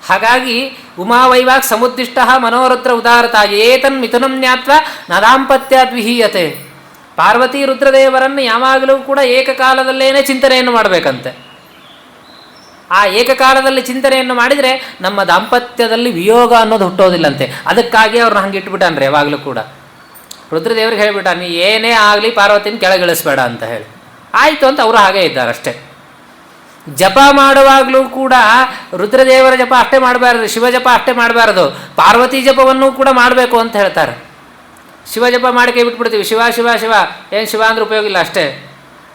ಹಾಗಾಗಿ ಉಮಾವೈವಾಕ್ ಸಮುದ್ದಿಷ್ಟ ಮನೋರುದ್ರ ಉದಾರತ ಏತನ್ ಮಿಥುನಂ ಜ್ಞಾತ್ವ ನ ದಾಂಪತ್ಯಾದ್ವಿಹೀಯತೆ. ಪಾರ್ವತಿ ರುದ್ರದೇವರನ್ನು ಯಾವಾಗಲೂ ಕೂಡ ಏಕಕಾಲದಲ್ಲೇನೆ ಚಿಂತನೆಯನ್ನು ಮಾಡಬೇಕಂತೆ. ಆ ಏಕಕಾಲದಲ್ಲಿ ಚಿಂತನೆಯನ್ನು ಮಾಡಿದರೆ ನಮ್ಮ ದಾಂಪತ್ಯದಲ್ಲಿ ವಿಯೋಗ ಅನ್ನೋದು ಹುಟ್ಟೋದಿಲ್ಲಂತೆ. ಅದಕ್ಕಾಗಿ ಅವ್ರನ್ನ ಹಂಗೆ ಇಟ್ಬಿಟ್ಟಾನ್ರಿ ಯಾವಾಗಲೂ ಕೂಡ. ರುದ್ರದೇವ್ರಿಗೆ ಹೇಳಿಬಿಟ್ಟ, ನೀ ಏನೇ ಆಗಲಿ ಪಾರ್ವತಿನ ಕೆಳಗಿಳಿಸ್ಬೇಡ ಅಂತ ಹೇಳಿ. ಆಯಿತು ಅಂತ ಅವರು ಹಾಗೇ ಇದ್ದಾರೆ ಅಷ್ಟೇ. ಜಪ ಮಾಡುವಾಗಲೂ ಕೂಡ ರುದ್ರದೇವರ ಜಪ ಅಷ್ಟೇ ಮಾಡಬಾರ್ದು, ಶಿವ ಜಪ ಅಷ್ಟೇ ಮಾಡಬಾರ್ದು, ಪಾರ್ವತಿ ಜಪವನ್ನು ಕೂಡ ಮಾಡಬೇಕು ಅಂತ ಹೇಳ್ತಾರೆ. ಶಿವ ಜಪ ಮಾಡಿ ಕೈ ಬಿಟ್ಬಿಡ್ತೀವಿ, ಶಿವ ಶಿವ ಶಿವ, ಏನು ಶಿವ ಅಂದ್ರೆ ಉಪಯೋಗ ಇಲ್ಲ ಅಷ್ಟೇ.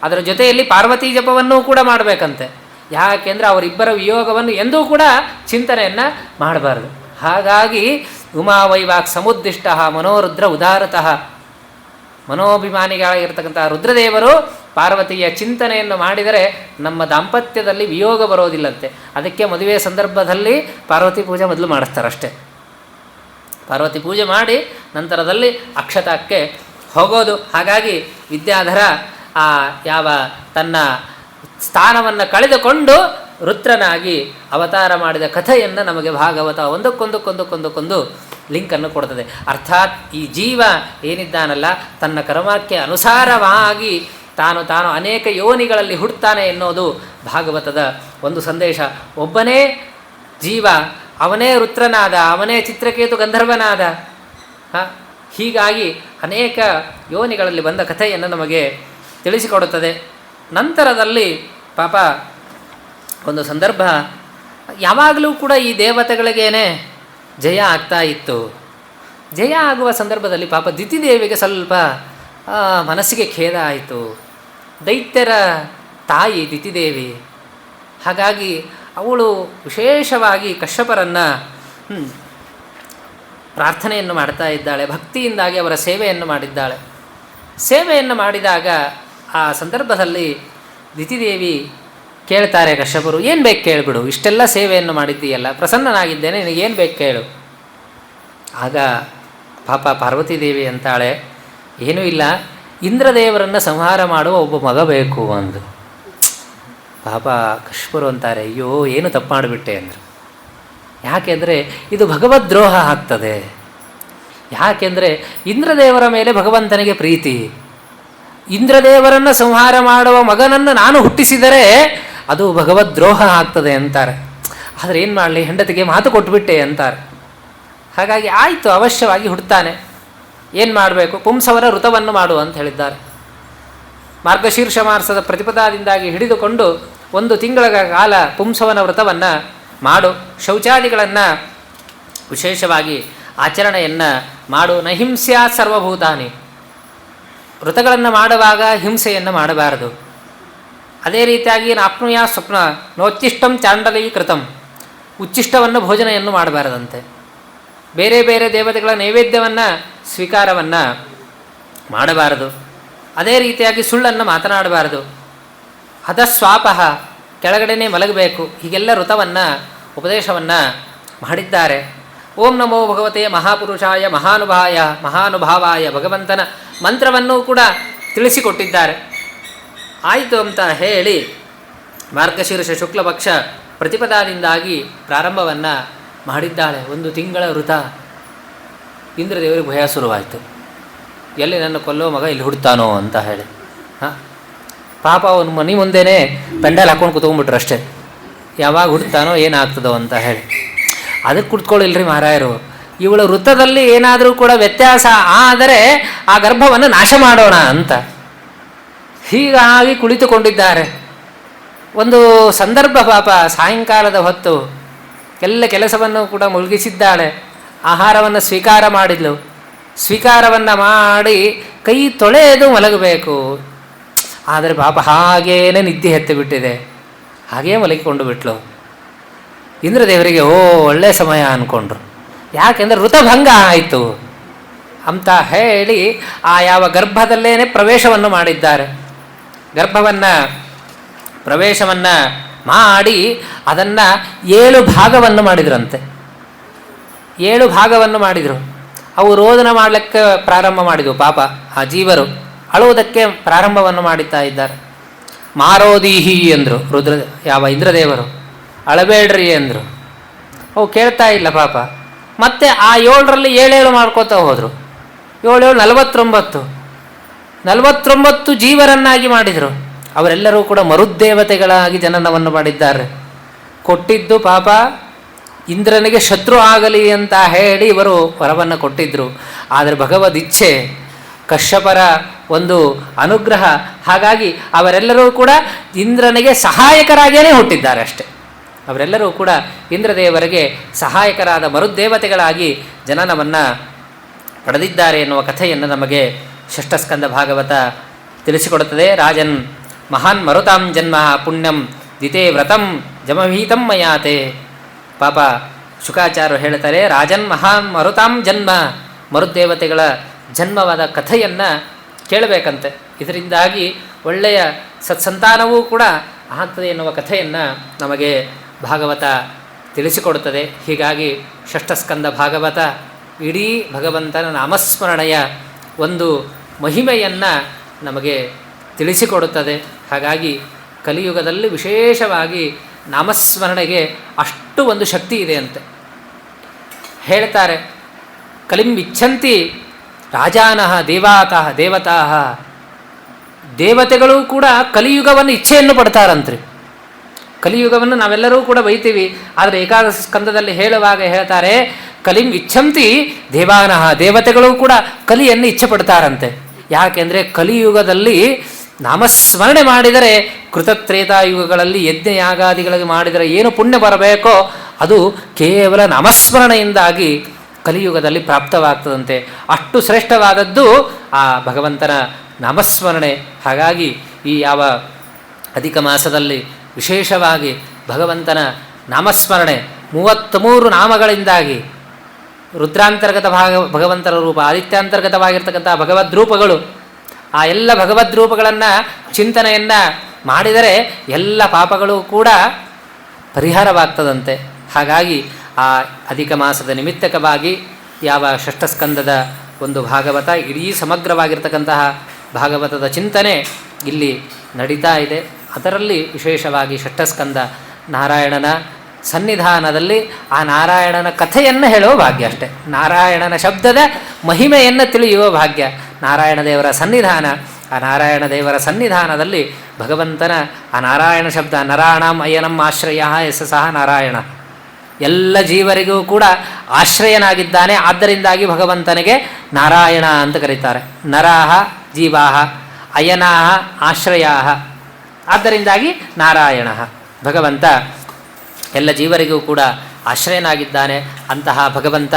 ಅದರ ಜೊತೆಯಲ್ಲಿ ಪಾರ್ವತಿ ಜಪವನ್ನು ಕೂಡ ಮಾಡಬೇಕಂತೆ. ಯಾಕೆಂದರೆ ಅವರಿಬ್ಬರ ವಿಯೋಗವನ್ನು ಎಂದೂ ಕೂಡ ಚಿಂತನೆಯನ್ನು ಮಾಡಬಾರ್ದು. ಹಾಗಾಗಿ ಉಮಾವೈವಾಕ್ ಸಮುದ್ದಿಷ್ಟ ಮನೋರುದ್ರ ಉದಾರತಃ, ಮನೋಭಿಮಾನಿಗಳಾಗಿರ್ತಕ್ಕಂಥ ರುದ್ರದೇವರು ಪಾರ್ವತಿಯ ಚಿಂತನೆಯನ್ನು ಮಾಡಿದರೆ ನಮ್ಮ ದಾಂಪತ್ಯದಲ್ಲಿ ವಿಯೋಗ ಬರೋದಿಲ್ಲಂತೆ. ಅದಕ್ಕೆ ಮದುವೆಯ ಸಂದರ್ಭದಲ್ಲಿ ಪಾರ್ವತಿ ಪೂಜೆ ಮೊದಲು ಮಾಡಿಸ್ತಾರಷ್ಟೇ. ಪಾರ್ವತಿ ಪೂಜೆ ಮಾಡಿ ನಂತರದಲ್ಲಿ ಅಕ್ಷತಾಕ್ಕೆ ಹೋಗೋದು. ಹಾಗಾಗಿ ವಿದ್ಯಾಧರ ಯಾವ ತನ್ನ ಸ್ಥಾನವನ್ನು ಕಳೆದುಕೊಂಡು ರುದ್ರನಾಗಿ ಅವತಾರ ಮಾಡಿದ ಕಥೆಯನ್ನು ನಮಗೆ ಭಾಗವತ ಒಂದಕ್ಕೊಂದು ಲಿಂಕನ್ನು ಕೊಡ್ತದೆ. ಅರ್ಥಾತ್ ಈ ಜೀವ ಏನಿದ್ದಾನಲ್ಲ, ತನ್ನ ಕರ್ಮಕ್ಕೆ ಅನುಸಾರವಾಗಿ ತಾನು ಅನೇಕ ಯೋನಿಗಳಲ್ಲಿ ಹುಡ್ತಾನೆ ಎನ್ನುವುದು ಭಾಗವತದ ಒಂದು ಸಂದೇಶ. ಒಬ್ಬನೇ ಜೀವ, ಅವನೇ ರುದ್ರನಾದ, ಅವನೇ ಚಿತ್ರಕೇತು ಗಂಧರ್ವನಾದ. ಹೀಗಾಗಿ ಅನೇಕ ಯೋನಿಗಳಲ್ಲಿ ಬಂದ ಕಥೆಯನ್ನು ನಮಗೆ ತಿಳಿಸಿಕೊಡುತ್ತದೆ. ನಂತರದಲ್ಲಿ ಪಾಪ ಒಂದು ಸಂದರ್ಭ, ಯಾವಾಗಲೂ ಕೂಡ ಈ ದೇವತೆಗಳಿಗೇನೆ ಜಯ ಆಗ್ತಾ ಇತ್ತು. ಜಯ ಆಗುವ ಸಂದರ್ಭದಲ್ಲಿ ಪಾಪ ದಿತಿದೇವಿಗೆ ಸ್ವಲ್ಪ ಮನಸ್ಸಿಗೆ ಖೇದ ಆಯಿತು. ದೈತ್ಯರ ತಾಯಿ ದಿತಿದೇವಿ. ಹಾಗಾಗಿ ಅವಳು ವಿಶೇಷವಾಗಿ ಕಶ್ಯಪರನ್ನು ಪ್ರಾರ್ಥನೆಯನ್ನು ಮಾಡ್ತಾ ಇದ್ದಾಳೆ. ಭಕ್ತಿಯಿಂದಾಗಿ ಅವರ ಸೇವೆಯನ್ನು ಮಾಡಿದ್ದಾಳೆ. ಸೇವೆಯನ್ನು ಮಾಡಿದಾಗ ಆ ಸಂದರ್ಭದಲ್ಲಿ ದಿತಿದೇವಿ ಕೇಳ್ತಾರೆ ಕಶ್ಯಪರು, ಏನು ಬೇಕು ಕೇಳಿಬಿಡು, ಇಷ್ಟೆಲ್ಲ ಸೇವೆಯನ್ನು ಮಾಡಿದ್ದೀಯಲ್ಲ, ಪ್ರಸನ್ನನಾಗಿದ್ದೇನೆ, ನಿನಗೇನು ಬೇಕು ಕೇಳು. ಆಗ ಪಾಪ ಪಾರ್ವತೀದೇವಿ ಅಂತಾಳೆ, ಏನೂ ಇಲ್ಲ, ಇಂದ್ರದೇವರನ್ನು ಸಂಹಾರ ಮಾಡುವ ಒಬ್ಬ ಮಗ ಬೇಕು ಅಂದು. ಪಾಪ ಕಶ್ಯಪರು ಅಂತಾರೆ, ಅಯ್ಯೋ ಏನು ತಪ್ಪು ಮಾಡಿಬಿಟ್ಟೆ ಅಂದರು. ಯಾಕೆಂದರೆ ಇದು ಭಗವದ್ರೋಹ ಆಗ್ತದೆ. ಯಾಕೆಂದರೆ ಇಂದ್ರದೇವರ ಮೇಲೆ ಭಗವಂತನಿಗೆ ಪ್ರೀತಿ. ಇಂದ್ರದೇವರನ್ನು ಸಂಹಾರ ಮಾಡುವ ಮಗನನ್ನು ನಾನು ಹುಟ್ಟಿಸಿದರೆ ಅದು ಭಗವದ್ರೋಹ ಆಗ್ತದೆ ಅಂತಾರೆ. ಆದರೆ ಏನು ಮಾಡಲಿ, ಹೆಂಡತಿಗೆ ಮಾತು ಕೊಟ್ಟುಬಿಟ್ಟೆ ಅಂತಾರೆ. ಹಾಗಾಗಿ ಆಯಿತು, ಅವಶ್ಯವಾಗಿ ಹುಡ್ತಾನೆ. ಏನು ಮಾಡಬೇಕು, ಪುಂಸವರ ವೃತವನ್ನು ಮಾಡು ಅಂತ ಹೇಳಿದ್ದಾರೆ. ಮಾರ್ಗಶೀರ್ಷ ಮಾಸದ ಪ್ರತಿಪದಾದಿಂದಾಗಿ ಹಿಡಿದುಕೊಂಡು 1 ತಿಂಗಳ ಕಾಲ ಪುಂಸವನ ವ್ರತವನ್ನು ಮಾಡು, ಶೌಚಾದಿಗಳನ್ನು ವಿಶೇಷವಾಗಿ ಆಚರಣೆಯನ್ನು ಮಾಡು. ನ ಹಿಂಸ್ಯಾ ಸರ್ವಭೂತಾನಿ, ವ್ರತಗಳನ್ನು ಮಾಡುವಾಗ ಹಿಂಸೆಯನ್ನು ಮಾಡಬಾರದು. ಅದೇ ರೀತಿಯಾಗಿ ನಾಪ್ನುಯ ಸ್ವಪ್ನ ನೋಚ್ಚಿಷ್ಟಂ ಚಾಂಡಲೀಕೃತಂ, ಉಚ್ಚಿಷ್ಟವನ್ನು ಭೋಜನೆಯನ್ನು ಮಾಡಬಾರದಂತೆ. ಬೇರೆ ಬೇರೆ ದೇವತೆಗಳ ನೈವೇದ್ಯವನ್ನು ಸ್ವೀಕಾರವನ್ನು ಮಾಡಬಾರದು. ಅದೇ ರೀತಿಯಾಗಿ ಸುಳ್ಳನ್ನು ಮಾತನಾಡಬಾರದು. ಹತಸ್ವಾಪಃ, ಕೆಳಗಡೆನೇ ಮಲಗಬೇಕು. ಹೀಗೆಲ್ಲ ವೃತವನ್ನು ಉಪದೇಶವನ್ನು ಮಾಡಿದ್ದಾರೆ. ಓಂ ನಮೋ ಭಗವತೆ ಮಹಾಪುರುಷಾಯ ಮಹಾನುಭಾವಾಯ ಭಗವಂತನ ಮಂತ್ರವನ್ನು ಕೂಡ ತಿಳಿಸಿಕೊಟ್ಟಿದ್ದಾರೆ. ಆಯಿತು ಅಂತ ಹೇಳಿ ಮಾರ್ಗಶೀರ್ಷ ಶುಕ್ಲಪಕ್ಷ ಪ್ರತಿಪದಾದಿಂದಾಗಿ ಪ್ರಾರಂಭವನ್ನು ಮಾಡಿದ್ದಾಳೆ. 1 ತಿಂಗಳ ವೃತ. ಇಂದ್ರದೇವರಿಗೆ ಭಯ ಶುರುವಾಯಿತು, ಎಲ್ಲಿ ನನ್ನ ಕೊಲ್ಲೋ ಮಗ ಇಲ್ಲಿ ಹುಡ್ತಾನೋ ಅಂತ ಹೇಳಿ. ಪಾಪ ಅವನು ಮನೆ ಮುಂದೆನೇ ಪೆಂಡಲ್ ಹಾಕ್ಕೊಂಡು ಕೂತ್ಕೊಂಡ್ಬಿಟ್ರು ಅಷ್ಟೇ, ಯಾವಾಗ ಹುಡ್ತಾನೋ ಏನಾಗ್ತದೋ ಅಂತ ಹೇಳಿ. ಅದಕ್ಕೆ ಕುತ್ಕೊಳ್ಳಿಲ್ರಿ ಮಹಾರಾಯರು, ಇವಳ ವೃತ್ತದಲ್ಲಿ ಏನಾದರೂ ಕೂಡ ವ್ಯತ್ಯಾಸ ಆದರೆ ಆ ಗರ್ಭವನ್ನು ನಾಶ ಮಾಡೋಣ ಅಂತ ಹೀಗಾಗಿ ಕುಳಿತುಕೊಂಡಿದ್ದಾರೆ. ಒಂದು ಸಂದರ್ಭ, ಪಾಪ ಸಾಯಂಕಾಲದ ಹೊತ್ತು ಎಲ್ಲ ಕೆಲಸವನ್ನು ಕೂಡ ಮುಳುಗಿಸಿದ್ದಾಳೆ. ಆಹಾರವನ್ನು ಸ್ವೀಕಾರ ಮಾಡಿದ್ಲು. ಸ್ವೀಕಾರವನ್ನು ಮಾಡಿ ಕೈ ತೊಳೆದು ಮಲಗಬೇಕು. ಆದರೆ ಪಾಪ ಹಾಗೇನೆ ನಿದ್ದೆ ಎತ್ತು ಬಿಟ್ಟಿದೆ. ಹಾಗೇ ಮಲಗಿಕೊಂಡು ಬಿಟ್ಲು. ಇಂದ್ರದೇವರಿಗೆ ಒಳ್ಳೆಯ ಸಮಯ ಅಂದ್ಕೊಂಡ್ರು. ಯಾಕೆಂದರೆ ಋತಭಂಗ ಆಯಿತು ಅಂತ ಹೇಳಿ ಆ ಯಾವ ಗರ್ಭದಲ್ಲೇನೆ ಪ್ರವೇಶವನ್ನು ಮಾಡಿದ್ದಾರೆ. ಗರ್ಭವನ್ನು ಪ್ರವೇಶವನ್ನು ಮಾಡಿ ಅದನ್ನು 7 ಭಾಗವನ್ನು ಮಾಡಿದ್ರಂತೆ. 7 ಭಾಗವನ್ನು ಮಾಡಿದರು. ಅವು ರೋದನ ಮಾಡಲಿಕ್ಕೆ ಪ್ರಾರಂಭ ಮಾಡಿದವು. ಪಾಪ ಆ ಜೀವರು ಅಳುವುದಕ್ಕೆ ಪ್ರಾರಂಭವನ್ನು ಮಾಡುತ್ತಾ ಇದ್ದಾರೆ. ಮಾರೋದೀಹಿ ಎಂದರು ಯಾವ ಇಂದ್ರದೇವರು, ಅಳಬೇಡ್ರಿ ಎಂದರು. ಅವು ಕೇಳ್ತಾ ಇಲ್ಲ ಪಾಪ. ಮತ್ತೆ ಆ 7ರಲ್ಲಿ 7 ಮಾಡ್ಕೋತಾ ಹೋದರು. 7 49 ಜೀವರನ್ನಾಗಿ ಮಾಡಿದರು. ಅವರೆಲ್ಲರೂ ಕೂಡ ಮರುದ್ದೇವತೆಗಳಾಗಿ ಜನನವನ್ನು ಮಾಡಿದ್ದಾರೆ. ಕೊಟ್ಟಿದ್ದು ಪಾಪ ಇಂದ್ರನಿಗೆ ಶತ್ರು ಆಗಲಿ ಅಂತ ಹೇಳಿ ಇವರು ವರವನ್ನು ಕೊಟ್ಟಿದ್ದರು. ಆದರೆ ಭಗವದ್ ಇಚ್ಛೆ ಕಶ್ಯಪರ ಒಂದು ಅನುಗ್ರಹ. ಹಾಗಾಗಿ ಅವರೆಲ್ಲರೂ ಕೂಡ ಇಂದ್ರನಿಗೆ ಸಹಾಯಕರಾಗಿಯೇ ಹುಟ್ಟಿದ್ದಾರೆ ಅಷ್ಟೆ. ಅವರೆಲ್ಲರೂ ಕೂಡ ಇಂದ್ರದೇವರಿಗೆ ಸಹಾಯಕರಾದ ಮರುದೇವತೆಗಳಾಗಿ ಜನನವನ್ನು ಪಡೆದಿದ್ದಾರೆ ಎನ್ನುವ ಕಥೆಯನ್ನು ನಮಗೆ ಷಷ್ಠಸ್ಕಂದ ಭಾಗವತ ತಿಳಿಸಿಕೊಡುತ್ತದೆ. ರಾಜನ್ ಮಹಾನ್ ಮರುತಾಂ ಜನ್ಮ ಪುಣ್ಯಂ ದಿತೇ ವ್ರತಂ ಜಮಭೀತಂ ಮಯಾತೆ. ಪಾಪ ಶುಕಾಚಾರ್ಯರು ಹೇಳ್ತಾರೆ, ರಾಜನ್ ಮಹಾನ್ ಮರುತಾಂ ಜನ್ಮ, ಮರುದೇವತೆಗಳ ಜನ್ಮವಾದ ಕಥೆಯನ್ನು ಕೇಳಬೇಕಂತೆ. ಇದರಿಂದಾಗಿ ಒಳ್ಳೆಯ ಸತ್ಸಂತಾನವೂ ಕೂಡ ಆಗ್ತದೆ ಎನ್ನುವ ಕಥೆಯನ್ನು ನಮಗೆ ಭಾಗವತ ತಿಳಿಸಿಕೊಡುತ್ತದೆ. ಹೀಗಾಗಿ ಷಷ್ಠಸ್ಕಂದ ಭಾಗವತ ಇಡೀ ಭಗವಂತನ ನಾಮಸ್ಮರಣೆಯ ಒಂದು ಮಹಿಮೆಯನ್ನು ನಮಗೆ ತಿಳಿಸಿಕೊಡುತ್ತದೆ. ಹಾಗಾಗಿ ಕಲಿಯುಗದಲ್ಲಿ ವಿಶೇಷವಾಗಿ ನಾಮಸ್ಮರಣೆಗೆ ಅಷ್ಟು ಒಂದು ಶಕ್ತಿ ಇದೆ ಅಂತೆ ಹೇಳ್ತಾರೆ. ಕಲಿಂ ಇಚ್ಛಂತಿ ರಾಜಾನಃ ದೇವತಾ ದೇವತೆಗಳು ಕೂಡ ಕಲಿಯುಗವನ್ನು ಇಚ್ಛೆಯನ್ನು ಪಡ್ತಾರಂತ್ರಿ. ಕಲಿಯುಗವನ್ನು ನಾವೆಲ್ಲರೂ ಕೂಡ ಬೈತೀವಿ, ಆದರೆ ಏಕಾದಶ ಸ್ಕಂದದಲ್ಲಿ ಹೇಳುವಾಗ ಹೇಳ್ತಾರೆ, ಕಲಿಂ ಇಚ್ಛಂತಿ ದೇವಾನಃ ದೇವತೆಗಳು ಕೂಡ ಕಲಿಯನ್ನು ಇಚ್ಛೆ ಪಡ್ತಾರಂತೆ. ಯಾಕೆಂದರೆ ಕಲಿಯುಗದಲ್ಲಿ ನಾಮಸ್ಮರಣೆ ಮಾಡಿದರೆ ಕೃತತ್ರೇತಾಯುಗಗಳಲ್ಲಿ ಯಜ್ಞಯಾಗಾದಿಗಳಿಗೆ ಮಾಡಿದರೆ ಏನು ಪುಣ್ಯ ಬರಬೇಕೋ ಅದು ಕೇವಲ ನಾಮಸ್ಮರಣೆಯಿಂದಾಗಿ ಕಲಿಯುಗದಲ್ಲಿ ಪ್ರಾಪ್ತವಾಗ್ತದಂತೆ. ಅಷ್ಟು ಶ್ರೇಷ್ಠವಾದದ್ದು ಆ ಭಗವಂತನ ನಾಮಸ್ಮರಣೆ. ಹಾಗಾಗಿ ಈ ಯಾವ ಅಧಿಕ ಮಾಸದಲ್ಲಿ ವಿಶೇಷವಾಗಿ ಭಗವಂತನ ನಾಮಸ್ಮರಣೆ 33 ನಾಮಗಳಿಂದಾಗಿ ರುದ್ರಾಂತರ್ಗತ ಭಗವಂತನ ರೂಪ, ಆದಿತ್ಯಾಂತರ್ಗತವಾಗಿರ್ತಕ್ಕಂಥ ಭಗವದ್ರೂಪಗಳು, ಆ ಎಲ್ಲ ಭಗವದ್ರೂಪಗಳನ್ನು ಚಿಂತನೆಯನ್ನು ಮಾಡಿದರೆ ಎಲ್ಲ ಪಾಪಗಳು ಕೂಡ ಪರಿಹಾರವಾಗ್ತದಂತೆ. ಹಾಗಾಗಿ ಆ ಅಧಿಕ ಮಾಸದ ನಿಮಿತ್ತಕವಾಗಿ ಯಾವ ಷಷ್ಠಸ್ಕಂದದ ಒಂದು ಭಾಗವತ ಇಡೀ ಸಮಗ್ರವಾಗಿರ್ತಕ್ಕಂತಹ ಭಾಗವತದ ಚಿಂತನೆ ಇಲ್ಲಿ ನಡೀತಾ ಇದೆ. ಅದರಲ್ಲಿ ವಿಶೇಷವಾಗಿ ಷಷ್ಠಸ್ಕಂದ ನಾರಾಯಣನ ಸನ್ನಿಧಾನದಲ್ಲಿ ಆ ನಾರಾಯಣನ ಕಥೆಯನ್ನು ಹೇಳುವ ಭಾಗ್ಯ ಅಷ್ಟೆ. ನಾರಾಯಣನ ಶಬ್ದದ ಮಹಿಮೆಯನ್ನು ತಿಳಿಯುವ ಭಾಗ್ಯ. ನಾರಾಯಣ ದೇವರ ಸನ್ನಿಧಾನ, ಆ ನಾರಾಯಣ ದೇವರ ಸನ್ನಿಧಾನದಲ್ಲಿ ಭಗವಂತನ ಆ ನಾರಾಯಣ ಶಬ್ದ ನರಾಣಂ ಅಯನಂ ಆಶ್ರಯ ಸಹ ನಾರಾಯಣ, ಎಲ್ಲ ಜೀವರಿಗೂ ಕೂಡ ಆಶ್ರಯನಾಗಿದ್ದಾನೆ. ಆದ್ದರಿಂದಾಗಿ ಭಗವಂತನಿಗೆ ನಾರಾಯಣ ಅಂತ ಕರೀತಾರೆ. ನರಾಹ ಜೀವಾಹ, ಅಯನಾಹ ಆಶ್ರಯಾಹ, ಆದ್ದರಿಂದಾಗಿ ನಾರಾಯಣ. ಭಗವಂತ ಎಲ್ಲ ಜೀವರಿಗೂ ಕೂಡ ಆಶ್ರಯನಾಗಿದ್ದಾನೆ. ಅಂತಹ ಭಗವಂತ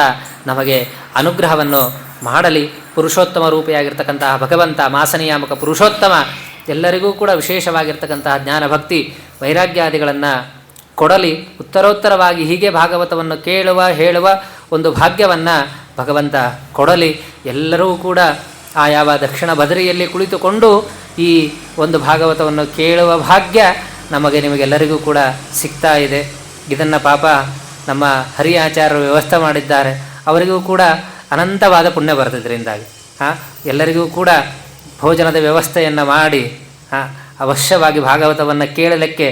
ನಮಗೆ ಅನುಗ್ರಹವನ್ನು ಮಾಡಲಿ. ಪುರುಷೋತ್ತಮ ರೂಪಿಯಾಗಿರ್ತಕ್ಕಂತಹ ಭಗವಂತ, ಮಾಸನಿಯಾಮಕ ಪುರುಷೋತ್ತಮ, ಎಲ್ಲರಿಗೂ ಕೂಡ ವಿಶೇಷವಾಗಿರ್ತಕ್ಕಂತಹ ಜ್ಞಾನ ಭಕ್ತಿ ವೈರಾಗ್ಯಾದಿಗಳನ್ನು ಕೊಡಲಿ. ಉತ್ತರೋತ್ತರವಾಗಿ ಹೀಗೆ ಭಾಗವತವನ್ನು ಕೇಳುವ ಹೇಳುವ ಒಂದು ಭಾಗ್ಯವನ್ನು ಭಗವಂತ ಕೊಡಲಿ. ಎಲ್ಲರೂ ಕೂಡ ಆ ಯಾವ ದಕ್ಷಿಣ ಬದರಿಯಲ್ಲಿ ಕುಳಿತುಕೊಂಡು ಈ ಒಂದು ಭಾಗವತವನ್ನು ಕೇಳುವ ಭಾಗ್ಯ ನಮಗೆ ನಿಮಗೆಲ್ಲರಿಗೂ ಕೂಡ ಸಿಗ್ತಾ ಇದೆ. ಇದನ್ನು ಪಾಪ ನಮ್ಮ ಹರಿಯಾಚಾರ್ಯರು ವ್ಯವಸ್ಥೆ ಮಾಡಿದ್ದಾರೆ. ಅವರಿಗೂ ಕೂಡ ಅನಂತವಾದ ಪುಣ್ಯ ಬರ್ತದ್ರಿಂದಾಗಿ ಎಲ್ಲರಿಗೂ ಕೂಡ ಭೋಜನದ ವ್ಯವಸ್ಥೆಯನ್ನು ಮಾಡಿ ಅವಶ್ಯವಾಗಿ ಭಾಗವತವನ್ನು ಕೇಳಲಿಕ್ಕೆ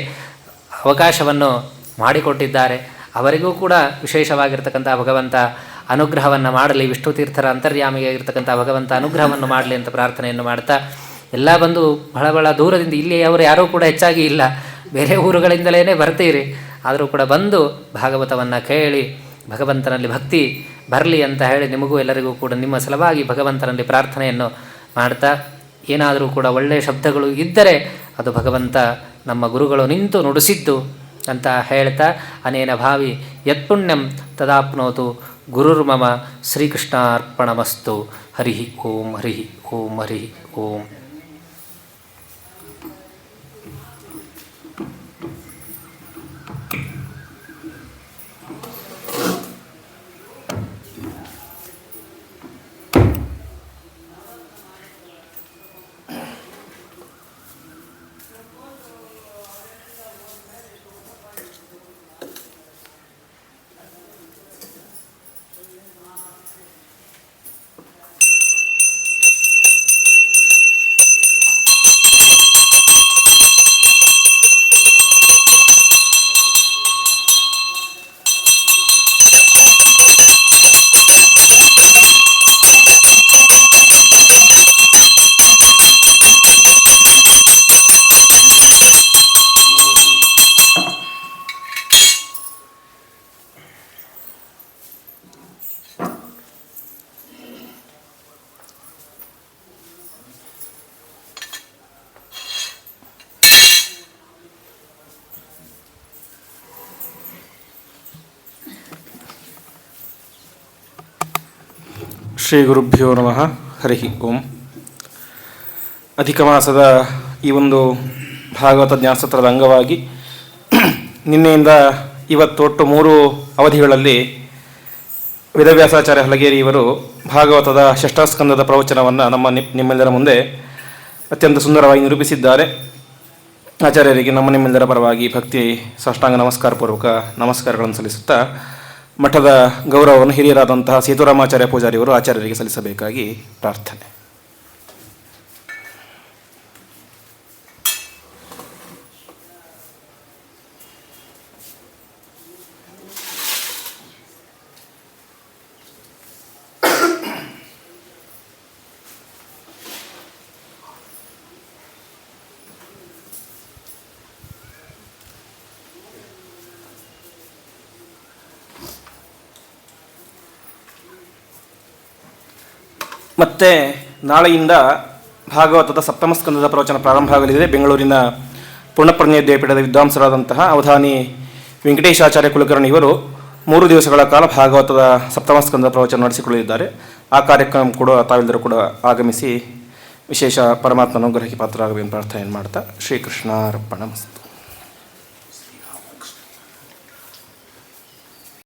ಅವಕಾಶವನ್ನು ಮಾಡಿಕೊಟ್ಟಿದ್ದಾರೆ. ಅವರಿಗೂ ಕೂಡ ವಿಶೇಷವಾಗಿರ್ತಕ್ಕಂಥ ಭಗವಂತ ಅನುಗ್ರಹವನ್ನು ಮಾಡಲಿ. ವಿಷ್ಣು ತೀರ್ಥರ ಅಂತರ್ಯಾಮಿಯಾಗಿರ್ತಕ್ಕಂಥ ಭಗವಂತ ಅನುಗ್ರಹವನ್ನು ಮಾಡಲಿ ಅಂತ ಪ್ರಾರ್ಥನೆಯನ್ನು ಮಾಡ್ತಾ, ಎಲ್ಲ ಬಂದು ಬಹಳ ದೂರದಿಂದ, ಇಲ್ಲಿ ಅವರು ಯಾರೂ ಕೂಡ ಹೆಚ್ಚಾಗಿ ಇಲ್ಲ, ಬೇರೆ ಊರುಗಳಿಂದಲೇ ಬರ್ತೀರಿ, ಆದರೂ ಕೂಡ ಬಂದು ಭಾಗವತವನ್ನು ಕೇಳಿ ಭಗವಂತನಲ್ಲಿ ಭಕ್ತಿ ಬರಲಿ ಅಂತ ಹೇಳಿ ನಿಮಗೂ ಎಲ್ಲರಿಗೂ ಕೂಡ ನಿಮ್ಮ ಸಲುವಾಗಿ ಭಗವಂತನಲ್ಲಿ ಪ್ರಾರ್ಥನೆಯನ್ನು ಮಾಡ್ತಾ, ಏನಾದರೂ ಕೂಡ ಒಳ್ಳೆಯ ಶಬ್ದಗಳು ಇದ್ದರೆ ಅದು ಭಗವಂತ ನಮ್ಮ ಗುರುಗಳು ನಿಂತು ನುಡಿಸಿದ್ದು ಅಂತ ಹೇಳ್ತಾ, ಅನೇನ ಭಾವಿ ಯತ್ಪುಣ್ಯಂ ತದಾಪ್ನೋತು ಗುರುರ್ಮಮ ಶ್ರೀಕೃಷ್ಣಾರ್ಪಣಮಸ್ತು. ಹರಿ ಓಂ ಹರಿ ಓಂ ಹರಿ ಓಂ. ಶ್ರೀ ಗುರುಭ್ಯೋ ನಮಃ. ಹರಿ ಓಂ. ಅಧಿಕ ಮಾಸದ ಈ ಒಂದು ಭಾಗವತ ಜ್ಞಾನಸತ್ರದ ಅಂಗವಾಗಿ ನಿನ್ನೆಯಿಂದ ಇವತ್ತು ಒಟ್ಟು 3 ಅವಧಿಗಳಲ್ಲಿ ವೇದವ್ಯಾಸಾಚಾರ್ಯ ಹಲಗೇರಿ ಇವರು ಭಾಗವತದ ಷಷ್ಠಸ್ಕಂದದ ಪ್ರವಚನವನ್ನು ನಿಮ್ಮೆಲ್ಲರ ಮುಂದೆ ಅತ್ಯಂತ ಸುಂದರವಾಗಿ ನಿರೂಪಿಸಿದ್ದಾರೆ. ಆಚಾರ್ಯರಿಗೆ ನಿಮ್ಮೆಲ್ಲರ ಪರವಾಗಿ ಭಕ್ತಿ ಸಾಷ್ಟಾಂಗ ನಮಸ್ಕಾರಪೂರ್ವಕ ನಮಸ್ಕಾರಗಳನ್ನು ಸಲ್ಲಿಸುತ್ತಾ ಮಠದ ಗೌರವವನ್ನು ಹಿರಿಯರಾದಂತಹ ಸೇತುರಾಮಾಚಾರ್ಯ ಪೂಜಾರಿಯವರು ಆಚಾರ್ಯರಿಗೆ ಸಲ್ಲಿಸಬೇಕಾಗಿ ಪ್ರಾರ್ಥನೆ. ಮತ್ತು ನಾಳೆಯಿಂದ ಭಾಗವತದ ಸಪ್ತಮಸ್ಕಂದದ ಪ್ರವಚನ ಪ್ರಾರಂಭ ಆಗಲಿದೆ. ಬೆಂಗಳೂರಿನ ಪೂರ್ಣಪ್ರಜ್ಞೆ ವಿದ್ಯಾಪೀಠದ ವಿದ್ವಾಂಸರಾದಂತಹ ಅವಧಾನಿ ವೆಂಕಟೇಶಾಚಾರ್ಯ ಕುಲಕರ್ಣಿ ಇವರು 3 ದಿವಸಗಳ ಕಾಲ ಭಾಗವತದ ಸಪ್ತಮಸ್ಕಂದದ ಪ್ರವಚನ ನಡೆಸಿಕೊಳ್ಳಲಿದ್ದಾರೆ. ಆ ಕಾರ್ಯಕ್ರಮ ಕೂಡ ತಾವೆಲ್ಲರೂ ಕೂಡ ಆಗಮಿಸಿ ವಿಶೇಷ ಪರಮಾತ್ಮನ ಅನುಗ್ರಹಕ್ಕೆ ಪಾತ್ರರಾಗಬೇಕೆಂದು ಪ್ರಾರ್ಥನೆ ಮಾಡ್ತಾ ಶ್ರೀಕೃಷ್ಣಾರ್ಪಣಮಸ್ತು.